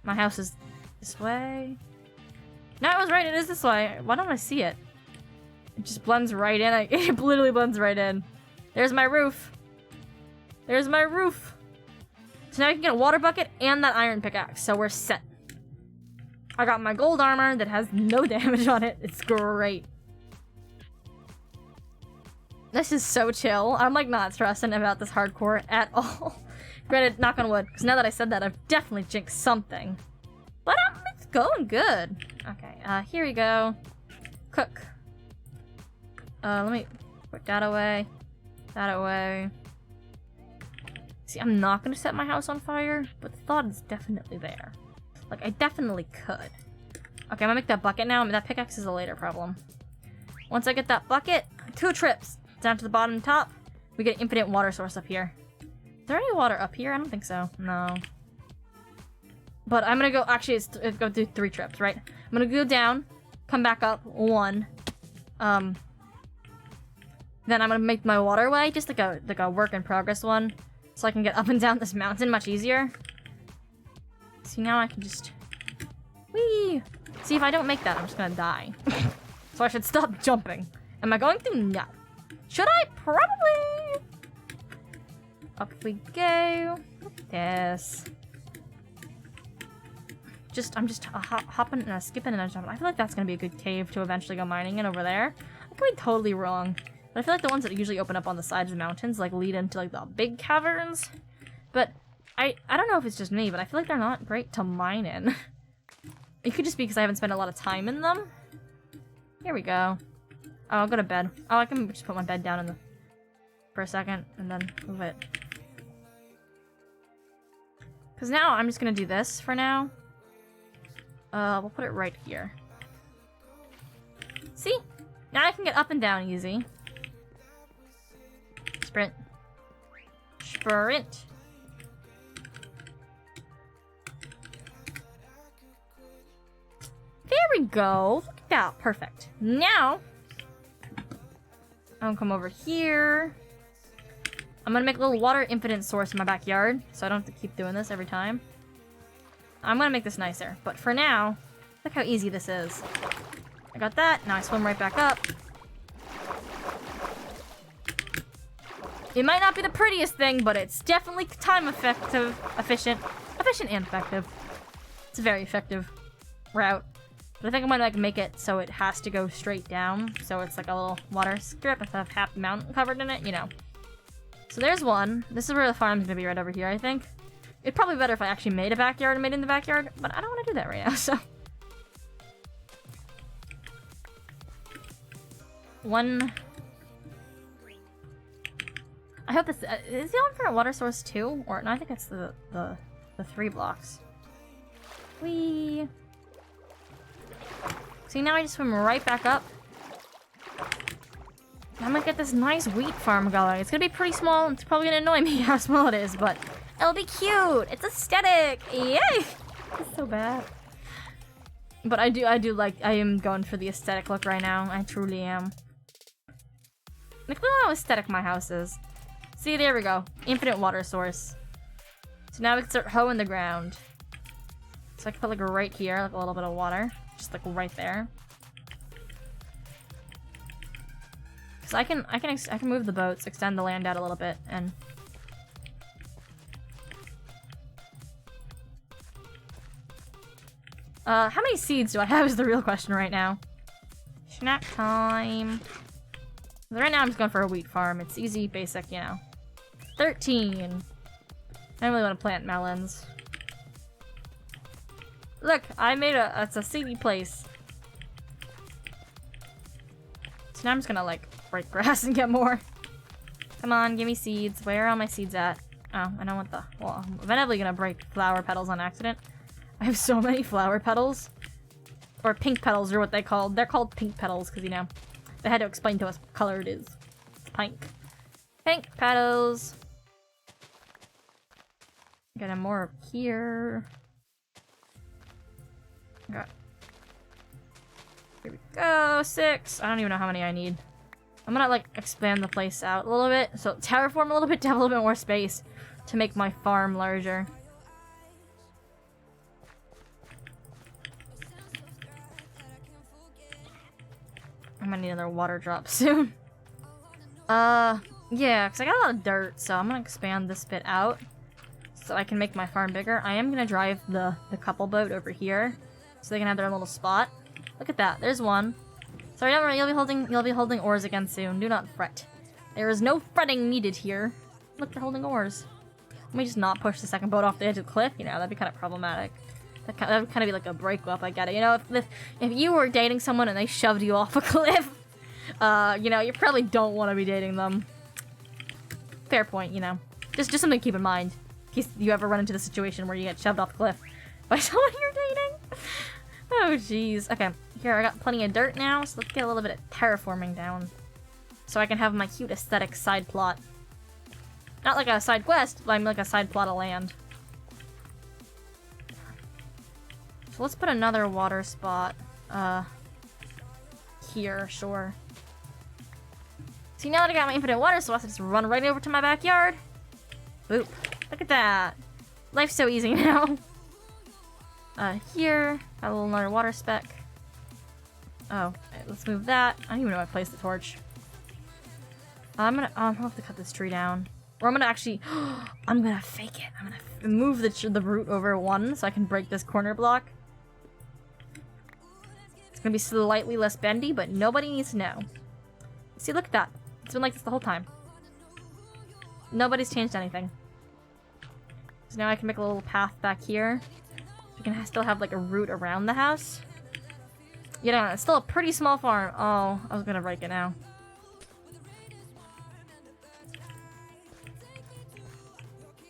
My house is this way. No, I was right. It is this way. Why don't I see it? It just blends right in. It literally blends right in. There's my roof. There's my roof. So now I can get a water bucket and that iron pickaxe. So we're set. I got my gold armor that has no damage on it. It's great. This is so chill. I'm like not stressing about this hardcore at all. Granted, knock on wood, because now that I said that, I've definitely jinxed something. But it's going good. Okay, here we go. Cook. Let me put that away. That away. See, I'm not gonna set my house on fire, but the thought is definitely there. Like, I definitely could. Okay, I'm gonna make that bucket now. I mean, that pickaxe is a later problem. Once I get that bucket, 2 trips down to the bottom and top, we get an infinite water source up here. Is there any water up here? I don't think so. No. But I'm gonna go, actually, it's go do 3 trips, right? I'm gonna go down, come back up, 1. Then I'm gonna make my waterway, just like a work in progress one, so I can get up and down this mountain much easier. See, now I can just... Whee! See, if I don't make that, I'm just gonna die. So I should stop jumping. Am I going to? No. Should I? Probably! Up we go. Yes. I'm just hopping and skipping and jumping. I feel like that's gonna be a good cave to eventually go mining in over there. I could be totally wrong. But I feel like the ones that usually open up on the sides of the mountains, like, lead into, like, the big caverns. But I don't know if it's just me, but I feel like they're not great to mine in. It could just be because I haven't spent a lot of time in them. Here we go. Oh, I'll go to bed. Oh, I can just put my bed down in the... for a second, and then move it. Because now I'm just gonna do this for now. We'll put it right here. See? Now I can get up and down easy. Sprint. Sprint. There we go. Look at that. Perfect. Now, I'm gonna come over here. I'm gonna make a little water infinite source in my backyard, so I don't have to keep doing this every time. I'm gonna make this nicer, but for now, look how easy this is. I got that. Now I swim right back up. It might not be the prettiest thing, but it's definitely time efficient and effective. It's a very effective route. But I think I'm gonna like make it so it has to go straight down, so it's like a little water strip instead of half the mountain covered in it, you know. So there's one. This is where the farm's gonna be, right over here, I think. It'd probably be better if I actually made a backyard and made it in the backyard, but I don't want to do that right now, so. One. I hope this is the one for a water source too, or no? I think it's the 3 blocks. Whee! See, now I just swim right back up. I'm gonna get this nice wheat farm going. It's gonna be pretty small. It's probably gonna annoy me how small it is, but it'll be cute. It's aesthetic. Yay! It's so bad. But I do like, I am going for the aesthetic look right now. I truly am. Look how aesthetic my house is. See, there we go. Infinite water source. So now we can start hoeing the ground. So I can put like right here, like a little bit of water. Just like right there. So I can move the boats, extend the land out a little bit, and how many seeds do I have is the real question right now. Snack time. Right now I'm just going for a wheat farm. It's easy, basic, you know. 13. I don't really want to plant melons. Look, I made it's a seedy place. So now I'm just gonna like break grass and get more. Come on, give me seeds. Where are all my seeds at? Oh, I don't want the, well, I'm inevitably gonna break flower petals on accident. I have so many flower petals. Or pink petals are what they're called. They're called pink petals because, you know, they had to explain to us what color it is. It's pink. Pink petals. Got a more here. Okay. Here we go. 6. I don't even know how many I need. I'm gonna like expand the place out a little bit. So terraform a little bit to have a little bit more space to make my farm larger. I'm gonna need another water drop soon. Yeah, because I got a lot of dirt, so I'm gonna expand this bit out so I can make my farm bigger. I am gonna drive the couple boat over here so they can have their little spot. Look at that, there's one. Sorry, don't worry, you'll be holding oars again soon. Do not fret. There is no fretting needed here. Look, they're holding oars. Let me just not push the second boat off the edge of the cliff. You know, that'd be kind of problematic. That would kind of be like a breakup, I get it. You know, if you were dating someone and they shoved you off a cliff, you know, you probably don't want to be dating them. Fair point, you know. Just something to keep in mind. In case you ever run into the situation where you get shoved off a cliff by someone you're dating. Oh, jeez. Okay, here, I got plenty of dirt now, so let's get a little bit of terraforming down. So I can have my cute aesthetic side plot. Not like a side quest, but I'm like a side plot of land. So let's put another water spot, here, sure. See, now that I got my infinite water source, I just run right over to my backyard. Boop. Look at that. Life's so easy now. Here, got a little another water speck. Oh, right, let's move that. I don't even know where I placed the torch. I'm gonna have to cut this tree down. Or I'm gonna actually, I'm gonna fake it. I'm gonna move the root over 1 so I can break this corner block. It's gonna be slightly less bendy, but nobody needs to know. See, look at that. It's been like this the whole time. Nobody's changed anything. So now I can make a little path back here. We can still have like a root around the house. You know, it's still a pretty small farm. Oh, I was gonna break it now.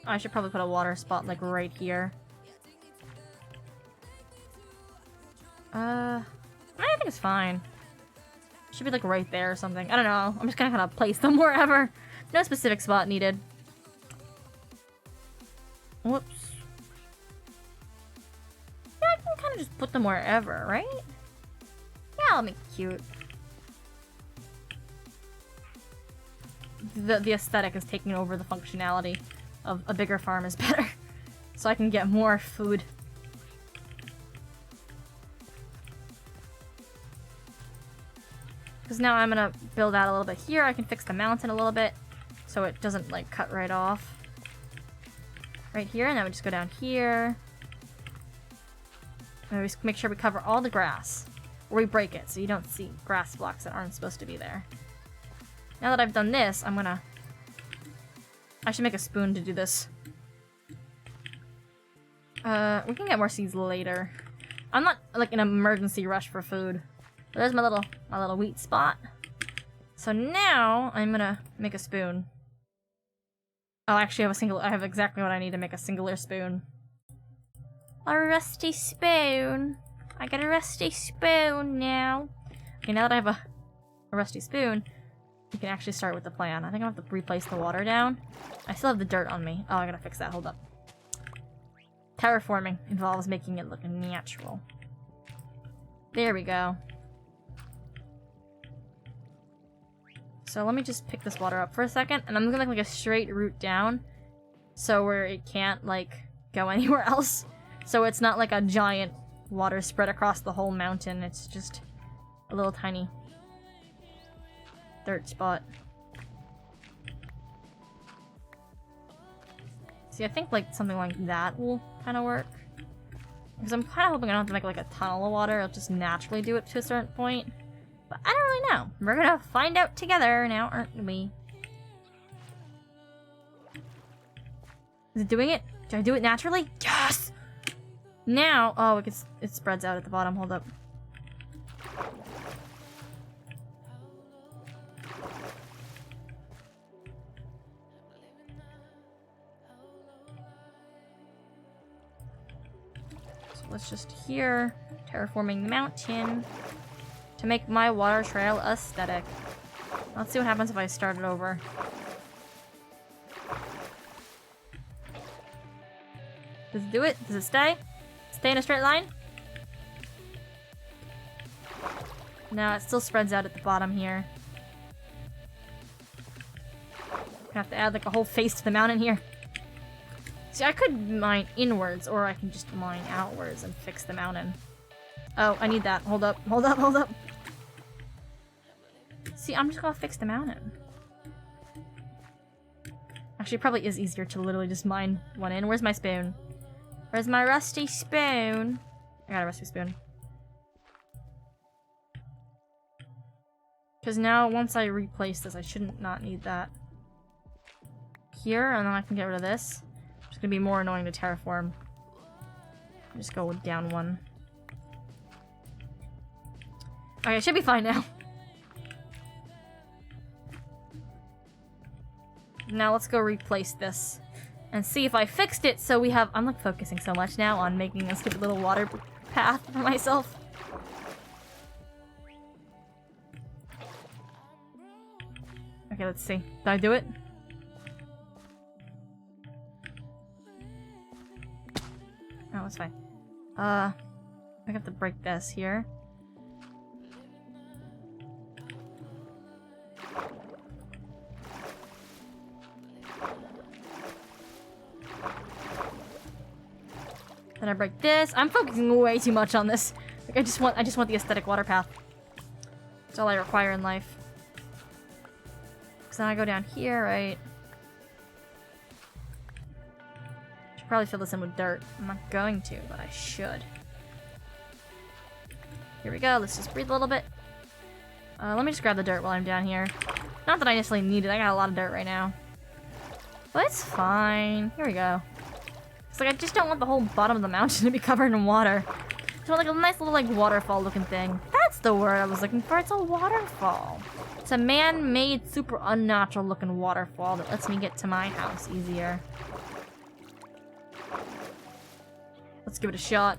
I should probably put a water spot like right here. I think it's fine. Should be like right there or something. I don't know. I'm just gonna kind of place them wherever. No specific spot needed. Whoops. Yeah, I can kind of just put them wherever, right? Yeah, I'll make it cute. The aesthetic is taking over the functionality of a bigger farm is better. So I can get more food. Because now I'm gonna build out a little bit here. I can fix the mountain a little bit so it doesn't like cut right off. Right here, and then we just go down here. And we just make sure we cover all the grass. Or we break it so you don't see grass blocks that aren't supposed to be there. Now that I've done this, I should make a spoon to do this. We can get more seeds later. I'm not like in an emergency rush for food. There's my little wheat spot. So now I'm gonna make a spoon. Oh, actually I have exactly what I need to make a singular spoon. A rusty spoon. I got a rusty spoon now. Okay, now that I have a rusty spoon, we can actually start with the plan. I think I have to replace the water down. I still have the dirt on me. Oh, I gotta fix that. Hold up. Terraforming involves making it look natural. There we go. So let me just pick this water up for a second, and I'm gonna make like a straight route down, so where it can't like go anywhere else. So it's not like a giant water spread across the whole mountain. It's just a little tiny dirt spot. See, I think like something like that will kind of work. Because I'm kind of hoping I don't have to make like a tunnel of water. It'll just naturally do it to a certain point. But I don't really know. We're gonna find out together now, aren't we? Is it doing it? Did I do it naturally? Yes! Now, oh, it spreads out at the bottom. Hold up. Let's just here, terraforming the mountain to make my water trail aesthetic. Let's see what happens if I start it over. Does it do it? Does it stay? Stay in a straight line? No, it still spreads out at the bottom here. I have to add like a whole face to the mountain here. See, I could mine inwards, or I can just mine outwards and fix the mountain. Oh, I need that. Hold up, hold up, hold up. See, I'm just gonna fix the mountain. Actually, it probably is easier to literally just mine one in. Where's my spoon? Where's my rusty spoon? I got a rusty spoon. Because now, once I replace this, I shouldn't not need that. Here, and then I can get rid of this. It's gonna be more annoying to terraform. Just go down one. Okay, it should be fine now. Now let's go replace this. And see if I fixed it so we have... I'm like focusing so much now on making a stupid little water path for myself. Okay, let's see. Did I do it? Oh, it's fine. I have to break this here. Then I break this. I'm focusing way too much on this. Like I just want the aesthetic water path. That's all I require in life. So then I go down here, right? Should probably fill this in with dirt. I'm not going to, but I should. Here we go. Let's just breathe a little bit. Let me just grab the dirt while I'm down here. Not that I necessarily need it. I got a lot of dirt right now. But it's fine. Here we go. It's like I just don't want the whole bottom of the mountain to be covered in water. I just want like a nice little like waterfall looking thing. That's the word I was looking for. It's a waterfall. It's a man-made, super unnatural looking waterfall that lets me get to my house easier. Let's give it a shot.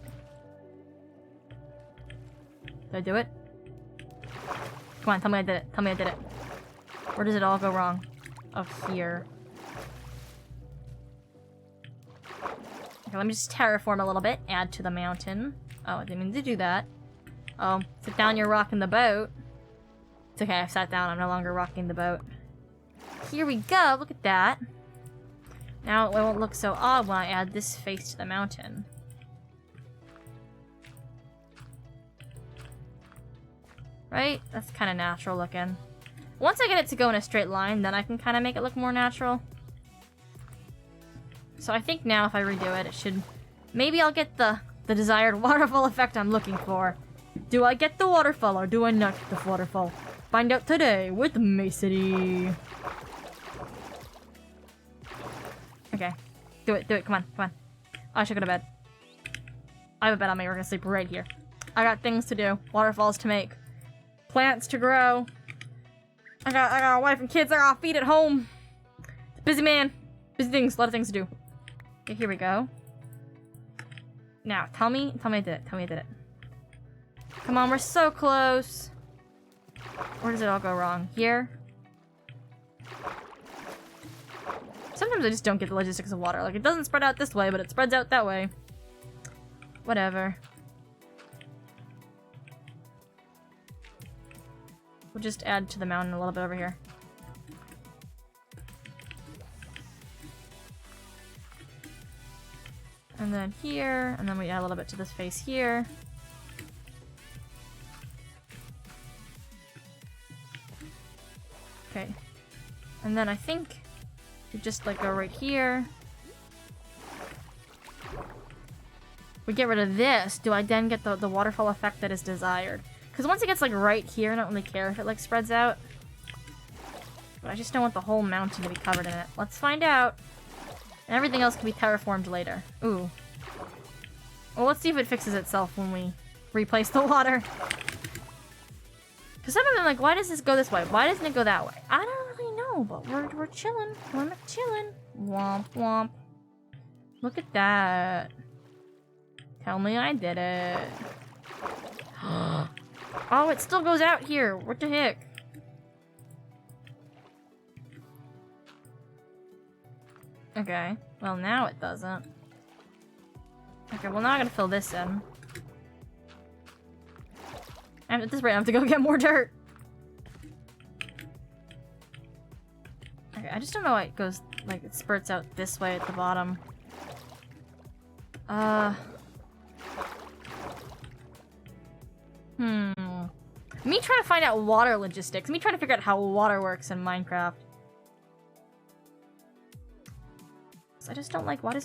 Did I do it? Come on, tell me I did it. Tell me I did it. Where does it all go wrong? Oh, here. Okay, let me just terraform a little bit. Add to the mountain. Oh, I didn't mean to do that. Oh, sit down, you're rocking the boat. It's okay, I've sat down, I'm no longer rocking the boat. Here we go, look at that. Now it won't look so odd when I add this face to the mountain. Right? That's kind of natural looking. Once I get it to go in a straight line, then I can kind of make it look more natural. So I think now if I redo it, it should... Maybe I'll get the desired waterfall effect I'm looking for. Do I get the waterfall or do I not get the waterfall? Find out today with Macity. Okay. Do it, come on, come on. I should go to bed. I have a bed on me, we're gonna sleep right here. I got things to do, waterfalls to make, plants to grow. I got a wife and kids I gotta feed at home. Busy man. Busy things, a lot of things to do. Okay, here we go. Now, tell me I did it, tell me I did it. Come on, we're so close. Where does it all go wrong? Here? Sometimes I just don't get the logistics of water. Like, it doesn't spread out this way, but it spreads out that way. Whatever. just add to the mountain a little bit over here. And then here, and then we add a little bit to this face here. Okay. And then I think we just like go right here. We get rid of this. Do I then get the waterfall effect that is desired? Because once it gets like right here, I don't really care if it like spreads out. But I just don't want the whole mountain to be covered in it. Let's find out. And everything else can be terraformed later. Ooh. Well, let's see if it fixes itself when we replace the water. Because some of them like, why does this go this way? Why doesn't it go that way? I don't really know, but we're chilling. We're chilling. Womp womp. Look at that. Tell me I did it. Oh, it still goes out here. What the heck? Okay. Well, now it doesn't. Okay, well now I'm gonna fill this in. And at this rate, I have to go get more dirt. Okay, I just don't know why it goes, like, it spurts out this way at the bottom. Me trying to find out water logistics. Me trying to figure out how water works in Minecraft. I just don't like, why does